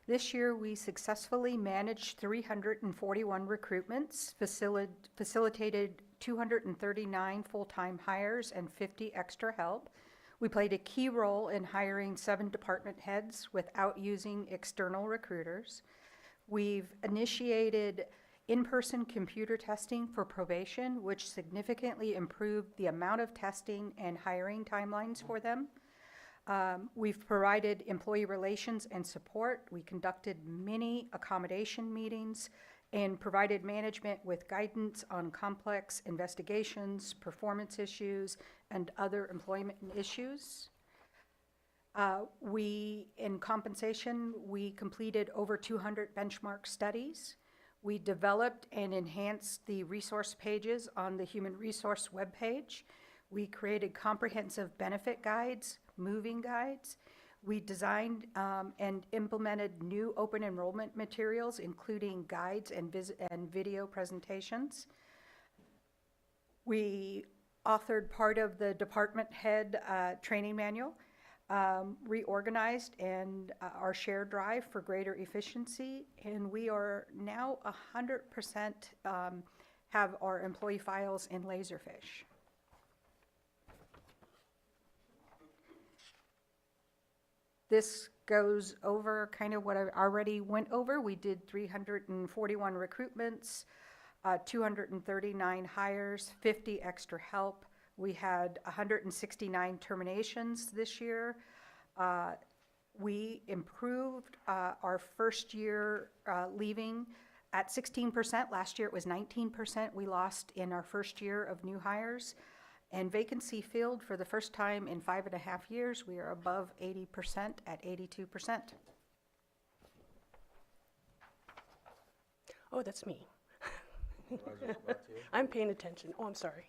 This year, we successfully managed 341 recruitments, facilitated 239 full-time hires and 50 extra help. We played a key role in hiring 7 department heads without using external recruiters. We've initiated in-person computer testing for probation, which significantly improved the amount of testing and hiring timelines for them. We've provided employee relations and support. We conducted many accommodation meetings and provided management with guidance on complex investigations, performance issues, and other employment issues. In compensation, we completed over 200 benchmark studies. We developed and enhanced the resource pages on the Human Resource webpage. We created comprehensive benefit guides, moving guides. We designed and implemented new open enrollment materials, including guides and video presentations. We authored part of the department head training manual, reorganized and our share drive for greater efficiency, and we are now 100% have our employee files in Laserfish. This goes over kind of what I already went over. We did 341 recruitments, 239 hires, 50 extra help. We had 169 terminations this year. We improved our first year leaving at 16%. Last year it was 19% we lost in our first year of new hires. And vacancy filled for the first time in 5.5 years, we are above 80% at 82%. Oh, that's me. I'm paying attention. Oh, I'm sorry.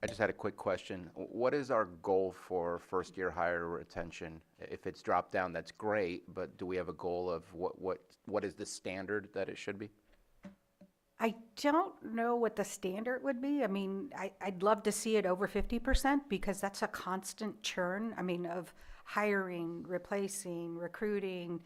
I just had a quick question. What is our goal for first-year hire retention? If it's dropped down, that's great, but do we have a goal of what is the standard that it should be? I don't know what the standard would be. I mean, I'd love to see it over 50% because that's a constant churn. I mean, of hiring, replacing, recruiting.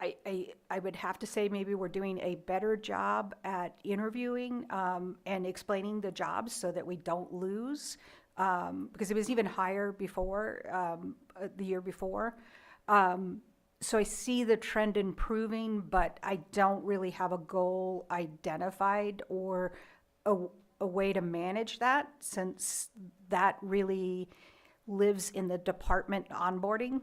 I would have to say maybe we're doing a better job at interviewing and explaining the jobs so that we don't lose, because it was even higher before, the year before. So I see the trend improving, but I don't really have a goal identified or a way to manage that, since that really lives in the department onboarding.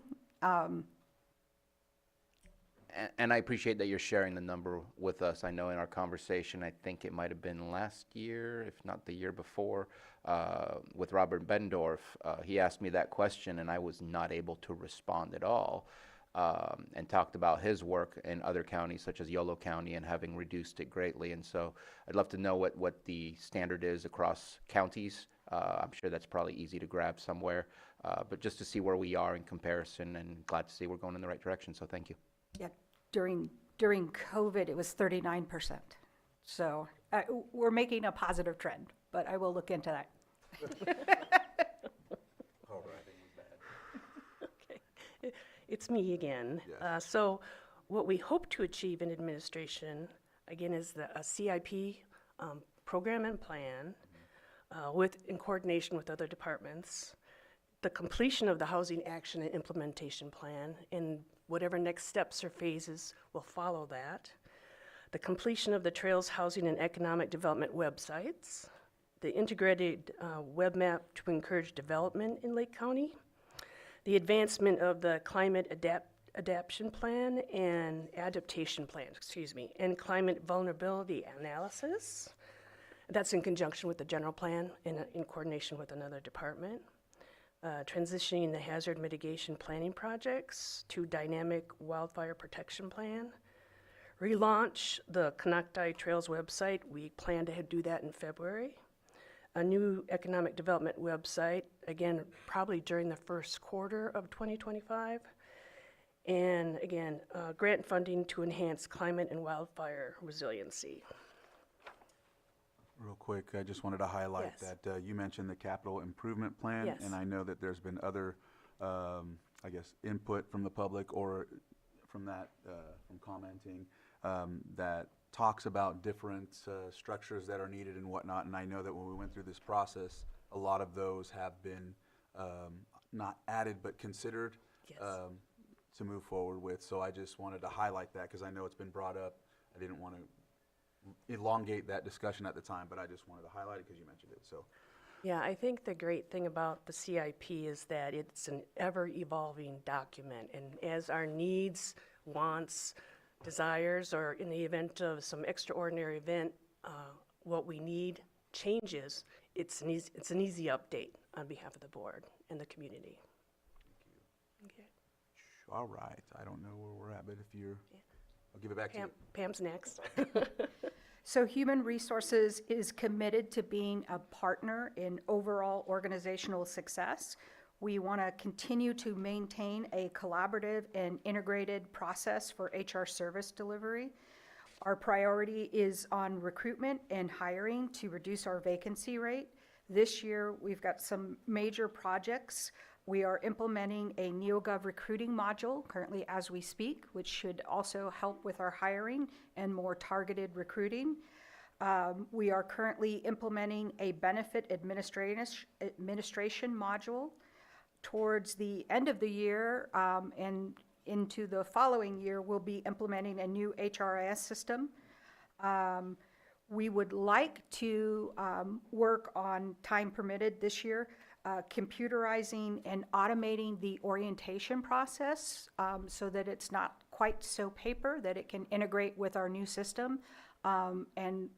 And I appreciate that you're sharing the number with us. I know in our conversation, I think it might have been last year, if not the year before, with Robert Bendorf. He asked me that question, and I was not able to respond at all, and talked about his work in other counties, such as Yolo County, and having reduced it greatly. And so I'd love to know what the standard is across counties. I'm sure that's probably easy to grab somewhere, but just to see where we are in comparison, and glad to see we're going in the right direction. So thank you. Yeah, during COVID, it was 39%. So we're making a positive trend, but I will look into that. All right. Okay. It's me again. Yes. So what we hope to achieve in administration, again, is a CIP program and plan in coordination with other departments, the completion of the Housing Action and Implementation Plan, and whatever next steps or phases will follow that, the completion of the Trails Housing and Economic Development websites, the integrated web map to encourage development in Lake County, the advancement of the Climate Adaptation Plan and Adaptation Plan, and Climate Vulnerability Analysis. That's in conjunction with the general plan and in coordination with another department. Transitioning the hazard mitigation planning projects to dynamic wildfire protection plan. Relaunch the Konocti Trails website. We plan to do that in February. A new economic development website, again, probably during the first quarter of 2025. And again, grant funding to enhance climate and wildfire resiliency. Real quick, I just wanted to highlight Yes. that you mentioned the capital improvement plan. Yes. And I know that there's been other, I guess, input from the public or from that, from commenting, that talks about different structures that are needed and whatnot. And I know that when we went through this process, a lot of those have been not added but considered Yes. To move forward with. So I just wanted to highlight that because I know it's been brought up. I didn't want to elongate that discussion at the time, but I just wanted to highlight it because you mentioned it. So Yeah, I think the great thing about the CIP is that it's an ever-evolving document, and as our needs, wants, desires, or in the event of some extraordinary event, what we need changes, it's an easy update on behalf of the board and the community. Okay. all right, I don't know where we're at, but if you're, I'll give it back to you. Pam's next. So Human Resources is committed to being a partner in overall organizational success. We want to continue to maintain a collaborative and integrated process for HR service delivery. Our priority is on recruitment and hiring to reduce our vacancy rate. This year, we've got some major projects. We are implementing a NeoGov recruiting module currently as we speak, which should also help with our hiring and more targeted recruiting. We are currently implementing a benefit administration module. Towards the end of the year and into the following year, we'll be implementing a new HRIS system. We would like to work on, time permitted this year, computerizing and automating the orientation process so that it's not quite so paper, that it can integrate with our new system and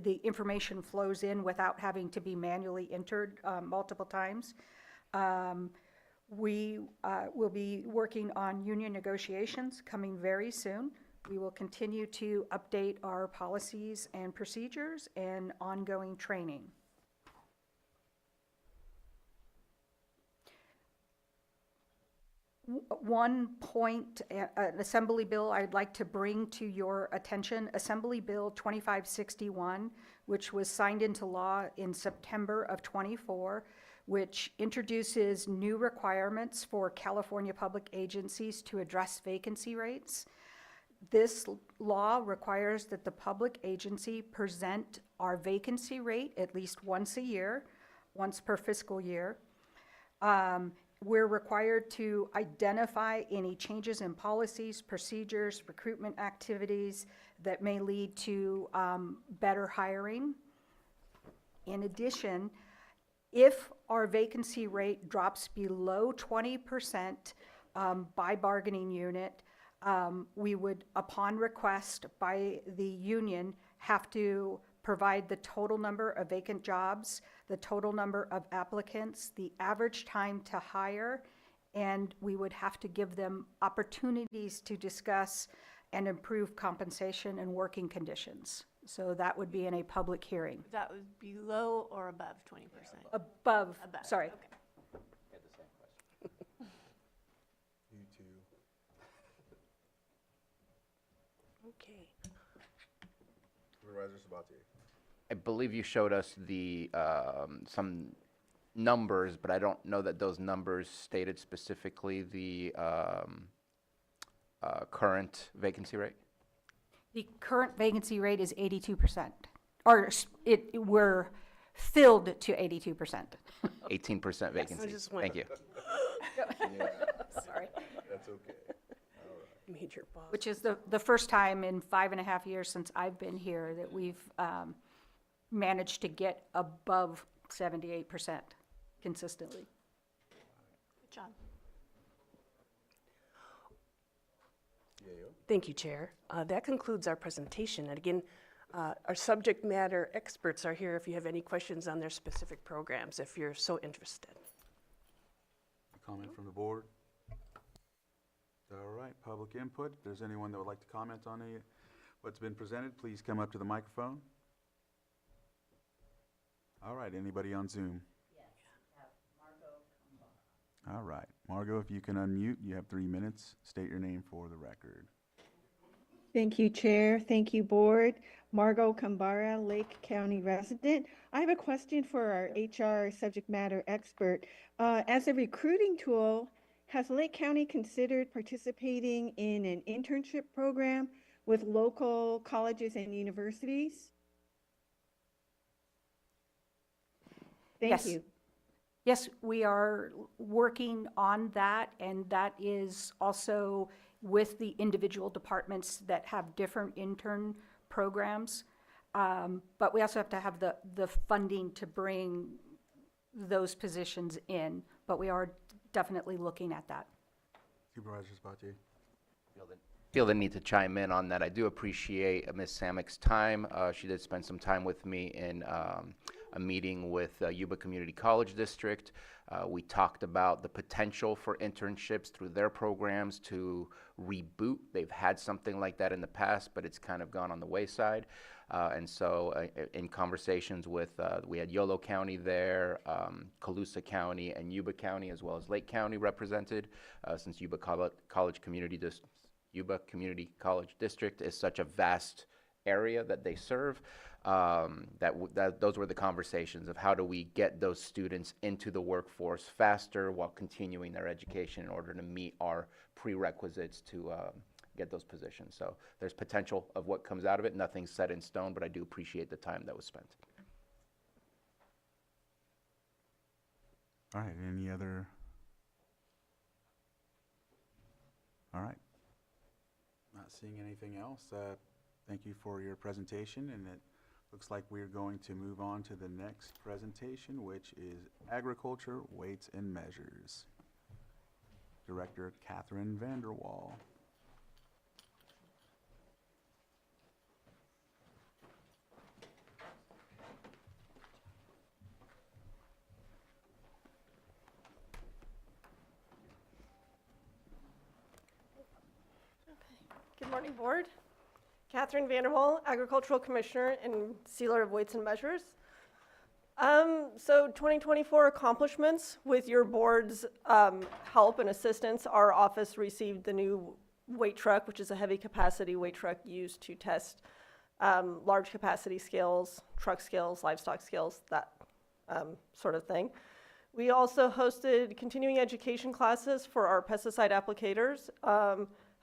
the information flows in without having to be manually entered multiple times. We will be working on union negotiations coming very soon. We will continue to update our policies and procedures and ongoing training. One point, an assembly bill I'd like to bring to your attention, Assembly Bill 2561, which was signed into law in September of '24, which introduces new requirements for California public agencies to address vacancy rates. This law requires that the public agency present our vacancy rate at least once a year, once per fiscal year. We're required to identify any changes in policies, procedures, recruitment activities that may lead to better hiring. In addition, if our vacancy rate drops below 20% by bargaining unit, we would, upon request by the union, have to provide the total number of vacant jobs, the total number of applicants, the average time to hire, and we would have to give them opportunities to discuss and improve compensation and working conditions. So that would be in a public hearing. That was below or above 20%? Above, sorry. Okay. You too. Okay. Supervisor Sabatier. I believe you showed us the, some numbers, but I don't know that those numbers stated specifically the current vacancy rate. The current vacancy rate is 82%, or we're filled to 82%. 18% vacancy. Thank you. Sorry. That's okay. Major pause. Which is the first time in 5.5 years since I've been here that we've managed to get above 78% consistently. Good job. Thank you, Chair. That concludes our presentation. And again, our subject matter experts are here if you have any questions on their specific programs, if you're so interested. A comment from the board? All right, public input. If there's anyone that would like to comment on what's been presented, please come up to the microphone. All right, anybody on Zoom? Yes, Margot. All right, Margot, if you can unmute, you have 3 minutes. State your name for the record. Thank you, Chair. Thank you, Board. Margot Kambara, Lake County resident. I have a question for our HR subject matter expert. As a recruiting tool, has Lake County considered participating in an internship program with local colleges and universities? Thank you. Yes, we are working on that, and that is also with the individual departments that have different intern programs. But we also have to have the funding to bring those positions in, but we are definitely looking at that. Supervisor Sabatier. Feel the need to chime in on that. I do appreciate Ms. Samick's time. She did spend some time with me in a meeting with Yuba Community College District. We talked about the potential for internships through their programs to reboot. They've had something like that in the past, but it's kind of gone on the wayside. And so in conversations with, we had Yolo County there, Colusa County, and Yuba County, as well as Lake County represented, since Yuba Community College District is such a vast area that they serve. Those were the conversations of how do we get those students into the workforce faster while continuing their education in order to meet our prerequisites to get those positions. So there's potential of what comes out of it. Nothing's set in stone, but I do appreciate the time that was spent. All right, any other? All right. Not seeing anything else. Thank you for your presentation, and it looks like we're going to move on to the next presentation, which is Agriculture, Weights and Measures. Director Catherine Vanderwall. Good Good morning, Board. Catherine Vanderwall, Agricultural Commissioner and Sealer of Weights and Measures. So 2024 accomplishments. With your board's help and assistance, our office received the new weight truck, which is a heavy capacity weight truck used to test large capacity scales, truck scales, livestock scales, that sort of thing. We also hosted continuing education classes for our pesticide applicators.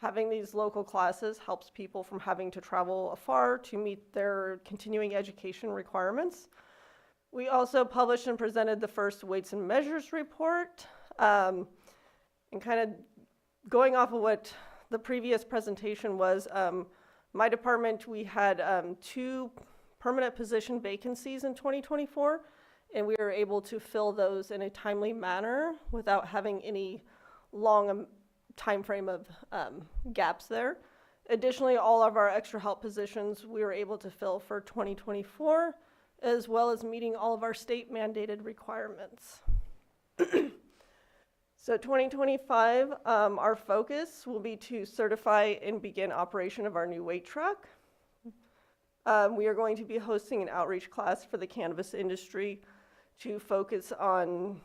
Having these local classes helps people from having to travel afar to meet their continuing education requirements. We also published and presented the first weights and measures report. And kind of going off of what the previous presentation was, my department, we had 2 permanent position vacancies in 2024, and we were able to fill those in a timely manner without having any long time frame of gaps there. Additionally, all of our extra help positions we were able to fill for 2024, as well as meeting all of our state mandated requirements. So 2025, our focus will be to certify and begin operation of our new weight truck. We are going to be hosting an outreach class for the cannabis industry to focus on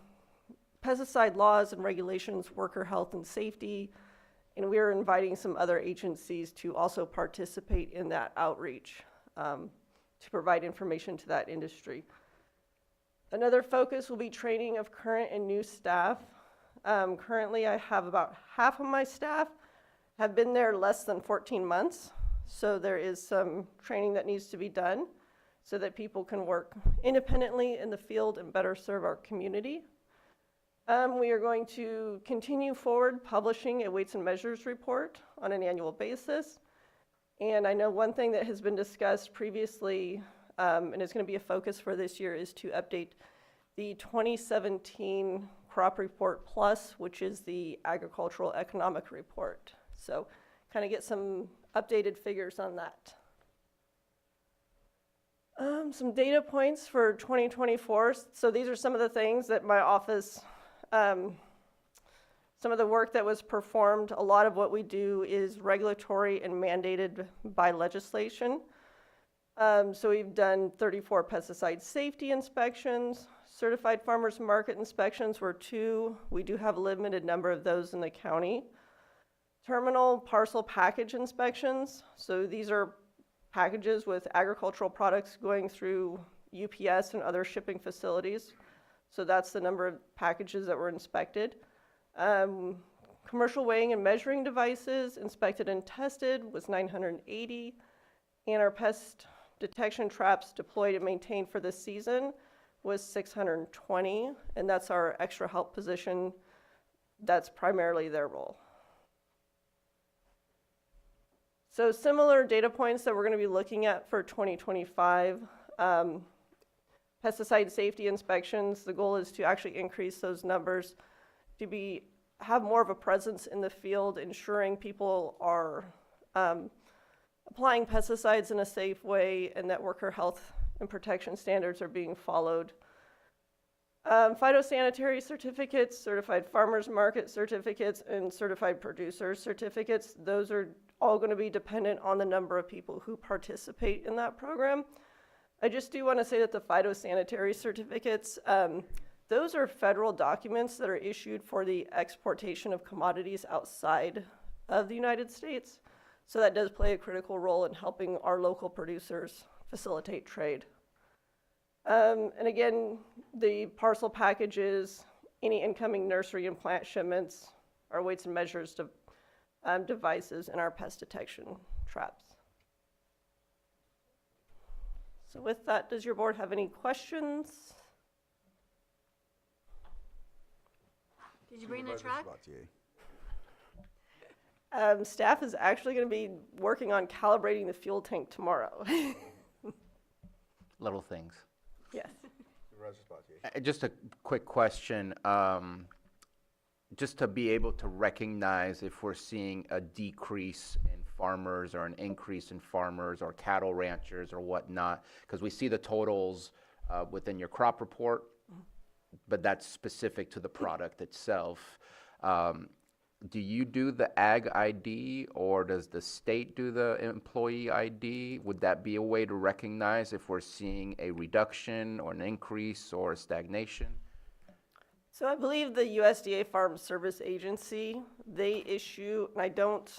pesticide laws and regulations, worker health and safety, and we are inviting some other agencies to also participate in that outreach to provide information to that industry. Another focus will be training of current and new staff. Currently, I have about half of my staff have been there less than 14 months, so there is some training that needs to be done so that people can work independently in the field and better serve our community. We are going to continue forward publishing a weights and measures report on an annual basis. And I know one thing that has been discussed previously, and is going to be a focus for this year, is to update the 2017 Crop Report Plus, which is the Agricultural Economic Report. So kind of get some updated figures on that. Some data points for 2024. So these are some of the things that my office, some of the work that was performed. A lot of what we do is regulatory and mandated by legislation. So we've done 34 pesticide safety inspections. Certified farmers market inspections were 2. We do have a limited number of those in the county. Terminal parcel package inspections. So these are packages with agricultural products going through UPS and other shipping facilities. So that's the number of packages that were inspected. Commercial weighing and measuring devices inspected and tested was 980. And our pest detection traps deployed and maintained for this season was 620. And that's our extra help position. That's primarily their role. So similar data points that we're going to be looking at for 2025. Pesticide safety inspections, the goal is to actually increase those numbers to have more of a presence in the field, ensuring people are applying pesticides in a safe way and that worker health and protection standards are being followed. Phytosanitary certificates, certified farmers market certificates, and certified producer certificates, those are all going to be dependent on the number of people who participate in that program. I just do want to say that the phytosanitary certificates, those are federal documents that are issued for the exportation of commodities outside of the United States. So that does play a critical role in helping our local producers facilitate trade. And again, the parcel packages, any incoming nursery and plant shipments, our weights and measures devices, and our pest detection traps. So with that, does your board have any questions? Did you bring the truck? Staff is actually going to be working on calibrating the fuel tank tomorrow. Little things. Yes. Just a quick question. Just to be able to recognize if we're seeing a decrease in farmers or an increase in farmers or cattle ranchers or whatnot, because we see the totals within your crop report, but that's specific to the product itself. do you do the ag ID or does the state do the employee ID? Would that be a way to recognize if we're seeing a reduction or an increase or a stagnation? So I believe the USDA Farm Service Agency, they issue, and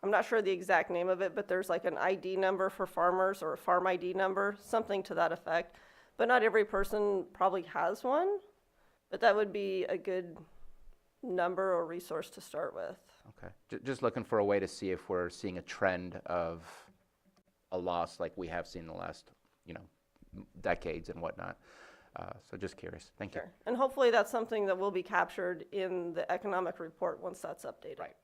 I'm not sure the exact name of it, but there's like an ID number for farmers or a farm ID number, something to that effect. But not every person probably has one, but that would be a good number or resource to start with. Okay, just looking for a way to see if we're seeing a trend of a loss like we have seen in the last, decades and whatnot. So just curious. Thank you. Sure. And hopefully that's something that will be captured in the economic report once that's updated. Right.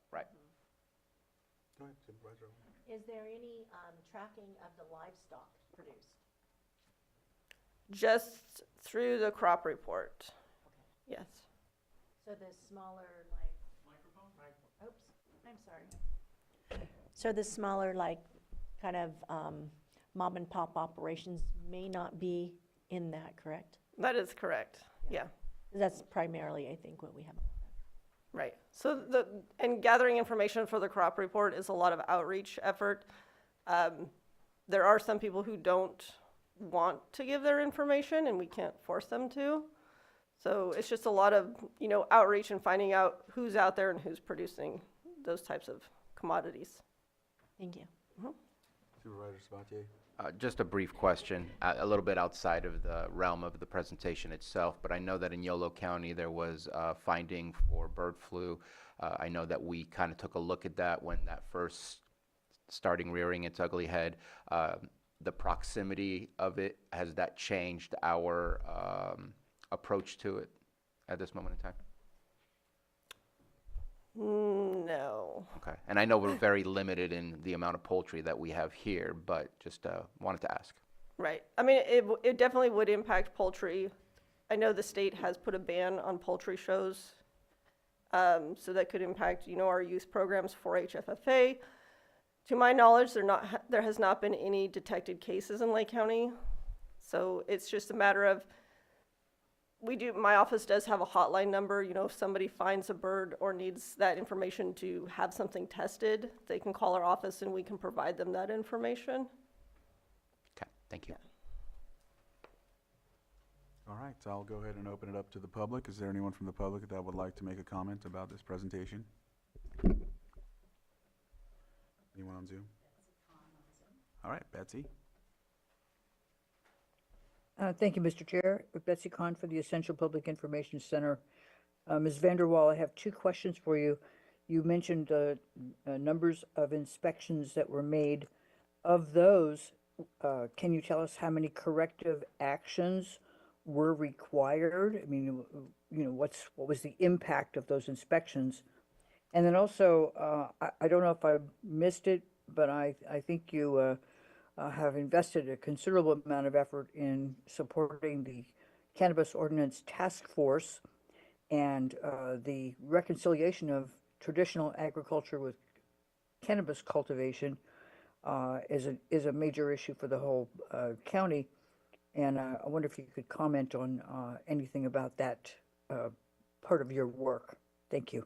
Go ahead, Supervisor. Is there any tracking of the livestock produced? Just through the crop report. Okay. Yes. So the smaller, like... Microphone? Oops, I'm sorry. So the smaller, like, kind of mom and pop operations may not be in that, correct? That is correct. Yeah. That's primarily, I think, what we have. Right. So and gathering information for the crop report is a lot of outreach effort. There are some people who don't want to give their information and we can't force them to. So it's just a lot of, outreach and finding out who's out there and who's producing those types of commodities. Thank you. Mm-hmm. Supervisor Sabatier? Just a brief question, a little bit outside of the realm of the presentation itself, but I know that in Yolo County there was a finding for bird flu. I know that we kind of took a look at that when that first starting rearing its ugly head. The proximity of it, has that changed our approach to it at this moment in time? No. Okay, and I know we're very limited in the amount of poultry that we have here, but just wanted to ask. Right. I mean, it definitely would impact poultry. I know the state has put a ban on poultry shows, so that could impact, our youth programs, 4-H FFA. To my knowledge, there has not been any detected cases in Lake County, so it's just a matter of my office does have a hotline number. If somebody finds a bird or needs that information to have something tested, they can call our office and we can provide them that information. Okay, thank you. Yeah. All right, so I'll go ahead and open it up to the public. Is there anyone from the public that would like to make a comment about this presentation? Anyone on Zoom? All right, Betsy. Thank you, Mr. Chair. Betsy Kahn for the Essential Public Information Center. Ms. Vanderwall, I have two questions for you. You mentioned numbers of inspections that were made. Of those, can you tell us how many corrective actions were required? I mean, what was the impact of those inspections? And then also, I don't know if I missed it, but I think you have invested a considerable amount of effort in supporting the Cannabis Ordinance Task Force and the reconciliation of traditional agriculture with cannabis cultivation is a major issue for the whole county. And I wonder if you could comment on anything about that part of your work. Thank you.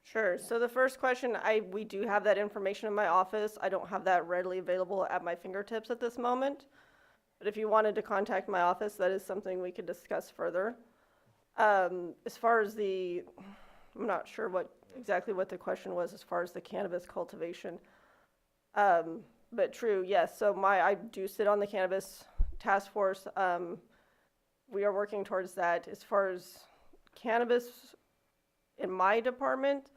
Sure. So the first question, we do have that information in my office. I don't have that readily available at my fingertips at this moment. But if you wanted to contact my office, that is something we could discuss further. As far as I'm not sure exactly what the question was as far as the cannabis cultivation. But true, yes. So I do sit on the Cannabis Task Force. We are working towards that. As far as cannabis in my department,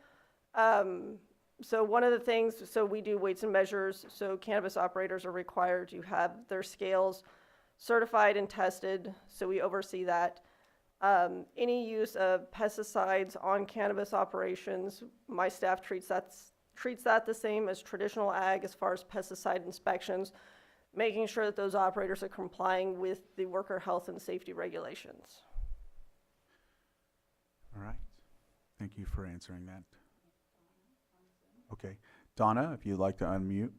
so one of the things, so we do weights and measures, so cannabis operators are required to have their scales certified and tested, so we oversee that. Any use of pesticides on cannabis operations, my staff treats that the same as traditional ag as far as pesticide inspections, making sure that those operators are complying with the worker health and safety regulations. All right. Thank you for answering that. Okay. Donna, if you'd like to unmute.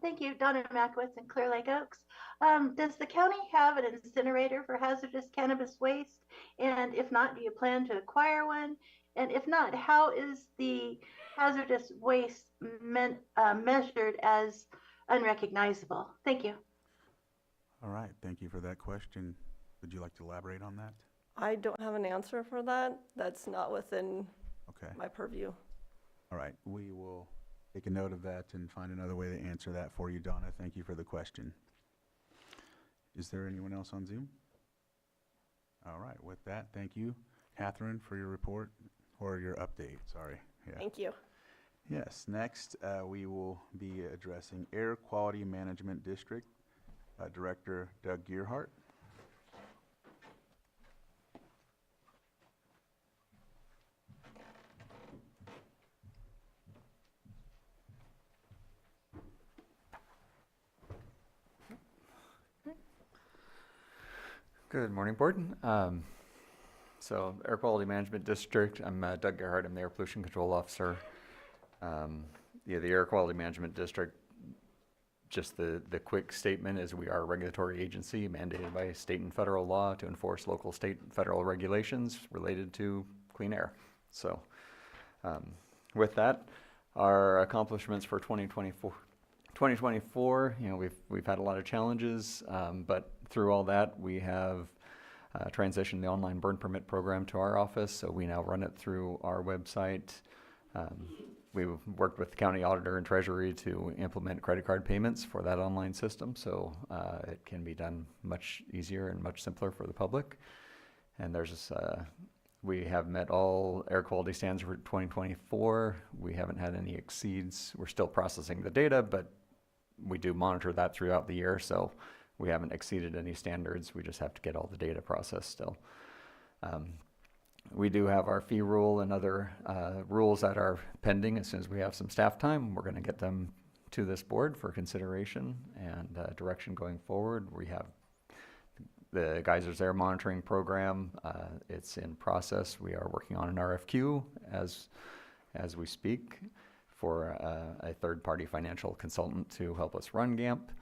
Thank you, Donna Makowitz in Clear Lake Oaks. Does the county have an incinerator for hazardous cannabis waste? And if not, do you plan to acquire one? And if not, how is the hazardous waste measured as unrecognizable? Thank you. All right, thank you for that question. Would you like to elaborate on that? I don't have an answer for that. That's not within Okay. my purview. All right, we will take a note of that and find another way to answer that for you, Donna. Thank you for the question. Is there anyone else on Zoom? All right, with that, thank you. Catherine, for your report, or your update, sorry. Yeah. Thank you. Yes, next we will be addressing Air Quality Management District, Director Doug Gearhart. Good morning, Board. So, Air Quality Management District, I'm Doug Gerhardt, I'm the Air Pollution Control Officer. The Air Quality Management District, just the quick statement is we are a regulatory agency mandated by state and federal law to enforce local, state, and federal regulations related to clean air. So, with that, our accomplishments for 2024, you know, we've had a lot of challenges, but through all that, we have transitioned the online burn permit program to our office, so we now run it through our website. We've worked with the county auditor and treasury to implement credit card payments for that online system, so it can be done much easier and much simpler for the public. And we have met all air quality standards for 2024. We haven't had any exceeds. We're still processing the data, but we do monitor that throughout the year, so we haven't exceeded any standards. We just have to get all the data processed still. We do have our fee rule and other rules that are pending. As soon as we have some staff time, we're going to get them to this board for consideration and direction going forward. We have the Geysers Air Monitoring Program. It's in process. We are working on an RFQ as we speak for a third-party financial consultant to help us run GAMP.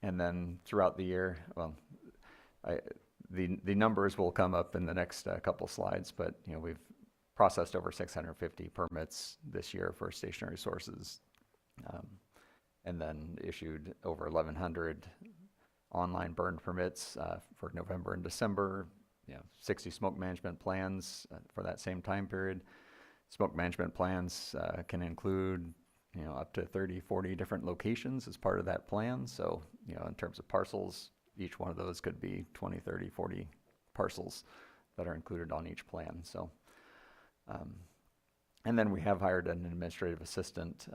And then throughout the year, well, the numbers will come up in the next couple slides, but you know, we've processed over 650 permits this year for stationary sources, and then issued over 1,100 online burn permits for November and December. You know, 60 smoke management plans for that same time period. Smoke management plans can include, you know, up to 30, 40 different locations as part of that plan. So, you know, in terms of parcels, each one of those could be 20, 30, 40 parcels that are included on each plan. So, and then we have hired an administrative assistant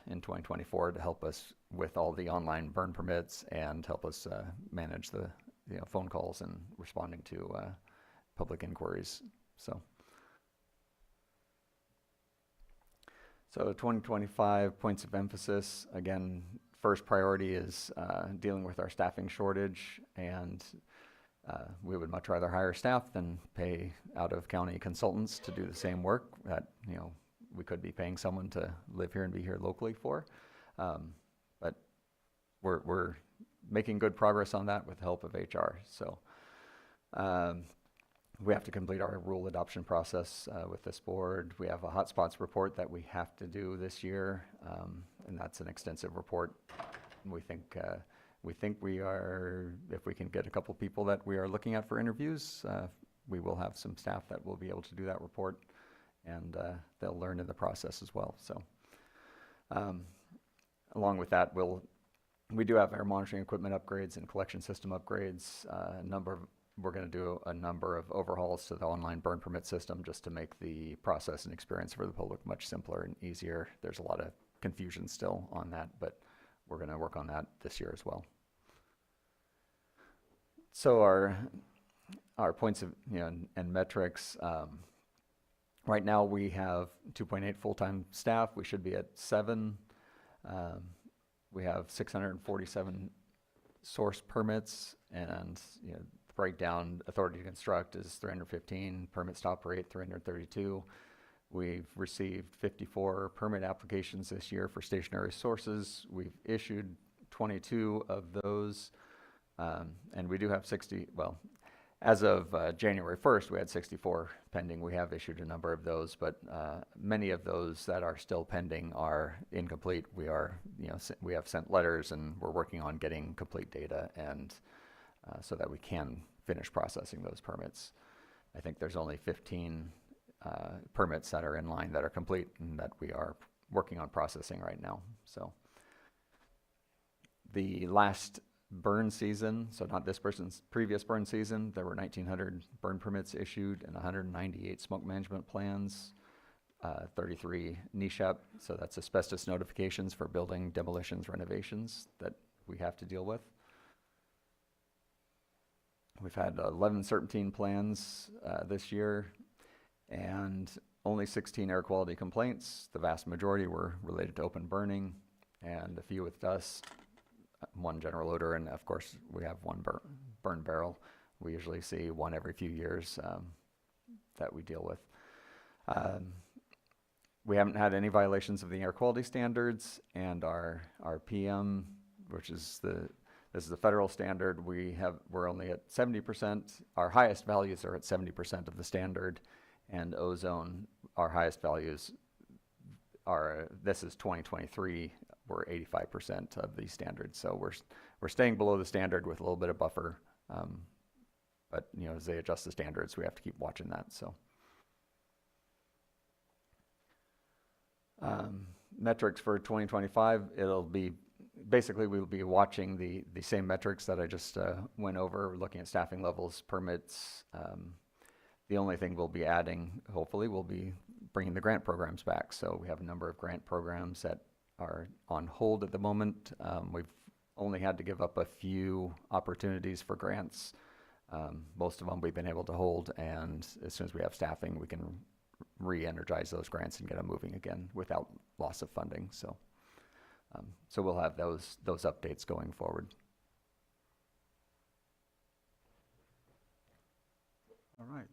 in 2024 to help us with all the online burn permits and help us manage the phone calls and responding to public inquiries. So 2025 points of emphasis, again, first priority is dealing with our staffing shortage, and we would much rather hire staff than pay out-of-county consultants to do the same work that, you know, we could be paying someone to live here and be here locally for. But we're making good progress on that with the help of HR. So we have to complete our rule adoption process with this board. We have a hotspots report that we have to do this year, and that's an extensive report. And we think we are, if we can get a couple people that we are looking at for interviews, we will have some staff that will be able to do that report, and they'll learn in the process as well. So along with that, we do have air monitoring equipment upgrades and collection system upgrades. We're going to do a number of overhauls to the online burn permit system just to make the process and experience for the public much simpler and easier. There's a lot of confusion still on that, but we're going to work on that this year as well. So our points of, you know, and metrics, right now we have 2.8 full-time staff. We should be at 7. We have 647 source permits, and you know, breakdown authority to construct is 315, permits to operate 332. We've received 54 permit applications this year for stationary sources. We've issued 22 of those, and we do have 60, well, as of January 1st, we had 64 pending. We have issued a number of those, but many of those that are still pending are incomplete. We are, we have sent letters, and we're working on getting complete data, and so that we can finish processing those permits. I think there's only 15 permits that are in line that are complete and that we are working on processing right now. So the last burn season, so not this person's previous burn season, there were 1,900 burn permits issued and 198 smoke management plans, 33 NESHAP, so that's asbestos notifications for building demolitions, renovations that we have to deal with. We've had 11 CERT plans this year, and only 16 air quality complaints. The vast majority were related to open burning, and a few with dust, one general odor, and of course we have one burn barrel. We usually see one every few years that we deal with. We haven't had any violations of the air quality standards, and our PM, which is this is the federal standard, we're only at 70%. Our highest values are at 70% of the standard, and ozone, our highest values are, this is 2023, we're 85% of the standard. So we're staying below the standard with a little bit of buffer, but as they adjust the standards, we have to keep watching that. So metrics for 2025, it'll be basically we'll be watching the same metrics that I just went over, looking at staffing levels, permits. The only thing we'll be adding, hopefully, will be bringing the grant programs back. So we have a number of grant programs that are on hold at the moment. We've only had to give up a few opportunities for grants. Most of them we've been able to hold, and as soon as we have staffing, we can re-energize those grants and get them moving again without loss of funding. So we'll have those updates going forward. All right.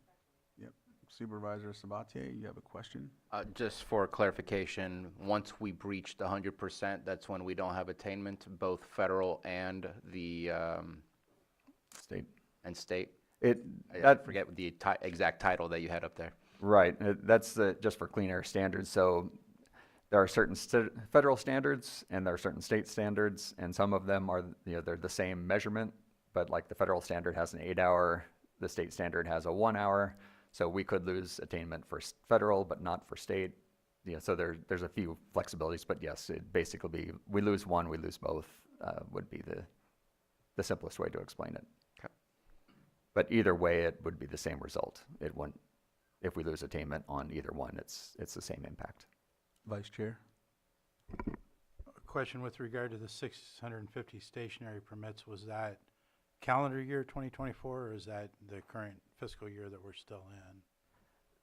Yep. Supervisor Sabatier, you have a question? Just for clarification, once we breach the 100%, that's when we don't have attainment, both federal and the state. I forget the exact title that you had up there. Right. That's just for clean air standards. So there are certain federal standards and there are certain state standards, and some of them are, they're the same measurement, but like the federal standard has an 8-hour, the state standard has a 1-hour. So we could lose attainment for federal, but not for state. So there's a few flexibilities, but yes, it basically be we lose one, we lose both would be the simplest way to explain it. Okay. But either way, it would be the same result. It wouldn't, if we lose attainment on either one, it's the same impact. Vice Chair? A question with regard to the 650 stationary permits, was that calendar year 2024, or is that the current fiscal year that we're still in?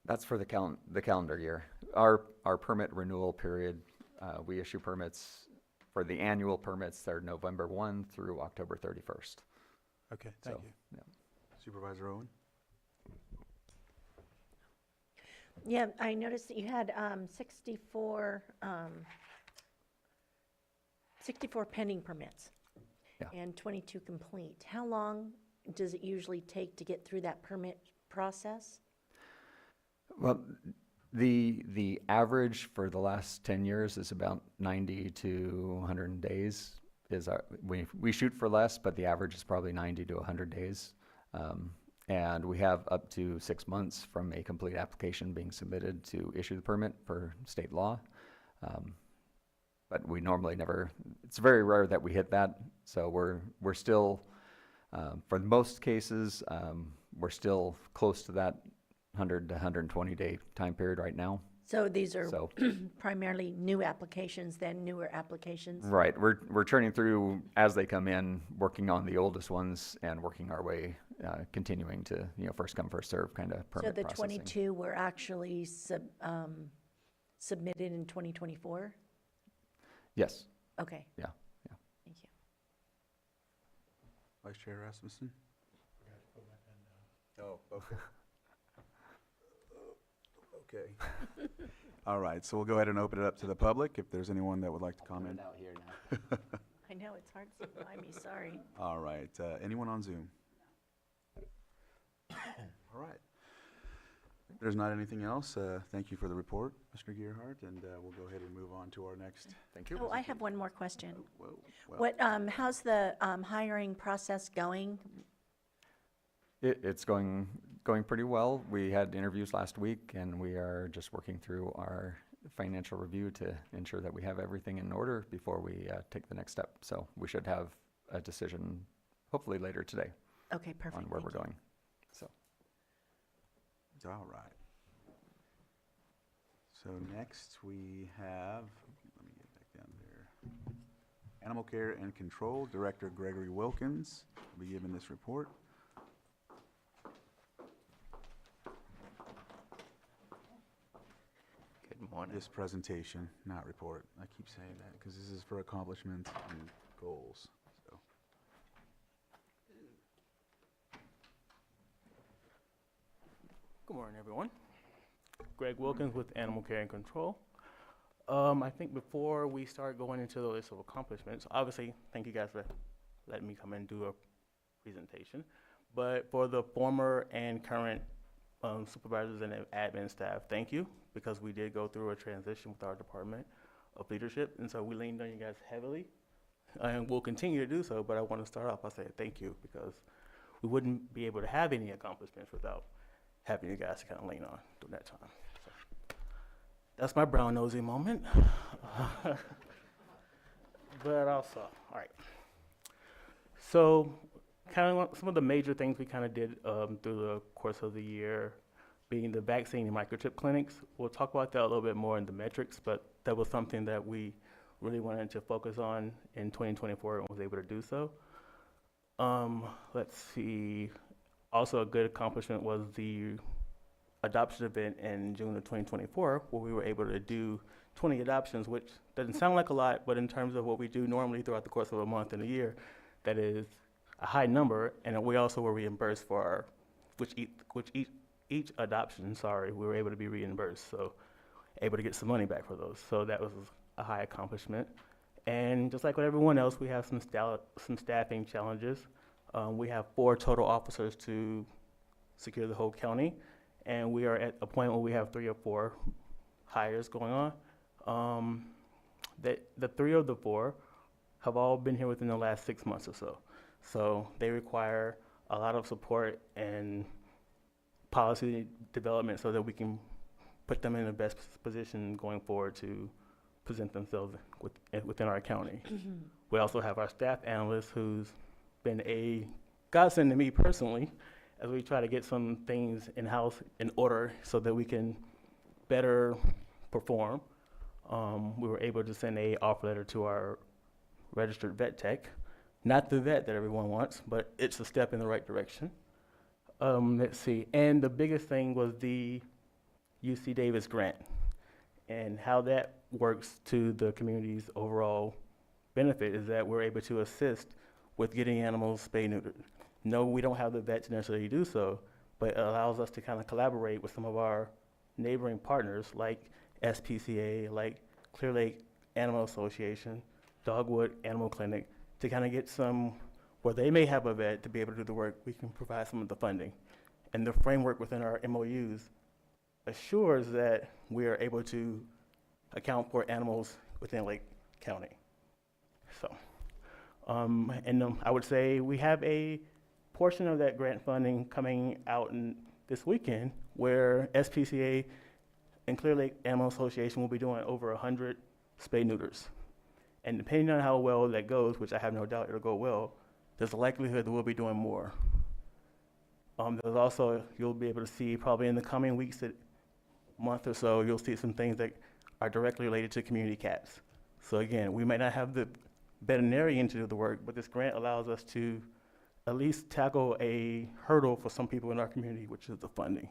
That's for the calendar year. Our permit renewal period, we issue permits for the annual permits. They're November 1 through October 31st. Okay, thank you. Yeah. Supervisor Owen? Yeah, I noticed that you had 64 pending permits. Yeah. And 22 complete. How long does it usually take to get through that permit process? Well, the average for the last 10 years is about 90 to 100 days. We shoot for less, but the average is probably 90 to 100 days. And we have up to 6 months from a complete application being submitted to issue the permit per state law. But we normally never, it's very rare that we hit that. So we're still, for most cases, we're still close to that 100 to 120 day time period right now. So these are primarily new applications, then newer applications? Right. We're churning through as they come in, working on the oldest ones and working our way, continuing to, first come, first serve kind of permit processing. So the 22 were actually submitted in 2024? Yes. Okay. Yeah. Thank you. Vice Chair Rasmussen? Oh, okay. Okay. All right, so we'll go ahead and open it up to the public, if there's anyone that would like to comment. Out here now. I know, it's hard to find me, sorry. All right, anyone on Zoom? All right. If there's not anything else, thank you for the report, Mr. Gearhart, and we'll go ahead and move on to our next. Thank you. Oh, I have one more question. Well, What, how's the hiring process going? It's going pretty well. We had interviews last week, and we are just working through our financial review to ensure that we have everything in order before we take the next step. So we should have a decision hopefully later today. Okay, perfect. On where thank we're you. going. So. All right. So next we have, let me get back down there. Animal Care and Control Director Gregory Wilkins will be giving this report. Good morning. This presentation, not report. I keep saying that because this is for accomplishments and goals. So. Good morning, everyone. Greg Wilkins with Animal Care and Control. I think before we start going into the list of accomplishments, obviously, thank you guys for letting me come and do a presentation. But for the former and current supervisors and admin staff, thank you, because we did go through a transition with our department of leadership, and so we leaned on you guys heavily, and we'll continue to do so. But I want to start off by saying thank you, because we wouldn't be able to have any accomplishments without having you guys to kind of lean on during that time. So that's my brown nosy moment. But also, all right. So kind of some of the major things we kind of did through the course of the year being the vaccine and microchip clinics. We'll talk about that a little bit more in the metrics, but that was something that we really wanted to focus on in 2024 and was able to do so. Let's see. Also, a good accomplishment was the adoption event in June of 2024, where we were able to do 20 adoptions, which doesn't sound like a lot, but in terms of what we do normally throughout the course of a month and a year, that is a high number. And we also were reimbursed for our, each adoption, we were able to be reimbursed, so able to get some money back for those. So that was a high accomplishment. And just like with everyone else, we have some staffing challenges. We have 4 total officers to secure the whole county, and we are at a point where we have 3 or 4 hires going on. The 3 of the 4 have all been here within the last 6 months or so. So they require a lot of support and policy development so that we can put them in the best position going forward to present themselves within our county. We also have our staff analyst, who's been a godsend to me personally, as we try to get some things in-house in order so that we can better perform. We were able to send a offer letter to our registered vet tech, not the vet that everyone wants, but it's a step in the right direction. Let's see, and the biggest thing was the UC Davis grant and how that works to the community's overall benefit is that we're able to assist with getting animals spay neutered. No, we don't have the vet to necessarily do so, but it allows us to kind of collaborate with some of our neighboring partners like SPCA, like Clear Lake Animal Association, Dogwood Animal Clinic, to kind of get some, where they may have a vet to be able to do the work, we can provide some of the funding. And the framework within our MOUs assures that we are able to account for animals within Lake County. So, I would say we have a portion of that grant funding coming out this weekend, where SPCA and Clear Lake Animal Association will be doing over 100 spay neuters. And depending on how well that goes, which I have no doubt it'll go well, there's a likelihood that we'll be doing more. There's also, you'll be able to see probably in the coming weeks, month or so, you'll see some things that are directly related to community cats. So again, we might not have the veterinarian to do the work, but this grant allows us to at least tackle a hurdle for some people in our community, which is the funding.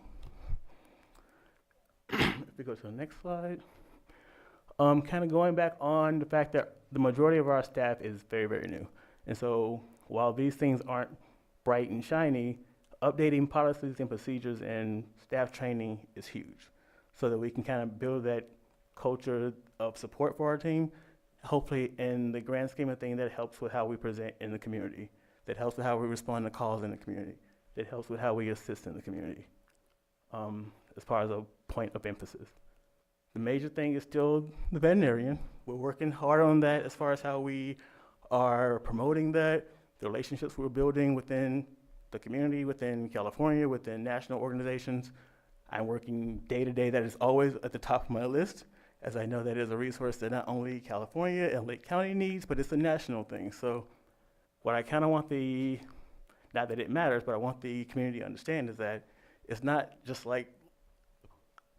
If we go to the next slide. Kind of going back on the fact that the majority of our staff is very, very new. And so while these things aren't bright and shiny, updating policies and procedures and staff training is huge. so that we can kind of build that culture of support for our team. Hopefully, in the grand scheme of things, that helps with how we present in the community, that helps with how we respond to calls in the community, that helps with how we assist in the community, as far as a point of emphasis. The major thing is still the veterinarian. We're working hard on that as far as how we are promoting that, the relationships we're building within the community, within California, within national organizations. I'm working day to day. That is always at the top of my list, as I know that is a resource that not only California and Lake County needs, but it's a national thing. So what I kind of want not that it matters, but I want the community to understand is that it's not just like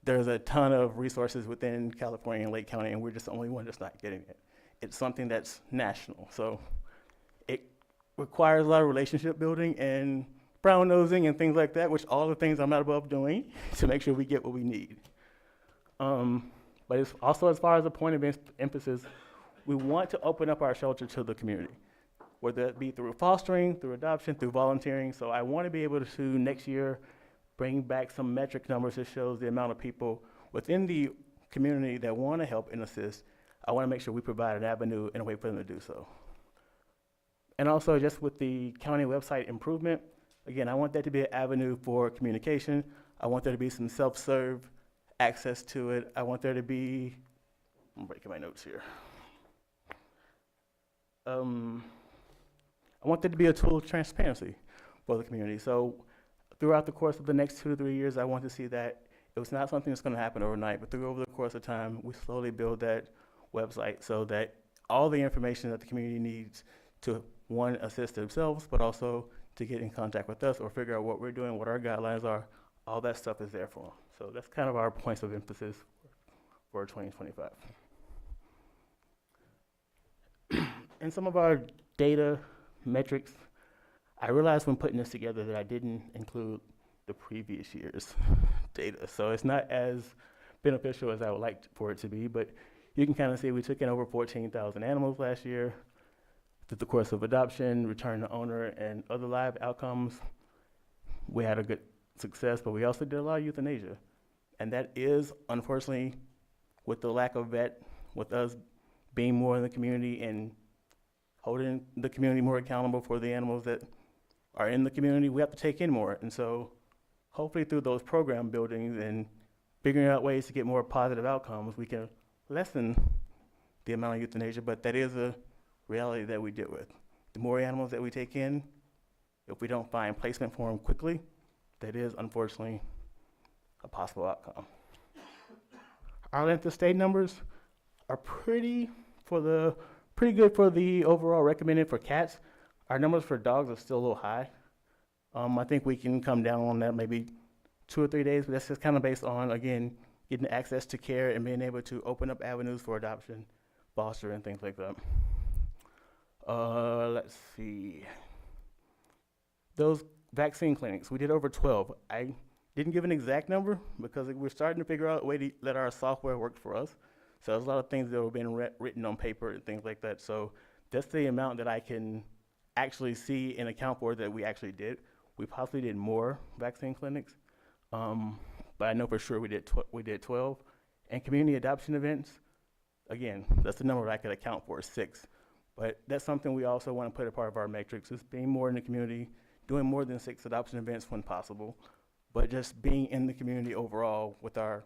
there's a ton of resources within California and Lake County, and we're just the only one that's not getting it. It's something that's national. So it requires a lot of relationship building and brown nosing and things like that, which all the things I'm not above doing to make sure we get what we need. But it's also, as far as a point of emphasis, we want to open up our shelter to the community, whether it be through fostering, through adoption, through volunteering. So I want to be able to, next year, bring back some metric numbers that shows the amount of people within the community that want to help and assist. I want to make sure we provide an avenue and a way for them to do so. And also, just with the county website improvement, again, I want that to be an avenue for communication. I want there to be some self-serve access to it. I want there to be, I'm breaking my notes here. I want there to be a tool of transparency for the community. So throughout the course of the next 2 to 3 years, I want to see that it was not something that's going to happen overnight, but over the course of time, we slowly build that website so that all the information that the community needs to, one, assist themselves, but also to get in contact with us or figure out what we're doing, what our guidelines are, all that stuff is there for them. So that's kind of our points of emphasis for 2025. And some of our data metrics, I realized when putting this together that I didn't include the previous year's data. So it's not as beneficial as I would like for it to be, but you can kind of see we took in over 14,000 animals last year through the course of adoption, return to owner, and other live outcomes. We had a good success, but we also did a lot of euthanasia. And that is, unfortunately, with the lack of vet, with us being more in the community and holding the community more accountable for the animals that are in the community, we have to take in more. And so hopefully through those program buildings and figuring out ways to get more positive outcomes, we can lessen the amount of euthanasia, but that is a reality that we deal with. The more animals that we take in, if we don't find placement for them quickly, that is unfortunately a possible outcome. Our length of stay numbers are pretty good for the overall recommended for cats. Our numbers for dogs are still a little high. I think we can come down on that maybe 2 or 3 days, but that's just kind of based on, again, getting access to care and being able to open up avenues for adoption, foster, and things like that. Let's see. Those vaccine clinics, we did over 12. I didn't give an exact number because we're starting to figure out a way to let our software work for us. So there's a lot of things that were being written on paper and things like that. So that's the amount that I can actually see and account for that we actually did. We possibly did more vaccine clinics, but I know for sure we did 12. And community adoption events, again, that's the number I could account for, 6. But that's something we also want to put a part of our matrix, is being more in the community, doing more than 6 adoption events when possible, but just being in the community overall with our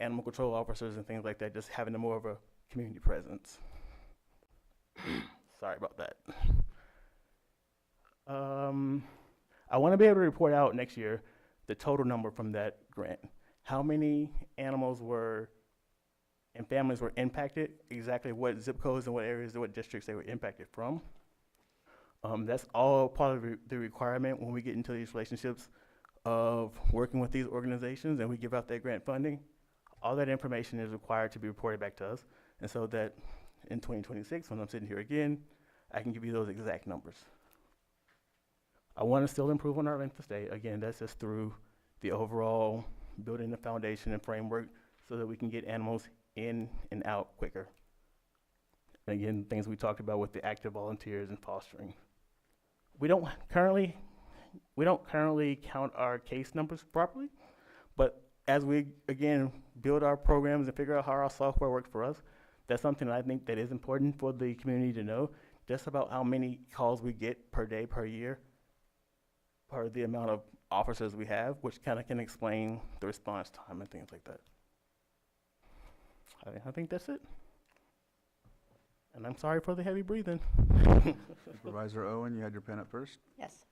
animal control officers and things like that, just having more of a community presence. Sorry about that. I want to be able to report out next year the total number from that grant. How many animals and families were impacted, exactly what zip codes and what areas and what districts they were impacted from. That's all part of the requirement when we get into these relationships of working with these organizations and we give out that grant funding. All that information is required to be reported back to us, and so that in 2026, when I'm sitting here again, I can give you those exact numbers. I want to still improve on our length of stay. Again, that's just through the overall building the foundation and framework so that we can get animals in and out quicker. And again, things we talked about with the active volunteers and fostering. We don't currently count our case numbers properly, but as we, again, build our programs and figure out how our software works for us, that's something that I think that is important for the community to know, just about how many calls we get per day, per year, per the amount of officers we have, which kind of can explain the response time and things like that. I think that's it. And I'm sorry for the heavy breathing. Supervisor Owen, you had your pen up first. Yes.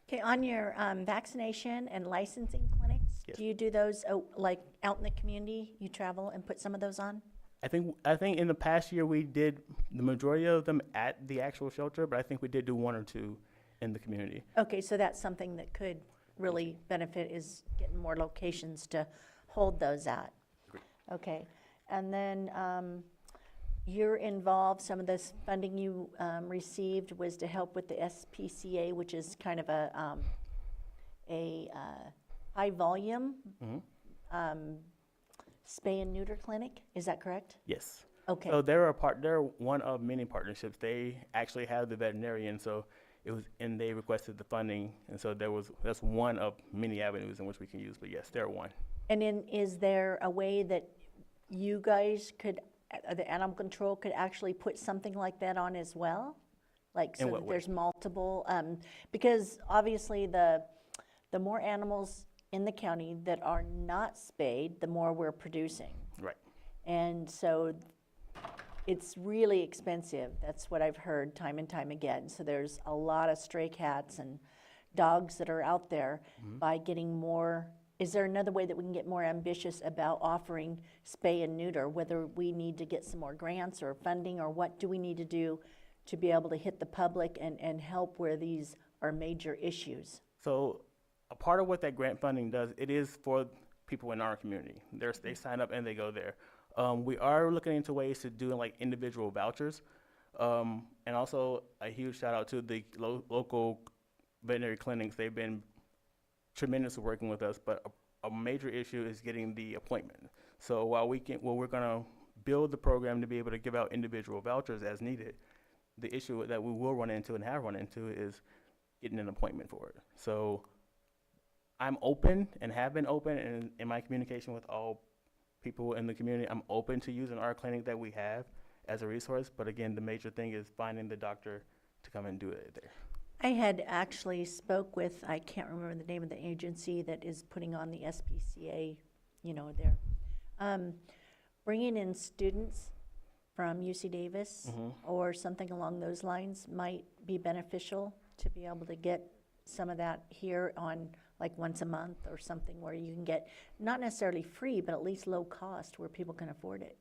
Okay, on your vaccination and licensing clinics, Yes. do you do those like out in the community? You travel and put some of those on? I think in the past year we did the majority of them at the actual shelter, but I think we did do 1 or 2 in the community. Okay, so that's something that could really benefit, is getting more locations to hold those at. Okay, and then you're involved, some of this funding you received was to help with the SPCA, which is kind of a high volume spay and neuter clinic, is that correct? Yes. Okay. So they're one of many partnerships. They actually have the veterinarian, so and they requested the funding, and so that's one of many avenues in which we can use. But yes, they're one. And is there a way that you guys could, the animal control could actually put something like that on as well? Like, so that there's multiple, because obviously the more animals in the county that are not spayed, the more we're producing. Right. And so it's really expensive. That's what I've heard time and time again. So there's a lot of stray cats and dogs that are out there. By getting more, is there another way that we can get more ambitious about offering spay and neuter, whether we need to get some more grants or funding, or what do we need to do to be able to hit the public and help where these are major issues? So a part of what that grant funding does, it is for people in our community. They sign up and they go there. We are looking into ways to do like individual vouchers, and also a huge shout out to the local veterinary clinics. They've been tremendous at working with us, but a major issue is getting the appointment. So while we're going to build the program to be able to give out individual vouchers as needed, the issue that we will run into and have run into is getting an appointment for it. So I'm open and have been open, and in my communication with all people in the community, I'm open to using our clinic that we have as a resource. But again, the major thing is finding the doctor to come and do it there. I had actually spoke with, I can't remember the name of the agency that is putting on the SPCA, there. Bringing in students from UC Davis or something along those lines might be beneficial to be able to get some of that here on like once a month or something, where you can get not necessarily free, but at least low cost where people can afford it.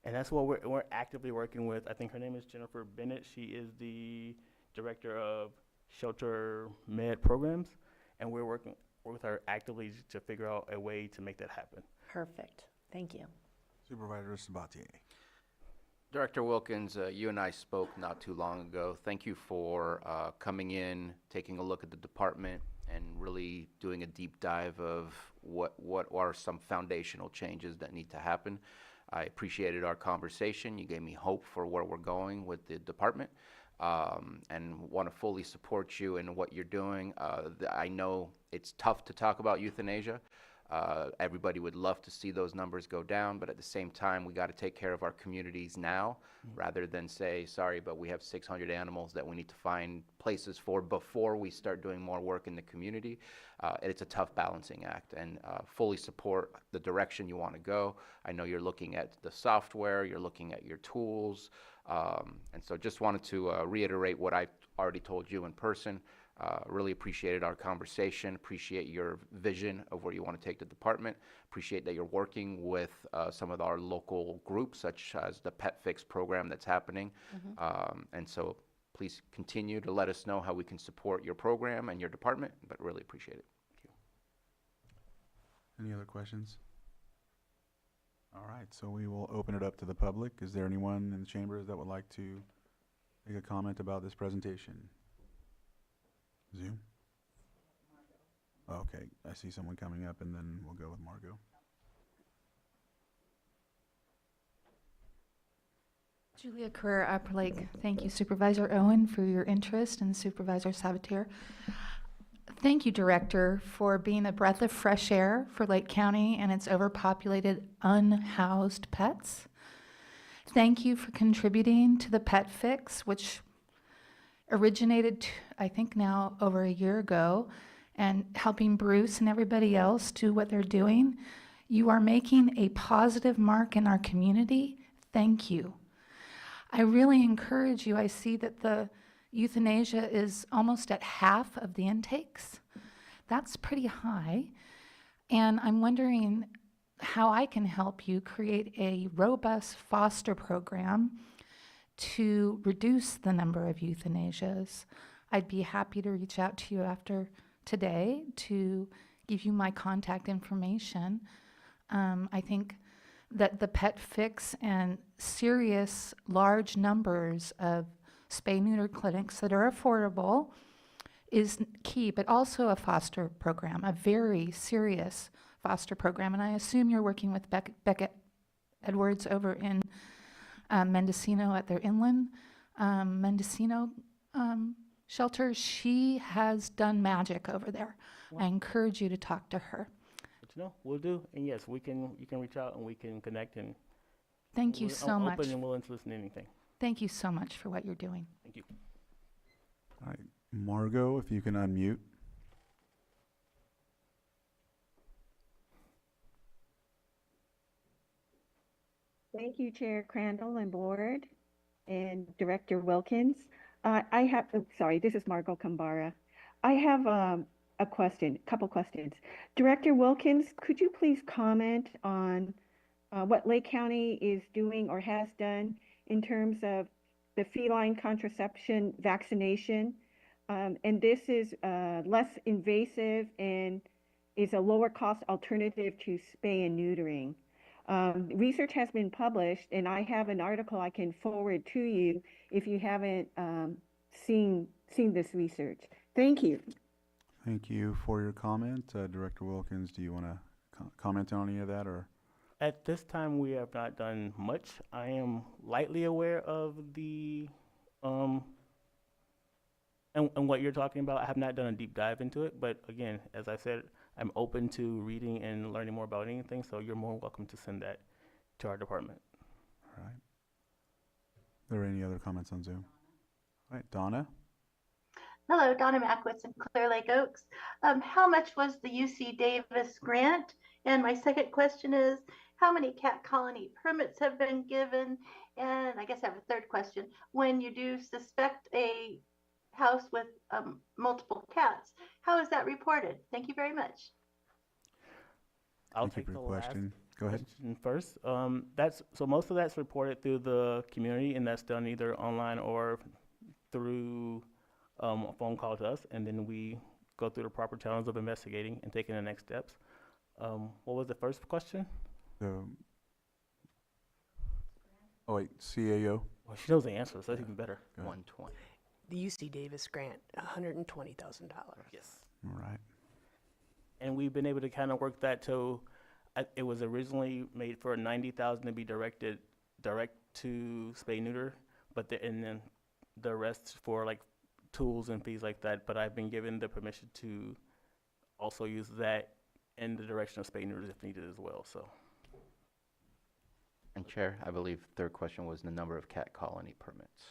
And that's what we're actively working with. I think her name is Jennifer Bennett. She is the director of shelter med programs, and we're working with her actively to figure out a way to make that happen. Perfect. Thank you. Supervisor Sabatier. Director Wilkins, you and I spoke not too long ago. Thank you for coming in, taking a look at the department, and really doing a deep dive of what are some foundational changes that need to happen. I appreciated our conversation. You gave me hope for where we're going with the department, and want to fully support you in what you're doing. I know it's tough to talk about euthanasia. Everybody would love to see those numbers go down, but at the same time, we got to take care of our communities now, rather than say, sorry, but we have 600 animals that we need to find places for before we start doing more work in the community. It's a tough balancing act, and fully support the direction you want to go. I know you're looking at the software, you're looking at your tools, and so just wanted to reiterate what I already told you in person. Really appreciated our conversation, appreciate your vision of where you want to take the department, appreciate that you're working with some of our local groups, such as the Pet Fix program that's happening. And so please continue to let us know how we can support your program and your department, but really appreciate it. Thank you. Any other questions? All right, so we will open it up to the public. Is there anyone in the chambers that would like to make a comment about this presentation? Zoom? Okay, I see someone coming up, and then we'll go with Margot. Julia Carrera, Upper Lake. Thank you, Supervisor Owen, for your interest, and Supervisor Sabatier. Thank you, Director, for being a breath of fresh air for Lake County and its overpopulated, unhoused pets. Thank you for contributing to the Pet Fix, which originated, I think now over a year ago, and helping Bruce and everybody else do what they're doing. You are making a positive mark in our community. Thank you. I really encourage you. I see that the euthanasia is almost at half of the intakes. That's pretty high. And I'm wondering how I can help you create a robust foster program to reduce the number of euthanasias. I'd be happy to reach out to you after today to give you my contact information. I think that the Pet Fix and serious large numbers of spay-neuter clinics that are affordable is key, but also a foster program, a very serious foster program. And I assume you're working with Beckett Edwards over in Mendocino at their inland Mendocino shelter. She has done magic over there. I encourage you to talk to her. No, we'll do. And yes, you can reach out and we can connect. And thank you so much. I'm open and willing to listen to anything. Thank you so much for what you're doing. Thank you. All right, Margot, if you can unmute. Thank you, Chair Crandall and Board and Director Wilkins. This is Margot Kambara. I have a couple questions. Director Wilkins, could you please comment on what Lake County is doing or has done in terms of the feline contraception vaccination? And this is less invasive and is a lower cost alternative to spay and neutering. Research has been published, and I have an article I can forward to you if you haven't seen this research. Thank you. Thank you for your comment. Director Wilkins, do you want to comment on any of that? Or? At this time, we have not done much. I am lightly aware of the, and what you're talking about. I have not done a deep dive into it, but again, as I said, I'm open to reading and learning more about anything, so you're more welcome to send that to our department. All right. Are there any other comments on Zoom? All right, Donna? Hello, Donna Mackwitz in Clear Lake Oaks. How much was the UC Davis grant? And my second question is, how many cat colony permits have been given? And I guess I have a third question. When you do suspect a house with multiple cats, how is that reported? Thank you very much. I'll Thank you take for the your question. Go ahead. question first. So most of that's reported through the community, and that's done either online or through a phone call to us, and then we go through the proper channels of investigating and taking the next steps. What was the first question? Oh wait, CAO. Well, she knows the answer, so that's even better. 120. The UC Davis grant, $120,000. Yes. All right. And we've been able to kind of work that to, it was originally made for $90,000 to be direct to spay neuter, and then the rest for like tools and fees like that. But I've been given the permission to also use that in the direction of spay neuters if needed as well. So. And Chair, I believe third question was the number of cat colony permits.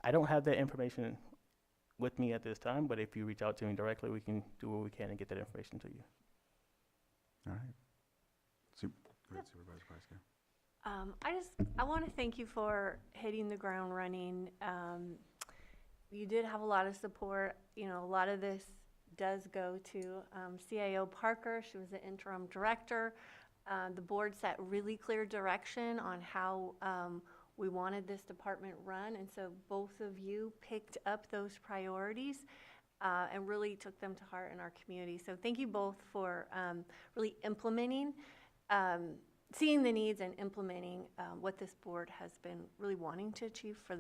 I don't have that information with me at this time, but if you reach out to me directly, we can do what we can and get that information to you. All right. Go ahead, Supervisor Price. I want to thank you for hitting the ground running. You did have a lot of support. You know, a lot of this does go to CAO Parker. She was the interim director. The board set really clear direction on how we wanted this department run, and so both of you picked up those priorities and really took them to heart in our community. So thank you both for really implementing, seeing the needs and implementing what this board has been really wanting to achieve for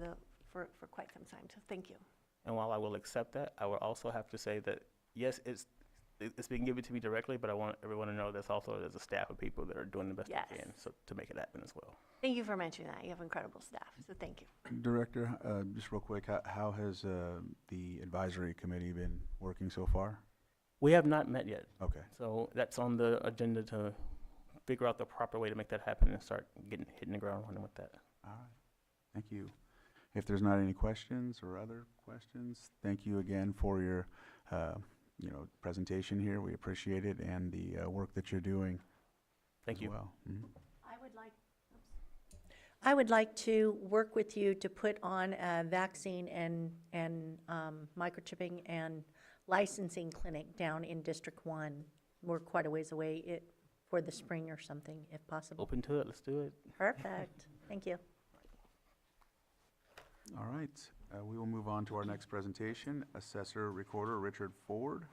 quite some time. So thank you. And while I will accept that, I will also have to say that yes, it's it's being given to me directly, but I want everyone to know there's also there's a staff of people that are doing the best Yes. they can so to make it happen as well. Thank you for mentioning that. You have incredible staff, so thank you. Director, just real quick, how has the advisory committee been working so far? We have not met yet. Okay. So that's on the agenda to figure out the proper way to make that happen and start hitting the ground running with that. All right. Thank you. If there's not any questions or other questions, thank you again for your presentation here. We appreciate it and the work that you're doing. Thank as you. Well. Mm-hmm. I would like to work with you to put on a vaccine and microchipping and licensing clinic down in District 1. We're quite a ways away for the spring or something, if possible. Open to it. Let's do it. Perfect. Thank you. All right. We will move on to our next presentation. Assessor Recorder Richard Ford.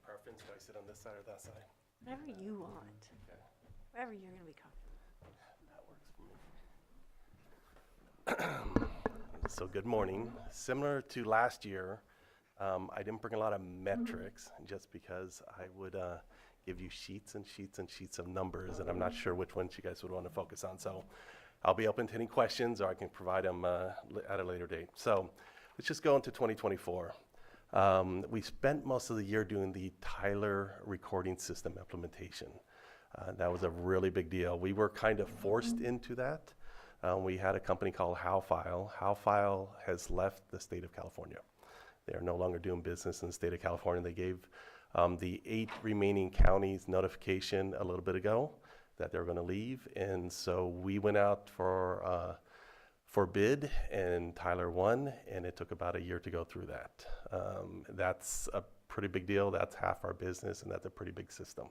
Preference, do I sit on this side or that side? Whatever you want. Okay. Wherever you're going to be comfortable. That works for me. So good morning. Similar to last year, I didn't bring a lot of metrics just because I would give you sheets and sheets and sheets of numbers, and I'm not sure which ones you guys would want to focus on. So I'll be open to any questions, or I can provide them at a later date. So let's just go into 2024. We spent most of the year doing the Tyler recording system implementation. That was a really big deal. We were kind of forced into that. We had a company called HowFile. HowFile has left the state of California. They are no longer doing business in the state of California. They gave the 8 remaining counties notification a little bit ago that they're going to leave. And so we went out for bid, and Tyler won, and it took about a year to go through that. That's a pretty big deal. That's half our business, and that's a pretty big system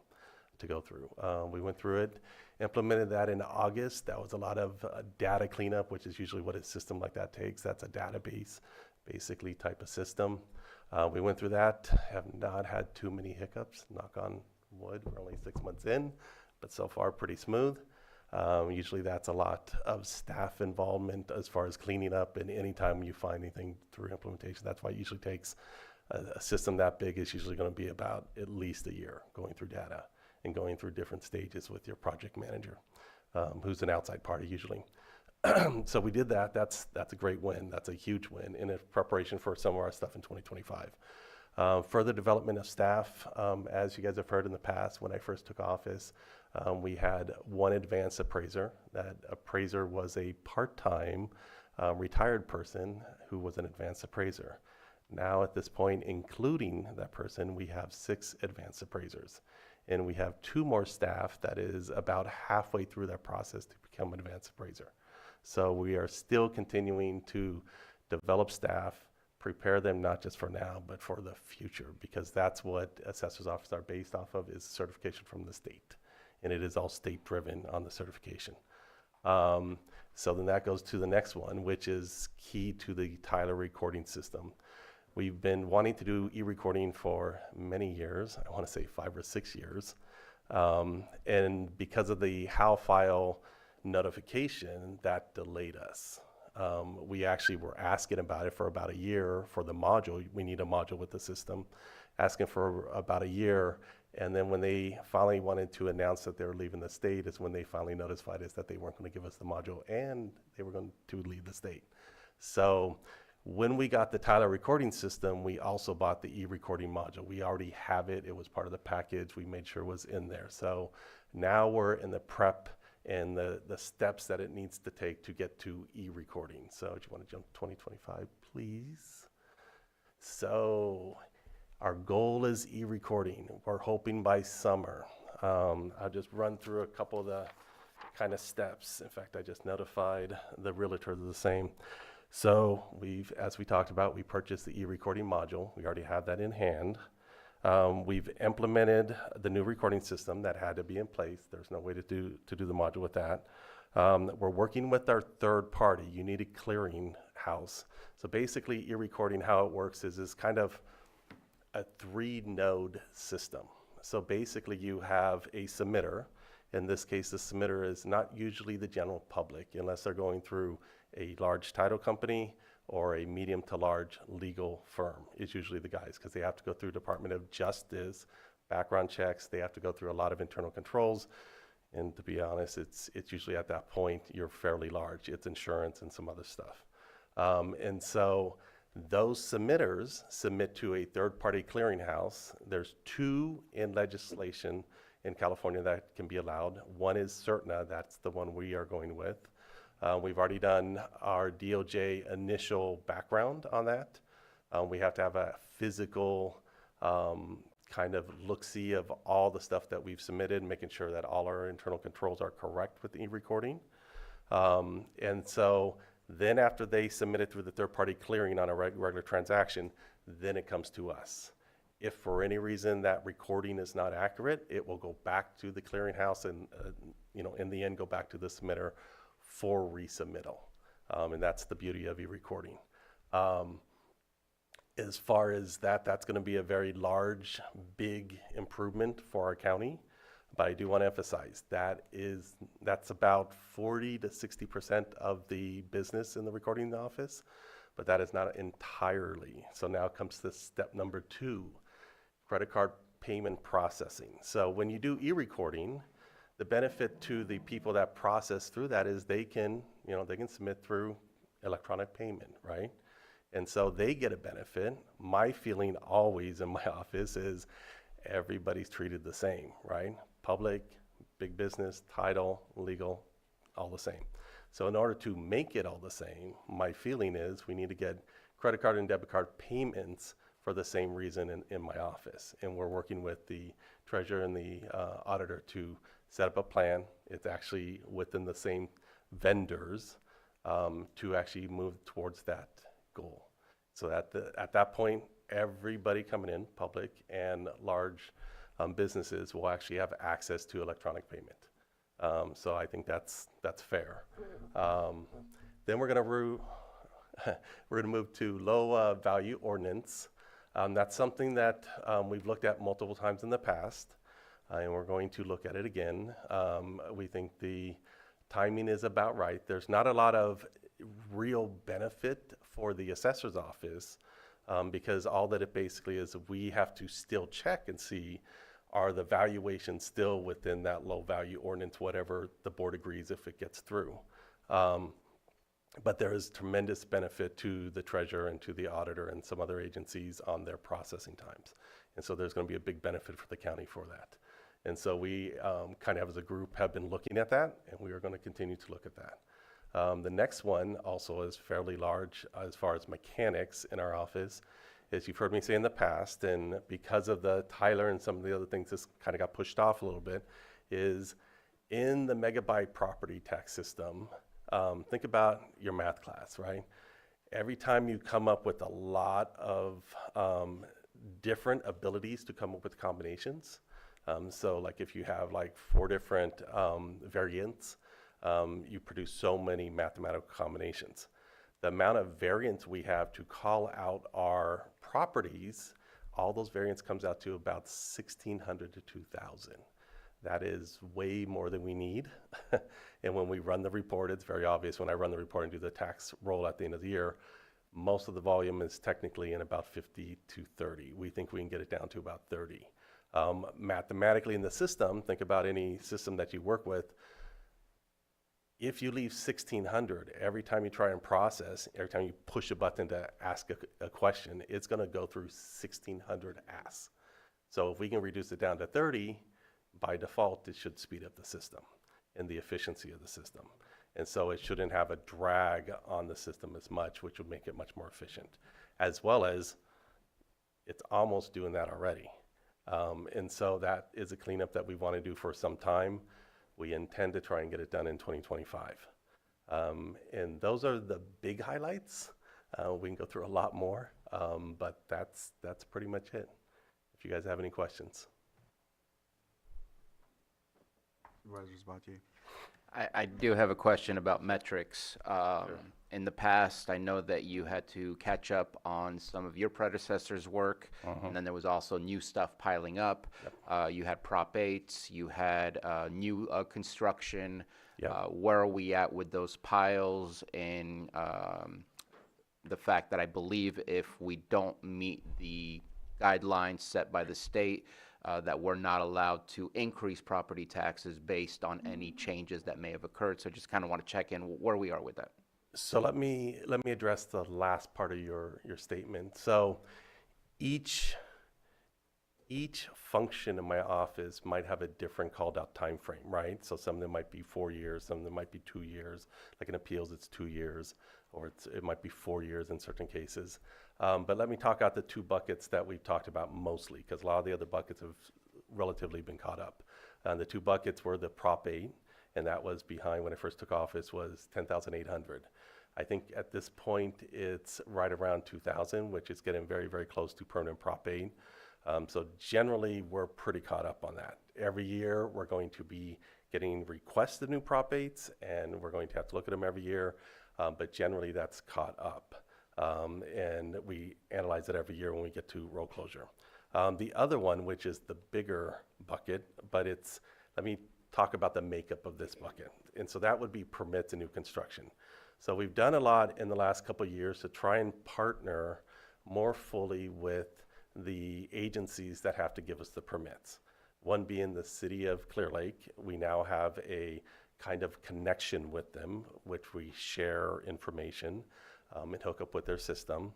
to go through. We went through it, implemented that in August. That was a lot of data cleanup, which is usually what a system like that takes. That's a database, basically, type of system. We went through that, have not had too many hiccups, knock on wood. We're only 6 months in, but so far pretty smooth. Usually that's a lot of staff involvement as far as cleaning up, and anytime you find anything through implementation, that's why it usually takes a system that big is usually going to be about at least a year going through data and going through different stages with your project manager, who's an outside party usually. So we did that. That's a great win. That's a huge win in preparation for some of our stuff in 2025. Further development of staff, as you guys have heard in the past, when I first took office, we had one advanced appraiser. That appraiser was a part-time retired person who was an advanced appraiser. Now at this point, including that person, we have 6 advanced appraisers. And we have 2 more staff that is about halfway through that process to become an advanced appraiser. So we are still continuing to develop staff, prepare them not just for now, but for the future, because that's what assessor's offices are based off of, is certification from the state. And it is all state driven on the certification. So then that goes to the next one, which is key to the Tyler recording system. We've been wanting to do e-recording for many years. I want to say 5 or 6 years. And because of the HowFile notification, that delayed us. We actually were asking about it for about a year for the module. We need a module with the system, asking for about a year. And then when they finally wanted to announce that they were leaving the state is when they finally notified us that they weren't going to give us the module and they were going to leave the state. So when we got the Tyler recording system, we also bought the e-recording module. We already have it. It was part of the package. We made sure it was in there. So now we're in the prep and the steps that it needs to take to get to e-recording. So do you want to jump to 2025, please? So our goal is e-recording. We're hoping by summer. I'll just run through a couple of the kind of steps. In fact, I just notified the realtor the same. So as we talked about, we purchased the e-recording module. We already have that in hand. We've implemented the new recording system that had to be in place. There's no way to do the module with that. We're working with our third party, United Clearing House. So basically, e-recording, how it works is kind of a 3-node system. So basically, you have a submitter, In this case, the submitter is not usually the general public unless they're going through a large title company or a medium to large legal firm. It's usually the guys because they have to go through Department of Justice, background checks, they have to go through a lot of internal controls. And to be honest, it's usually at that point you're fairly large. It's insurance and some other stuff. And so those submitters submit to a third-party clearinghouse. There's 2 in legislation in California that can be allowed. One is CERTNA, that's the one we are going with. We've already done our DOJ initial background on that. We have to have a physical kind of look-see of all the stuff that we've submitted, making sure that all our internal controls are correct with the e-recording. And so then after they submit it through the third-party clearing on a regular transaction, then it comes to us. If for any reason that recording is not accurate, it will go back to the clearinghouse and, in the end, go back to the submitter for resubmittal. And that's the beauty of e-recording. As far as that's going to be a very large, big improvement for our county. But I do want to emphasize that's about 40 to 60% of the business in the recording office, but that is not entirely. So now comes to step number 2, credit card payment processing. So when you do e-recording, the benefit to the people that process through that is they can submit through electronic payment, right? And so they get a benefit. My feeling always in my office is everybody's treated the same, right? Public, big business, title, legal, all the same. So in order to make it all the same, my feeling is we need to get credit card and debit card payments for the same reason in my office. And we're working with the treasurer and the auditor to set up a plan. It's actually within the same vendors to actually move towards that goal. So at that point, everybody coming in, public and large businesses, will actually have access to electronic payment. So I think that's fair. Then we're going to move to low value ordinance. That's something that we've looked at multiple times in the past, and we're going to look at it again. We think the timing is about right. There's not a lot of real benefit for the assessor's office because all that it basically is, we have to still check and see, are the valuations still within that low value ordinance, whatever the board agrees if it gets through. But there is tremendous benefit to the treasurer and to the auditor and some other agencies on their processing times. And so there's going to be a big benefit for the county for that. And so we kind of as a group have been looking at that, and we are going to continue to look at that. The next one also is fairly large as far as mechanics in our office. As you've heard me say in the past, and because of the Tyler and some of the other things, this kind of got pushed off a little bit, is in the megabyte property tax system, think about your math class, right? Every time you come up with a lot of different abilities to come up with combinations, so like if you have like 4 different variants, you produce so many mathematical combinations. The amount of variance we have to call out our properties, all those variants comes out to about 1,600 to 2,000. That is way more than we need. And when we run the report, it's very obvious when I run the report and do the tax roll at the end of the year, most of the volume is technically in about 50 to 30. We think we can get it down to about 30. Mathematically in the system, think about any system that you work with. If you leave 1,600 every time you try and process, every time you push a button to ask a question, it's going to go through 1,600 asks. So if we can reduce it down to 30, by default, it should speed up the system and the efficiency of the system. And so it shouldn't have a drag on the system as much, which would make it much more efficient, as well as it's almost doing that already. And so that is a cleanup that we want to do for some time. We intend to try and get it done in 2025. And those are the big highlights. We can go through a lot more, but that's pretty much it. If you guys have any questions. Supervisors Batier. I do have a question about metrics. In the past, I know that you had to catch up on some of your predecessors' work, and then there was also new stuff piling up. You had Prop 8s, you had new construction. Where are we at with those piles? And the fact that I believe if we don't meet the guidelines set by the state, that we're not allowed to increase property taxes based on any changes that may have occurred. So just kind of want to check in where we are with that. So let me address the last part of your statement. So each function in my office might have a different called out time frame, right? So some of them might be 4 years, some of them might be 2 years. Like in appeals, it's 2 years, or it might be 4 years in certain cases. But let me talk out the two buckets that we've talked about mostly, because a lot of the other buckets have relatively been caught up. The two buckets were the Prop 8, and that was behind when I first took office was 10,800. I think at this point it's right around 2,000, which is getting very, very close to permanent Prop 8. So generally, we're pretty caught up on that. Every year, we're going to be getting requests of new Prop 8s, and we're going to have to look at them every year. But generally, that's caught up. And we analyze it every year when we get to road closure. The other one, which is the bigger bucket, but let me talk about the makeup of this bucket. And so that would be permits and new construction. So we've done a lot in the last couple of years to try and partner more fully with the agencies that have to give us the permits. One being the city of Clear Lake. We now have a kind of connection with them, which we share information and hook up with their system.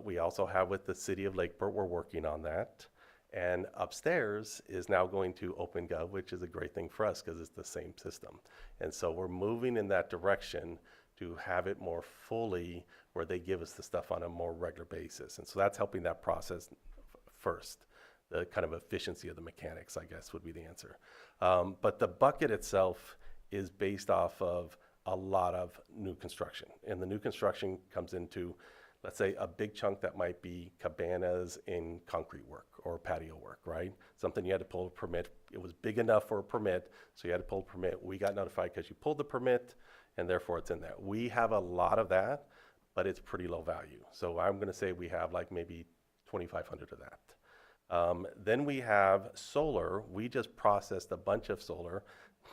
We also have with the city of Lakeport, we're working on that. And upstairs is now going to OpenGov, which is a great thing for us because it's the same system. And so we're moving in that direction to have it more fully where they give us the stuff on a more regular basis. And so that's helping that process first. The kind of efficiency of the mechanics, I guess, would be the answer. But the bucket itself is based off of a lot of new construction. And the new construction comes into, let's say, a big chunk that might be cabanas in concrete work or patio work, right? Something you had to pull a permit. It was big enough for a permit, so you had to pull a permit. We got notified because you pulled the permit, and therefore it's in there. We have a lot of that, but it's pretty low value. So I'm going to say we have like maybe 2,500 of that. Then we have solar. We just processed a bunch of solar,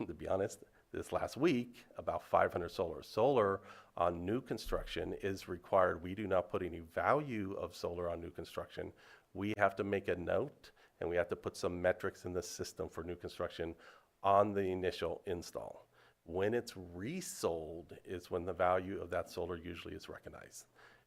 to be honest, this last week, about 500 solar. Solar on new construction is required. We do not put any value of solar on new construction. We have to make a note, and we have to put some metrics in the system for new construction on the initial install. When it's resold is when the value of that solar usually is recognized.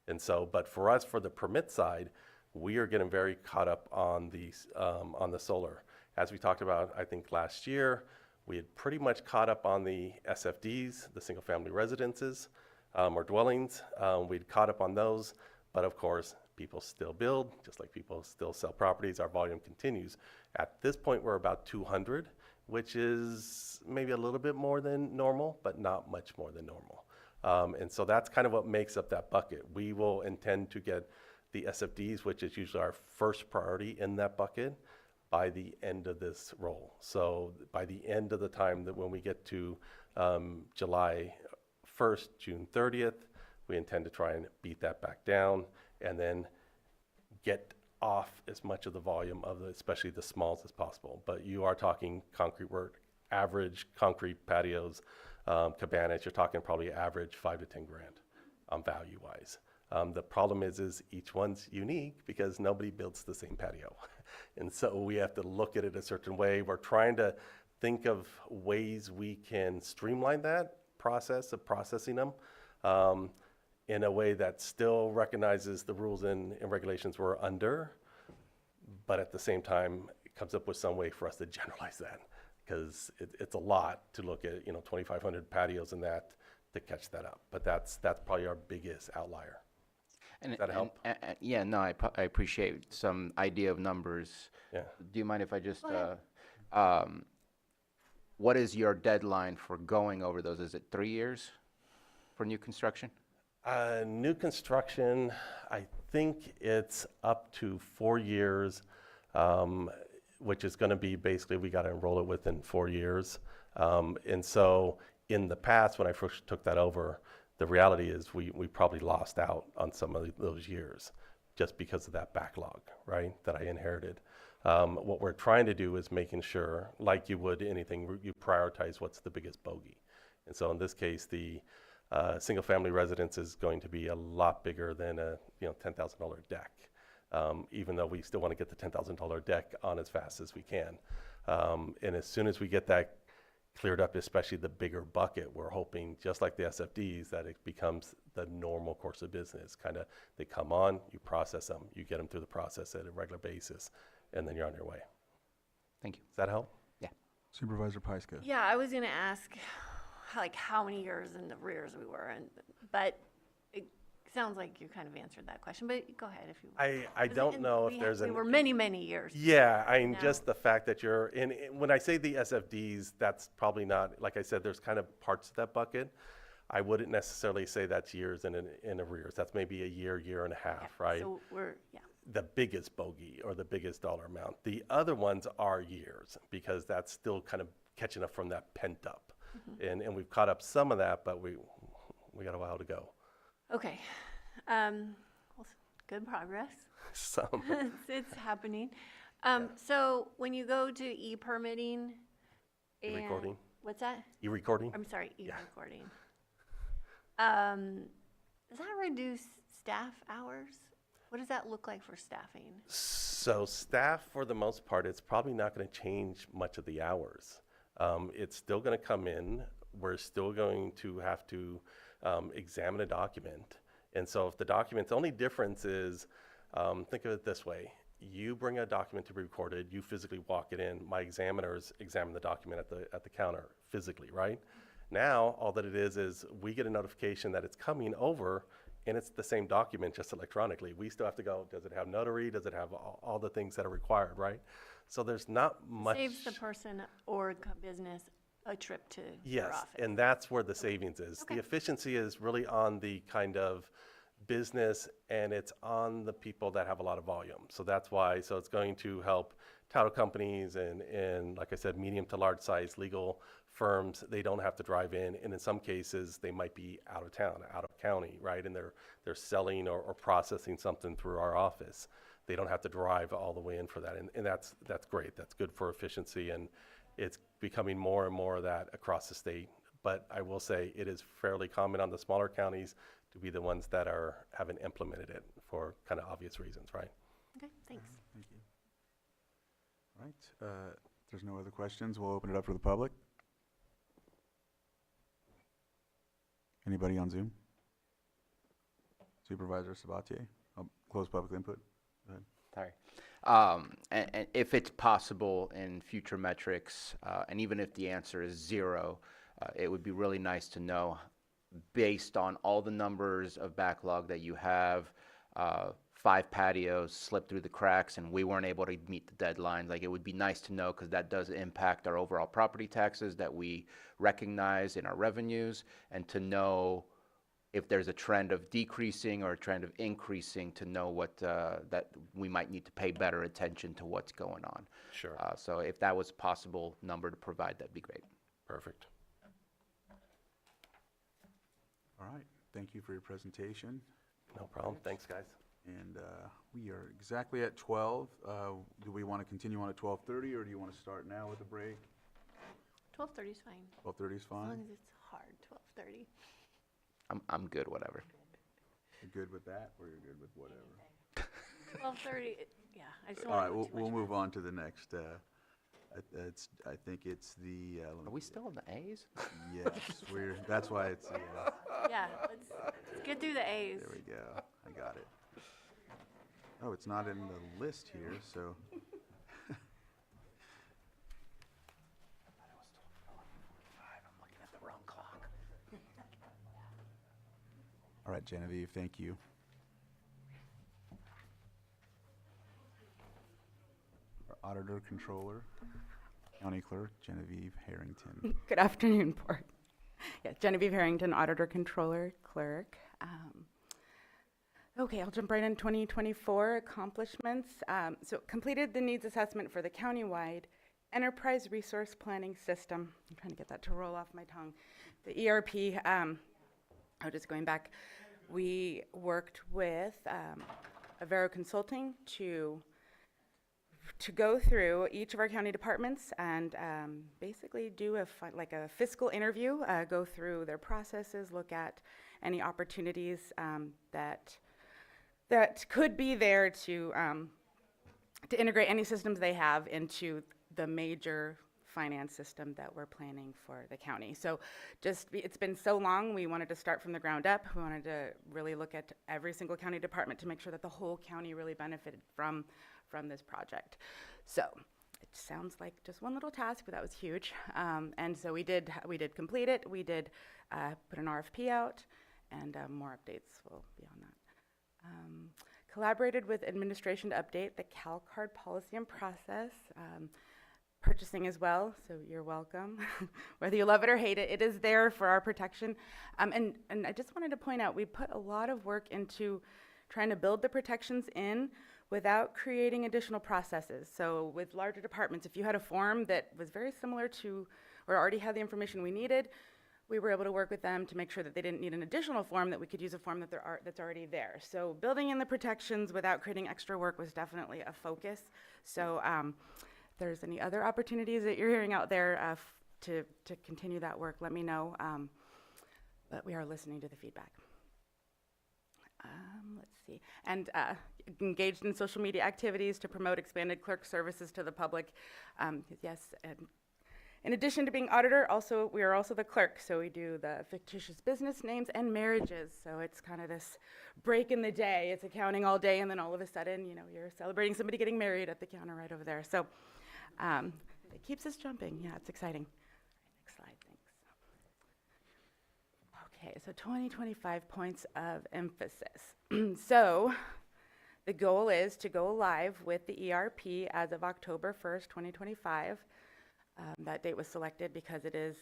And so, but for us, for the permit side, we are getting very caught up on the solar. As we talked about, I think last year, we had pretty much caught up on the SFDs, the single family residences or dwellings. We'd caught up on those, but of course, people still build, just like people still sell properties. Our volume continues. At this point, we're about 200, which is maybe a little bit more than normal, but not much more than normal. And so that's kind of what makes up that bucket. We will intend to get the SFDs, which is usually our first priority in that bucket, by the end of this roll. So by the end of the time that when we get to July 1st, June 30th, we intend to try and beat that back down and then get off as much of the volume of especially the smalls as possible. But you are talking concrete work, average concrete patios, cabanas, you're talking probably average 5 to 10 grand value wise. The problem is each one's unique because nobody builds the same patio. And so we have to look at it a certain way. We're trying to think of ways we can streamline that process of processing them in a way that still recognizes the rules and regulations we're under, but at the same time, it comes up with some way for us to generalize that because it's a lot to look at, 2,500 patios and that to catch that up. But that's probably our biggest outlier. And, Does that help? Yeah, no, I appreciate some idea of numbers. Yeah. Do you mind if I just, what is your deadline for going over those? Is it 3 years for new construction? New construction, I think it's up to 4 years, which is going to be basically we got to enroll it within 4 years. And so in the past, when I first took that over, the reality is we probably lost out on some of those years just because of that backlog, right, that I inherited. What we're trying to do is making sure, like you would anything, you prioritize what's the biggest bogey. And so in this case, the single-family residence is going to be a lot bigger than a $10,000 deck, even though we still want to get the $10,000 deck on as fast as we can. And as soon as we get that cleared up, especially the bigger bucket, we're hoping, just like the SFDs, that it becomes the normal course of business. Kind of, they come on, you process them, you get them through the process at a regular basis, and then you're on your way. Thank you. Does that help? Yeah. Supervisor Pyska. Yeah, I was gonna ask, like, how many years in the rears we were, but it sounds like you kind of answered that question, but go ahead if you. I don't know if there's we were many, many years. Yeah, I mean, now. just the fact that you're in, when I say the SFDs, that's probably not, like I said, there's kind of parts of that bucket. I wouldn't necessarily say that's years in arrears. That's maybe a year and a half, right? So we're, The biggest bogey or the biggest dollar amount. The other ones are years because that's still kind of catching up from that pent up. And we've caught up some of that, but we got a while to go. Okay. Well, good progress. Some. It's happening. So when you go to e-permitting and. E-recording. What's that? E-recording? I'm sorry, e-recording. Does that reduce staff hours? What does that look like for staffing? So staff, for the most part, it's probably not going to change much of the hours. It's still going to come in. We're still going to have to examine a document. And so if the document's only difference is, think of it this way. You bring a document to be recorded, you physically walk it in, my examiners examine the document at the counter physically, right? Now, all that it is we get a notification that it's coming over and it's the same document, just electronically. We still have to go, does it have notary? Does it have all the things that are required, right? So there's not much. Saves the person or business a trip to Yes, your office. and that's where the savings is. Okay. The efficiency is really on the kind of business, and it's on the people that have a lot of volume. So that's why, so it's going to help title companies and like I said, medium to large size legal firms. They don't have to drive in, and in some cases, they might be out of town, out of county, right? And they're selling or processing something through our office. They don't have to drive all the way in for that, and that's great. That's good for efficiency, and it's becoming more and more of that across the state. But I will say it is fairly common on the smaller counties to be the ones that haven't implemented it for kind of obvious reasons, right? Okay, thanks. Thank you. All right, if there's no other questions, we'll open it up for the public. Anybody on Zoom? Supervisor Sabatier, I'll close public input. Go ahead. Sorry. And if it's possible in future metrics, and even if the answer is 0, it would be really nice to know, based on all the numbers of backlog that you have, 5 patios slipped through the cracks and we weren't able to meet the deadlines. Like, it would be nice to know, because that does impact our overall property taxes that we recognize in our revenues, and to know if there's a trend of decreasing or a trend of increasing, to know what that we might need to pay better attention to what's going on. Sure. So if that was a possible number to provide, that'd be great. Perfect. All right, thank you for your presentation. No problem. Thanks, guys. And we are exactly at 12. Do we want to continue on at 12:30, or do you want to start now with a break? 12:30 is fine. 12:30 is As long fine? as it's hard, 12:30. I'm good, whatever. You're good with that, or you're good with whatever? 12:30, yeah, I just don't All right, want to we'll move on to the next. I think it's the. Are we still in the A's? Yes, that's why it's. Yeah, let's get through the A's. There we go. I got it. Oh, it's not in the list here, so. All right, Genevieve, thank you. Our Auditor Controller, County Clerk, Genevieve Harrington. Good afternoon, Board. Yeah, Genevieve Harrington, Auditor Controller, Clerk. Okay, I'll jump right in. 2024 accomplishments. So completed the needs assessment for the countywide Enterprise Resource Planning System. I'm trying to get that to roll off my tongue. The ERP, just going back, we worked with Avero Consulting to go through each of our county departments and basically do a fiscal interview, go through their processes, look at any opportunities that could be there to integrate any systems they have into the major finance system that we're planning for the county. So it's been so long, we wanted to start from the ground up. We wanted to really look at every single county department to make sure that the whole county really benefited from this project. So it sounds like just one little task, but that was huge. And so we did complete it. We did put an RFP out, and more updates will be on that. Collaborated with administration to update the CalCard policy and process. Purchasing as well, so you're welcome. Whether you love it or hate it, it is there for our protection. And I just wanted to point out, we put a lot of work into trying to build the protections in without creating additional processes. So with larger departments, if you had a form that was very similar to, or already had the information we needed, we were able to work with them to make sure that they didn't need an additional form, that we could use a form that's already there. So building in the protections without creating extra work was definitely a focus. So if there's any other opportunities that you're hearing out there to continue that work, let me know. But we are listening to the feedback. Let's see. And engaged in social media activities to promote expanded clerk services to the public. Yes, and in addition to being auditor, we are also the clerk. So we do the fictitious business names and marriages. So it's kind of this break in the day. It's accounting all day, and then all of a sudden, you're celebrating somebody getting married at the counter right over there. So it keeps us jumping. Yeah, it's exciting. Next slide, thanks. Okay, so 2025 points of emphasis. So the goal is to go live with the ERP as of October 1st, 2025. That date was selected because it is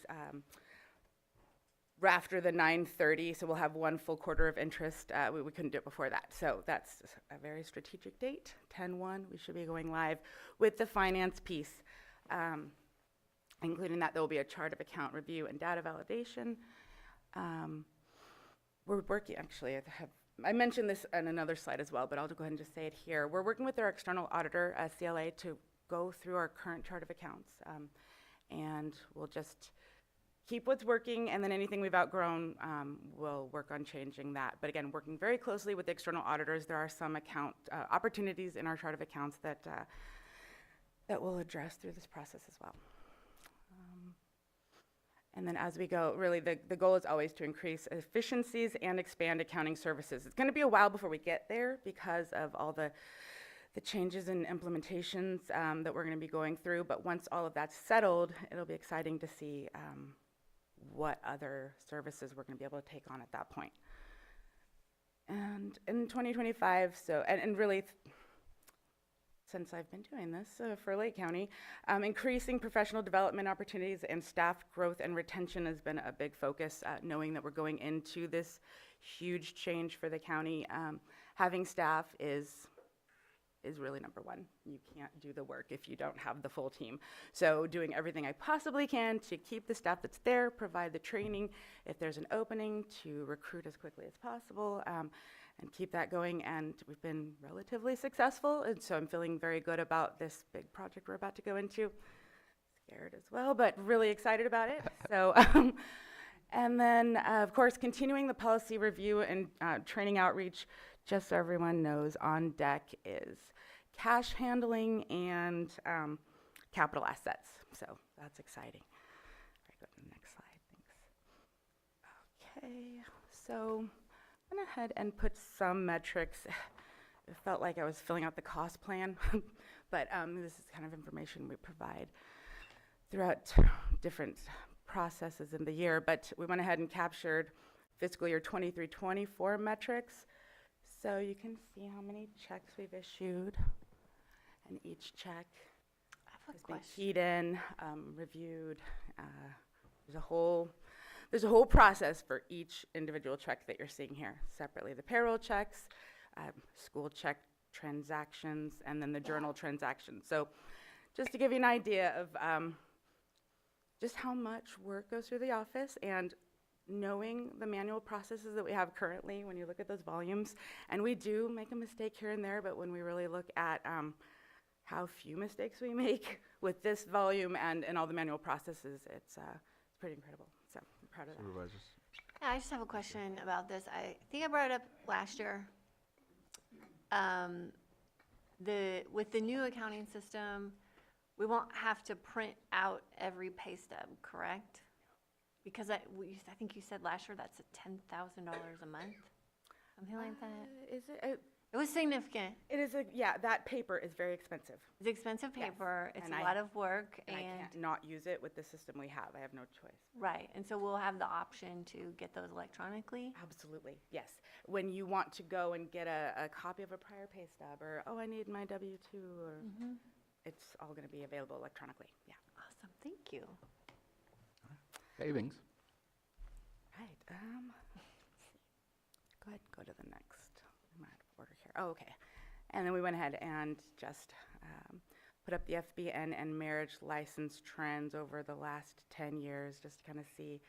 after the 9/30, so we'll have one full quarter of interest. We couldn't do it before that. So that's a very strategic date, 10/1. We should be going live with the finance piece, including that there will be a chart of account review and data validation. We're working, actually, I mentioned this on another slide as well, but I'll go ahead and just say it here. We're working with our external auditor, CLA, to go through our current chart of accounts, and we'll just keep what's working, and then anything we've outgrown, we'll work on changing that. But again, working very closely with the external auditors, there are some account opportunities in our chart of accounts that we'll address through this process as well. And then as we go, really the goal is always to increase efficiencies and expand accounting services. It's going to be a while before we get there because of all the changes and implementations that we're going to be going through. But once all of that's settled, it'll be exciting to see what other services we're going to be able to take on at that point. And in 2025, and really, since I've been doing this for Lake County, increasing professional development opportunities and staff growth and retention has been a big focus, knowing that we're going into this huge change for the county. Having staff is really number one. You can't do the work if you don't have the full team. So doing everything I possibly can to keep the staff that's there, provide the training, if there's an opening, to recruit as quickly as possible, and keep that going. And we've been relatively successful, and so I'm feeling very good about this big project we're about to go into. Scared as well, but really excited about it. So, and then of course, continuing the policy review and training outreach. Just so everyone knows, on deck is cash handling and capital assets. So that's exciting. All right, go to the next slide, thanks. Okay, so I went ahead and put some metrics. It felt like I was filling out the cost plan, but this is kind of information we provide throughout different processes in the year. But we went ahead and captured fiscal year 23-24 metrics. So you can see how many checks we've issued, and each check has been keyed in, reviewed. There's a whole process for each individual check that you're seeing here separately. The payroll checks, school check transactions, and then the journal transactions. So just to give you an idea of just how much work goes through the office and knowing the manual processes that we have currently when you look at those volumes. And we do make a mistake here and there, but when we really look at how few mistakes we make with this volume and all the manual processes, it's pretty incredible. So I'm proud of that. Supervisors. Yeah, I just have a question about this. I think I brought it up last year. With the new accounting system, we won't have to print out every pay stub, correct? Because I think you said last year that's $10,000 a month, something like that. Is it? It was significant. It is that paper is very expensive. It's expensive paper. Yes. It's And a lot of work, and I can't not use it with the system we have. I have no choice. right. And so we'll have the option to get those electronically. Absolutely, yes. When you want to go and get a copy of a prior pay stub, or I need my W-2, or it's all going to be available electronically. Yeah. Awesome. Thank you. Savings. Right. Go ahead. Go to the next. I'm out of order here. Oh, okay. And then we went ahead and just put up the FBN and marriage license trends over the last 10 years, just to kind of see.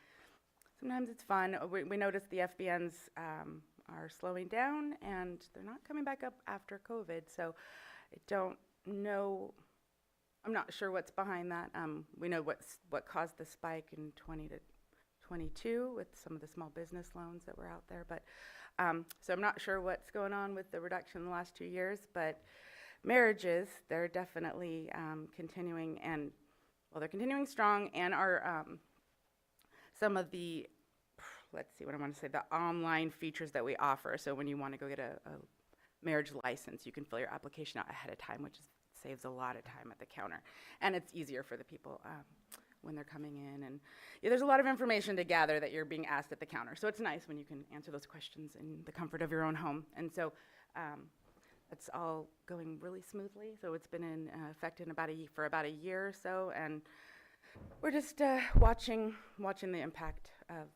Sometimes it's fun. We noticed the FBNs are slowing down, and they're not coming back up after COVID. So I don't know. I'm not sure what's behind that. We know what caused the spike in 20 to 22 with some of the small business loans that were out there. But so I'm not sure what's going on with the reduction in the last 2 years. But marriages, they're definitely continuing, and well, they're continuing strong. And our some of the, let's see what I want to say, the online features that we offer. So when you want to go get a marriage license, you can fill your application out ahead of time, which saves a lot of time at the counter. And it's easier for the people when they're coming in. And there's a lot of information to gather that you're being asked at the counter. So it's nice when you can answer those questions in the comfort of your own home. And so it's all going really smoothly. So it's been in effect for about a year or so. And we're just watching the impact of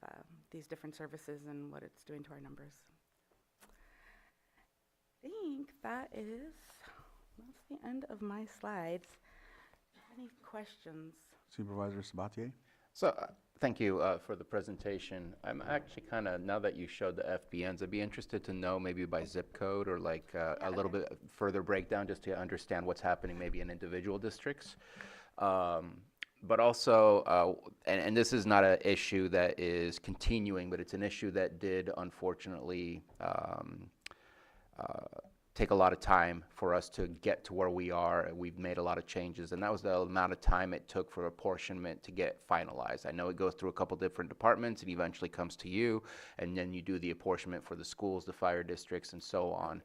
these different services and what it's doing to our numbers. I think that's the end of my slides. Any questions? Supervisor Sabatier? So, thank you for the presentation. I'm actually kind of, now that you showed the FBNs, I'd be interested to know maybe by zip code or like a little bit further breakdown just to understand what's happening maybe in individual districts. But also, and this is not an issue that is continuing, but it's an issue that did unfortunately take a lot of time for us to get to where we are. We've made a lot of changes, and that was the amount of time it took for apportionment to get finalized. I know it goes through a couple different departments and eventually comes to you, and then you do the apportionment for the schools, the fire districts, and so on.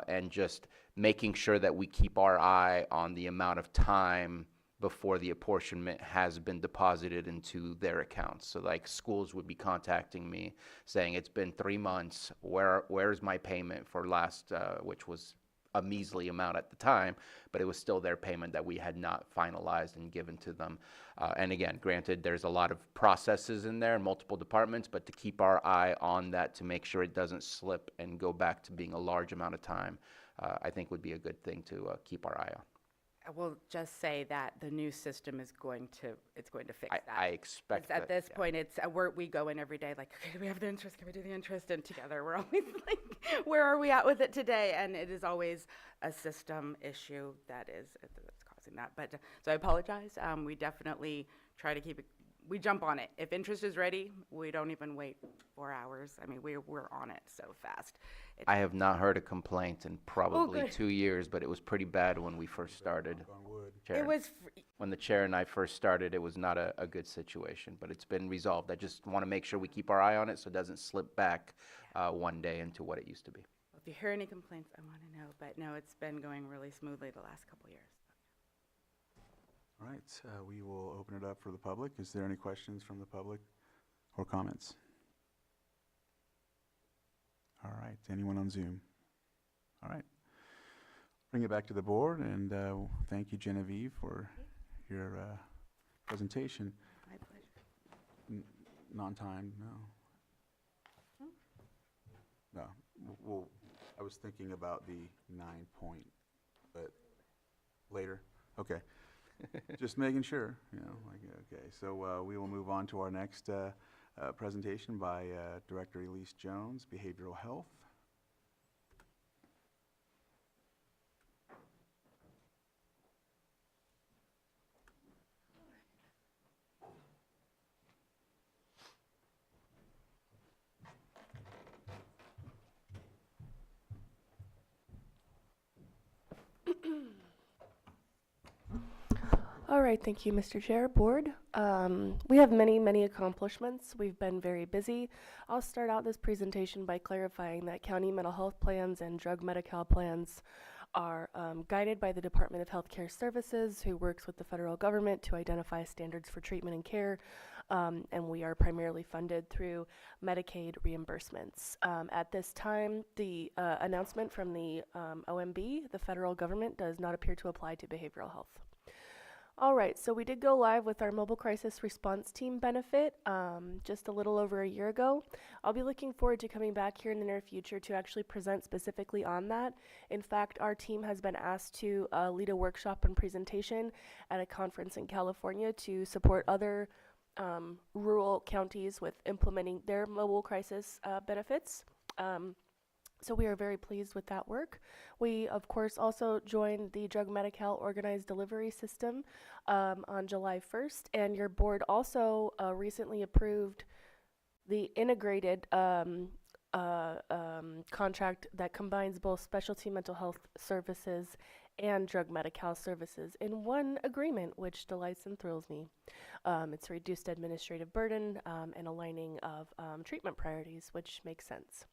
And just making sure that we keep our eye on the amount of time before the apportionment has been deposited into their accounts. So like schools would be contacting me saying, it's been 3 months, where's my payment for last, which was a measly amount at the time, but it was still their payment that we had not finalized and given to them. And again, granted, there's a lot of processes in there, multiple departments, but to keep our eye on that to make sure it doesn't slip and go back to being a large amount of time, I think would be a good thing to keep our eye on. I will just say that the new system is going to fix that. I expect that. At this point, we go in every day like, okay, do we have the interest? Can we do the interest? And together we're always like, where are we at with it today? And it is always a system issue that's causing that. But so I apologize. We definitely try to keep it. We jump on it. If interest is ready, we don't even wait 4 hours. I mean, we're on it so fast. I have not heard a complaint in probably 2 years, but it was pretty bad when we first started. It was when the chair and I first started, it was not a good situation, but it's been resolved. I just want to make sure we keep our eye on it so it doesn't slip back one day into what it used to be. If you hear any complaints, I want to know. But no, it's been going really smoothly the last couple years. All right, we will open it up for the public. Is there any questions from the public or comments? All right, anyone on Zoom? All right. Bring it back to the board, and thank you, Genevieve, for your presentation. My pleasure. Non-timed, no. No, well, I was thinking about the 9 point, but later. Okay. Just making sure, okay. So we will move on to our next presentation by Director Elise Jones, Behavioral Health. All right, thank you, Mr. Chair, Board. We have many, many accomplishments. We've been very busy. I'll start out this presentation by clarifying that county mental health plans and drug Medi-Cal plans are guided by the Department of Healthcare Services, who works with the federal government to identify standards for treatment and care, and we are primarily funded through Medicaid reimbursements. At this time, the announcement from the OMB, the federal government, does not appear to apply to behavioral health. All right, so we did go live with our mobile crisis response team benefit just a little over a year ago. I'll be looking forward to coming back here in the near future to actually present specifically on that. In fact, our team has been asked to lead a workshop and presentation at a conference in California to support other rural counties with implementing their mobile crisis benefits. So we are very pleased with that work. We, of course, also joined the Drug Medi-Cal Organized Delivery System on July 1st, and your board also recently approved the integrated contract that combines both specialty mental health services and drug Medi-Cal services in one agreement, which delights and thrills me. It's reduced administrative burden and aligning of treatment priorities, which makes sense.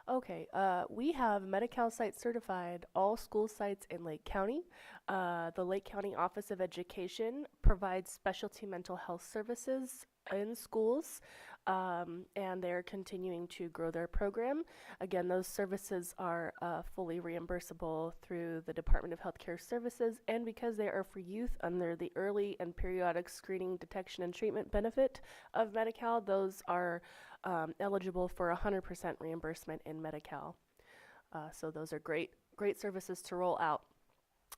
Okay, we have Medi-Cal site certified all school sites in Lake County. The Lake County Office of Education provides specialty mental health services in schools, and they're continuing to grow their program. Again, those services are fully reimbursable through the Department of Healthcare Services, and because they are for youth under the early and periodic screening, detection, and treatment benefit of Medi-Cal, those are eligible for 100% reimbursement in Medi-Cal. So those are great services to roll out.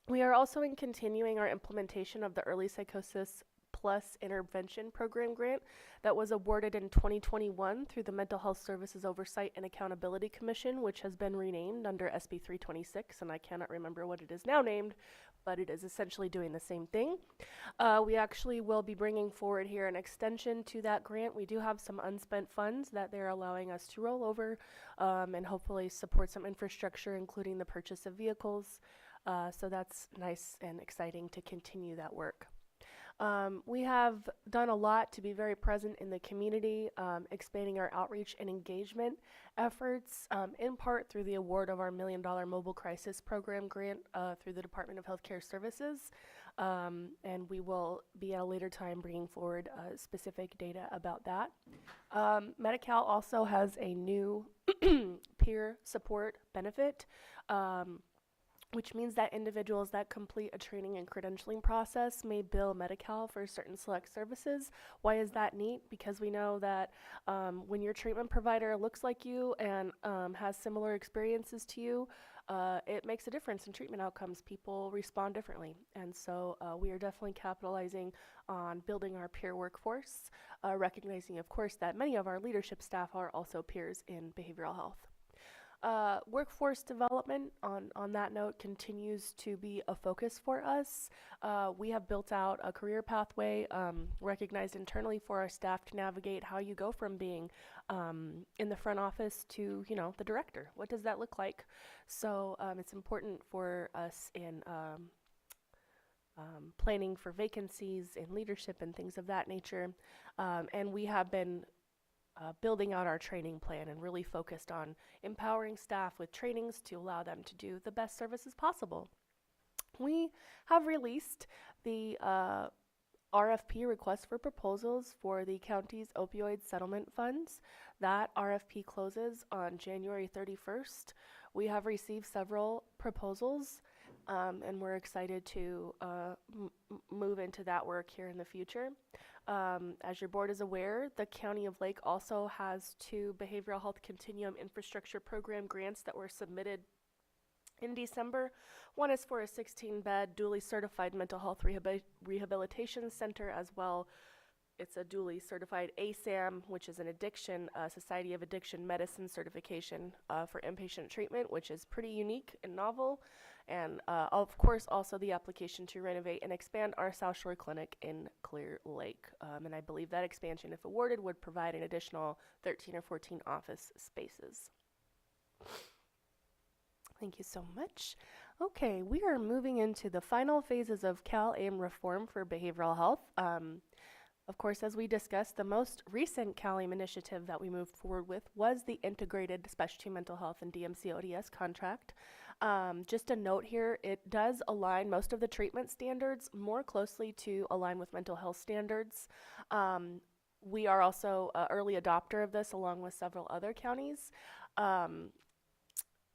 We are also continuing our implementation of the Early Psychosis Plus Intervention Program grant that was awarded in 2021 through the Mental Health Services Oversight and Accountability Commission, which has been renamed under SB 326, and I cannot remember what it is now named, but it is essentially doing the same thing. We actually will be bringing forward here an extension to that grant. We do have some unspent funds that they're allowing us to roll over and hopefully support some infrastructure, including the purchase of vehicles. So that's nice and exciting to continue that work. We have done a lot to be very present in the community, expanding our outreach and engagement efforts, in part through the award of our $1 Million Mobile Crisis Program grant through the Department of Healthcare Services. And we will be at a later time bringing forward specific data about that. Medi-Cal also has a new peer support benefit, which means that individuals that complete a training and credentialing process may bill Medi-Cal for certain select services. Why is that neat? Because we know that when your treatment provider looks like you and has similar experiences to you, it makes a difference in treatment outcomes. People respond differently. And so we are definitely capitalizing on building our peer workforce, recognizing, of course, that many of our leadership staff are also peers in behavioral health. Workforce development, on that note, continues to be a focus for us. We have built out a career pathway recognized internally for our staff to navigate how you go from being in the front office to, the director. What does that look like? So it's important for us in planning for vacancies in leadership and things of that nature. And we have been building out our training plan and really focused on empowering staff with trainings to allow them to do the best services possible. We have released the RFP, request for proposals, for the county's opioid settlement funds. That RFP closes on January 31st. We have received several proposals, and we're excited to move into that work here in the future. As your board is aware, the County of Lake also has 2 Behavioral Health Continuum Infrastructure Program grants that were submitted in December. One is for a 16-bed, duly certified mental health rehabilitation center as well. It's a duly certified ASAM, which is an addiction, Society of Addiction Medicine certification for inpatient treatment, which is pretty unique and novel. And of course, also the application to renovate and expand our South Shore Clinic in Clear Lake. And I believe that expansion, if awarded, would provide an additional 13 or 14 office spaces. Thank you so much. Okay, we are moving into the final phases of CalAIM reform for behavioral health. Of course, as we discussed, the most recent CalAIM initiative that we moved forward with was the Integrated Specialty Mental Health and DMC ODS contract. Just a note here, it does align most of the treatment standards more closely to align with mental health standards. We are also an early adopter of this along with several other counties.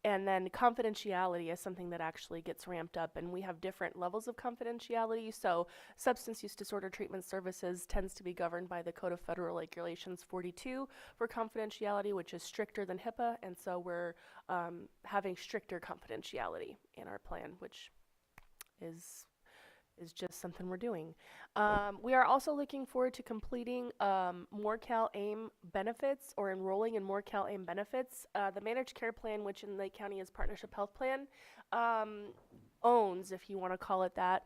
And then confidentiality is something that actually gets ramped up, and we have different levels of confidentiality. So substance use disorder treatment services tends to be governed by the Code of Federal Regulations 42 for confidentiality, which is stricter than HIPAA, and so we're having stricter confidentiality in our plan, which is just something we're doing. We are also looking forward to completing more CalAIM benefits or enrolling in more CalAIM benefits. The managed care plan, which in Lake County is Partnership Health Plan, owns, if you want to call it that,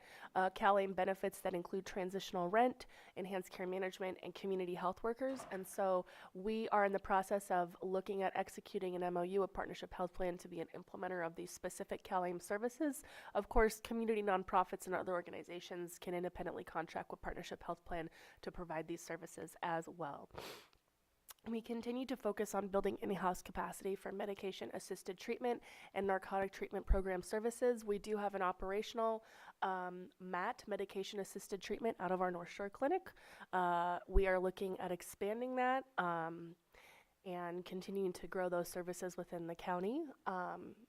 CalAIM benefits that include transitional rent, enhanced care management, and community health workers. And so we are in the process of looking at executing an MOU, a Partnership Health Plan, to be an implementer of these specific CalAIM services. Of course, community nonprofits and other organizations can independently contract with Partnership Health Plan to provide these services as well. We continue to focus on building in-house capacity for medication-assisted treatment and narcotic treatment program services. We do have an operational MAT, medication-assisted treatment, out of our North Shore Clinic. We are looking at expanding that and continuing to grow those services within the county.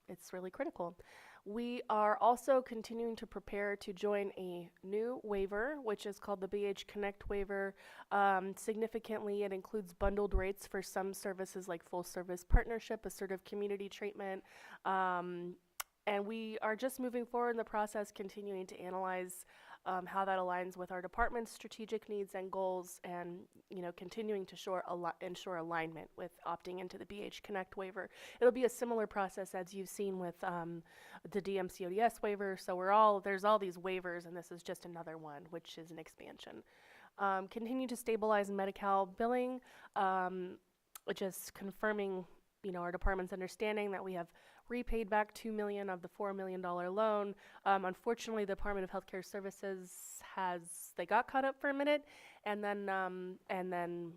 It's really critical. We are also continuing to prepare to join a new waiver, which is called the BH Connect waiver. Significantly, it includes bundled rates for some services like full service partnership, assertive community treatment. And we are just moving forward in the process, continuing to analyze how that aligns with our department's strategic needs and goals, and continuing to ensure alignment with opting into the BH Connect waiver. It'll be a similar process as you've seen with the DMC ODS waiver. So there's all these waivers, and this is just another one, which is an expansion. Continue to stabilize Medi-Cal billing, just confirming our department's understanding that we have repaid back $2 million of the $4 million loan. Unfortunately, the Department of Healthcare Services they got caught up for a minute and then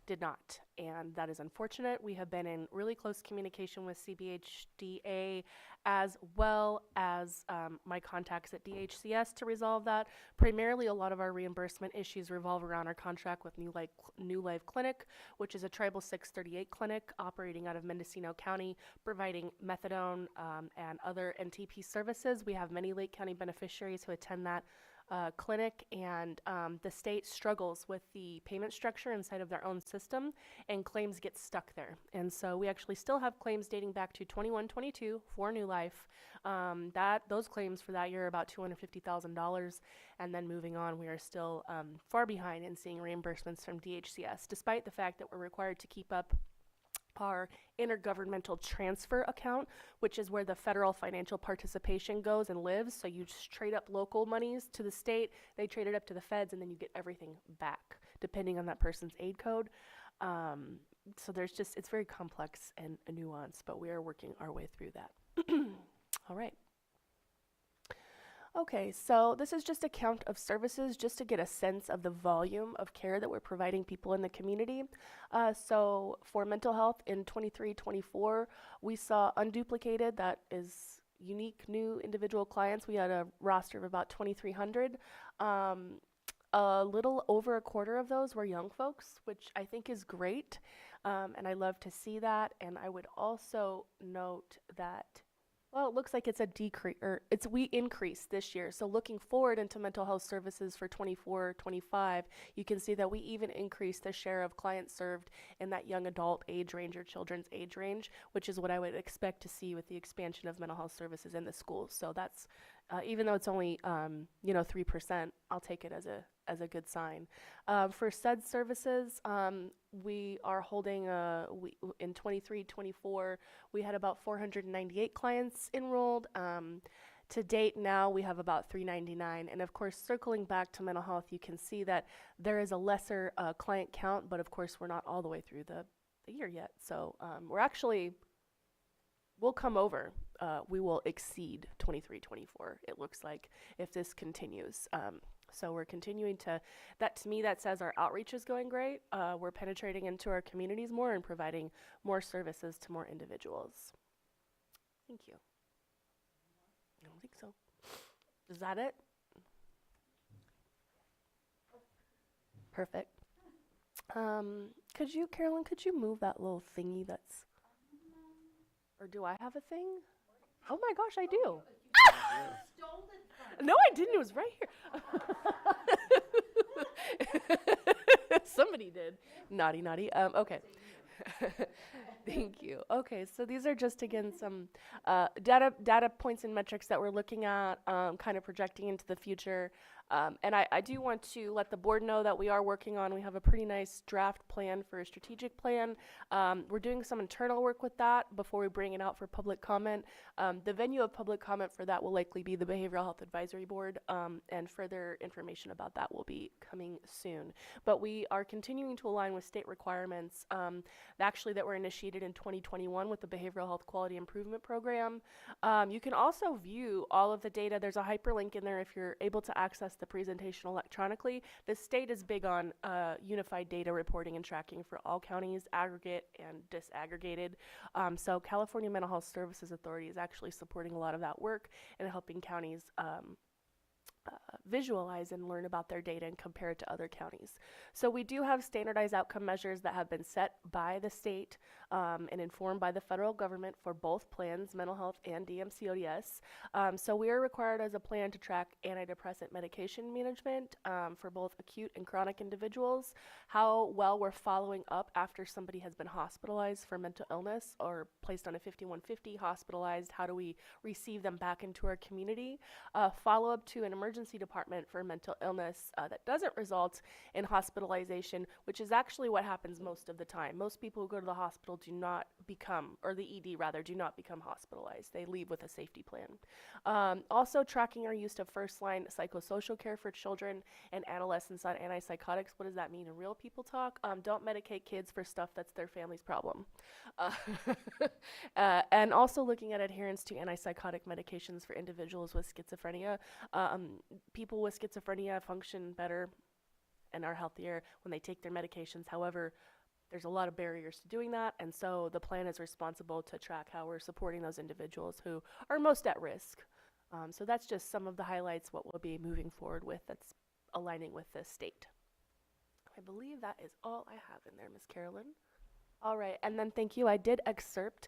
did not, and that is unfortunate. We have been in really close communication with CBHDA as well as my contacts at DHCS to resolve that. Primarily, a lot of our reimbursement issues revolve around our contract with New Life Clinic, which is a Tribal 638 clinic operating out of Mendocino County, providing methadone and other NTP services. We have many Lake County beneficiaries who attend that clinic, and the state struggles with the payment structure inside of their own system, and claims get stuck there. And so we actually still have claims dating back to 21-22 for New Life. Those claims for that year are about $250,000, and then moving on, we are still far behind in seeing reimbursements from DHCS, despite the fact that we're required to keep up our intergovernmental transfer account, which is where the federal financial participation goes and lives. So you just trade up local monies to the state, they trade it up to the feds, and then you get everything back, depending on that person's aid code. So it's very complex and nuanced, but we are working our way through that. All right. Okay, so this is just a count of services just to get a sense of the volume of care that we're providing people in the community. So for mental health in 23-24, we saw unduplicated, that is unique new individual clients. We had a roster of about 2,300. A little over a quarter of those were young folks, which I think is great, and I love to see that. And I would also note that Well, it looks like it's a decrease, or we increased this year. So looking forward into mental health services for 24, 25, you can see that we even increased the share of clients served in that young adult age range or children's age range, which is what I would expect to see with the expansion of mental health services in the schools. So that's, even though it's only, 3%, I'll take it as a good sign. For SED services, we are holding, in 23, 24, we had about 498 clients enrolled. To date now, we have about 399. And of course, circling back to mental health, you can see that there is a lesser client count, but of course, we're not all the way through the year yet. So we'll come over. We will exceed 23, 24, it looks like, if this continues. So we're continuing to me, that says our outreach is going great. We're penetrating into our communities more and providing more services to more individuals. Thank you. I don't think so. Is that it? Perfect. Carolyn, could you move that little thingy that's, or do I have a thing? Oh my gosh, I do. No, I didn't. It was right here. Somebody did. Naughty, naughty. Okay. Thank you. Okay, so these are just, again, some data points and metrics that we're looking at, kind of projecting into the future. And I do want to let the board know that we are working on, we have a pretty nice draft plan for a strategic plan. We're doing some internal work with that before we bring it out for public comment. The venue of public comment for that will likely be the Behavioral Health Advisory Board, and further information about that will be coming soon. But we are continuing to align with state requirements, actually that were initiated in 2021 with the Behavioral Health Quality Improvement Program. You can also view all of the data. There's a hyperlink in there if you're able to access the presentation electronically. The state is big on unified data reporting and tracking for all counties, aggregate and disaggregated. So California Mental Health Services Authority is actually supporting a lot of that work and helping counties visualize and learn about their data and compare it to other counties. So we do have standardized outcome measures that have been set by the state and informed by the federal government for both plans, mental health and DMCODS. So we are required as a plan to track antidepressant medication management for both acute and chronic individuals, how well we're following up after somebody has been hospitalized for mental illness or placed on a 5150, hospitalized, how do we receive them back into our community, follow up to an emergency department for mental illness that doesn't result in hospitalization, which is actually what happens most of the time. Most people who go to the hospital do not become, or the ED rather, do not become hospitalized. They leave with a safety plan. Also tracking our use of first-line psychosocial care for children and adolescents on antipsychotics. What does that mean in real people talk? Don't medicate kids for stuff that's their family's problem. And also looking at adherence to antipsychotic medications for individuals with schizophrenia. People with schizophrenia function better and are healthier when they take their medications. However, there's a lot of barriers to doing that, and so the plan is responsible to track how we're supporting those individuals who are most at risk. So that's just some of the highlights, what we'll be moving forward with that's aligning with the state. I believe that is all I have in there, Ms. Carolyn. All right, and then thank you. I did excerpt.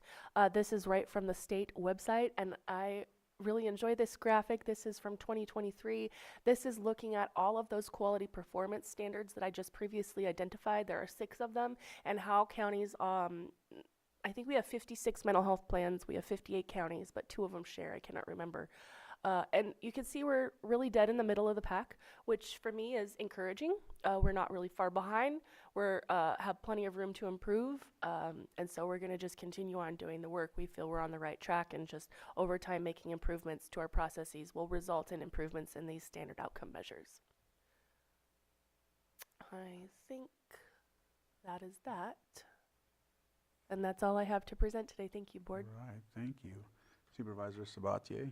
This is right from the state website, and I really enjoy this graphic. This is from 2023. This is looking at all of those quality performance standards that I just previously identified. There are 6 of them, and how counties, I think we have 56 mental health plans. We have 58 counties, but 2 of them share. I cannot remember. And you can see we're really dead in the middle of the pack, which for me is encouraging. We're not really far behind. We're have plenty of room to improve, and so we're going to just continue on doing the work. We feel we're on the right track, and just over time making improvements to our processes will result in improvements in these standard outcome measures. I think that is that. And that's all I have to present today. Thank you, Board. All right, thank you. Supervisor Sabatier.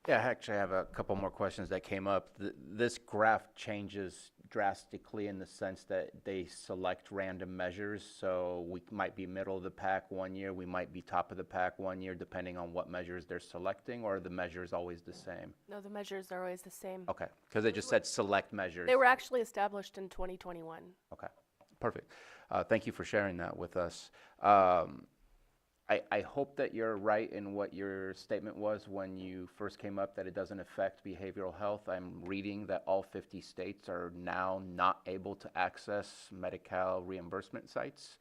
Yeah, actually, I have a couple more questions that came up. This graph changes drastically in the sense that they select random measures. So we might be middle of the pack one year, we might be top of the pack one year, depending on what measures they're selecting, or are the measures always the same? No, the measures are always the same. Okay, because they just said select measures. They were actually established in 2021. Okay, perfect. Thank you for sharing that with us. I hope that you're right in what your statement was when you first came up, that it doesn't affect behavioral health. I'm reading that all 50 states are now not able to access Medi-Cal reimbursement sites.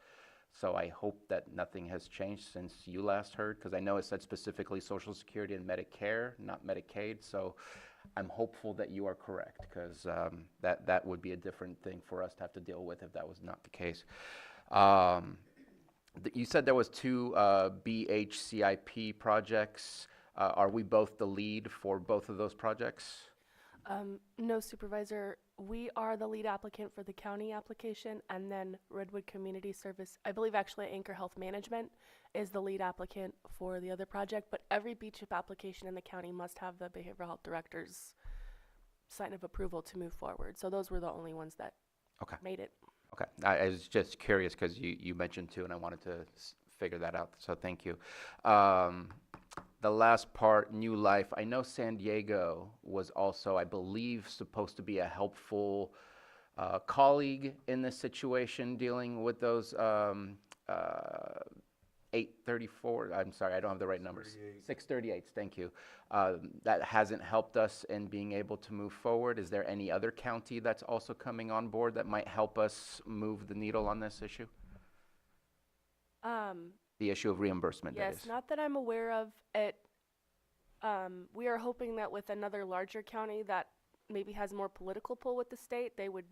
So I hope that nothing has changed since you last heard, because I know it said specifically Social Security and Medicare, not Medicaid. So I'm hopeful that you are correct, because that would be a different thing for us to have to deal with if that was not the case. You said there was 2 BHCIP projects. Are we both the lead for both of those projects? No, Supervisor. We are the lead applicant for the county application, and then Redwood Community Service, I believe actually Anchor Health Management, is the lead applicant for the other project, but every BCHIP application in the county must have the behavioral health director's sign of approval to move forward. So those were the only ones that made it. Okay, I was just curious because you mentioned 2, and I wanted to figure that out, so thank you. The last part, New Life. I know San Diego was also, I believe, supposed to be a helpful colleague in this situation, dealing with those 834, I'm sorry, I don't have the right numbers. 638s, thank you. That hasn't helped us in being able to move forward. Is there any other county that's also coming on board that might help us move the needle on this issue? The issue of reimbursement, that Yes, is. not that I'm aware of it. We are hoping that with another larger county that maybe has more political pull with the state, they would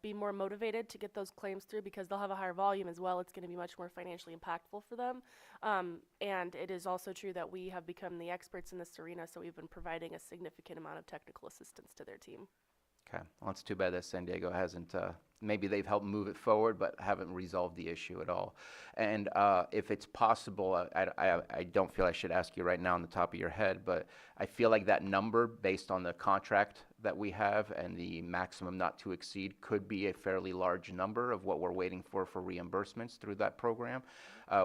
be more motivated to get those claims through, because they'll have a higher volume as well. It's going to be much more financially impactful for them. And it is also true that we have become the experts in this arena, so we've been providing a significant amount of technical assistance to their team. Okay, well, it's too bad that San Diego hasn't, maybe they've helped move it forward, but haven't resolved the issue at all. And if it's possible, I don't feel I should ask you right now on the top of your head, but I feel like that number, based on the contract that we have and the maximum not to exceed, could be a fairly large number of what we're waiting for reimbursements through that program.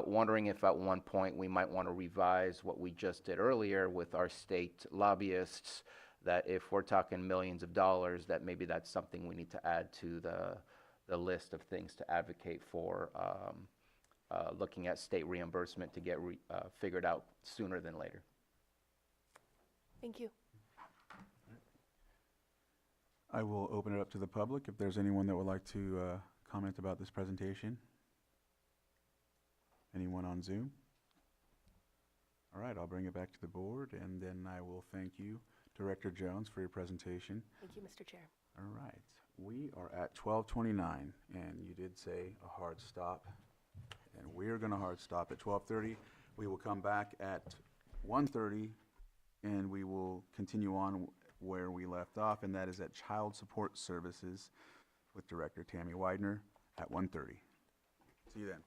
Wondering if at one point we might want to revise what we just did earlier with our state lobbyists, that if we're talking millions of dollars, that maybe that's something we need to add to the list of things to advocate for, looking at state reimbursement to get figured out sooner than later. Thank you. I will open it up to the public if there's anyone that would like to comment about this presentation. Anyone on Zoom? All right, I'll bring it back to the board, and then I will thank you, Director Jones, for your presentation. Thank you, Mr. Chair. All right, we are at 12:29, and you did say a hard stop, and we're going to hard stop at 12:30. We will come back at 1:30, and we will continue on where we left off, and that is at Child Support Services with Director Tammy Widener at 1:30. See you then.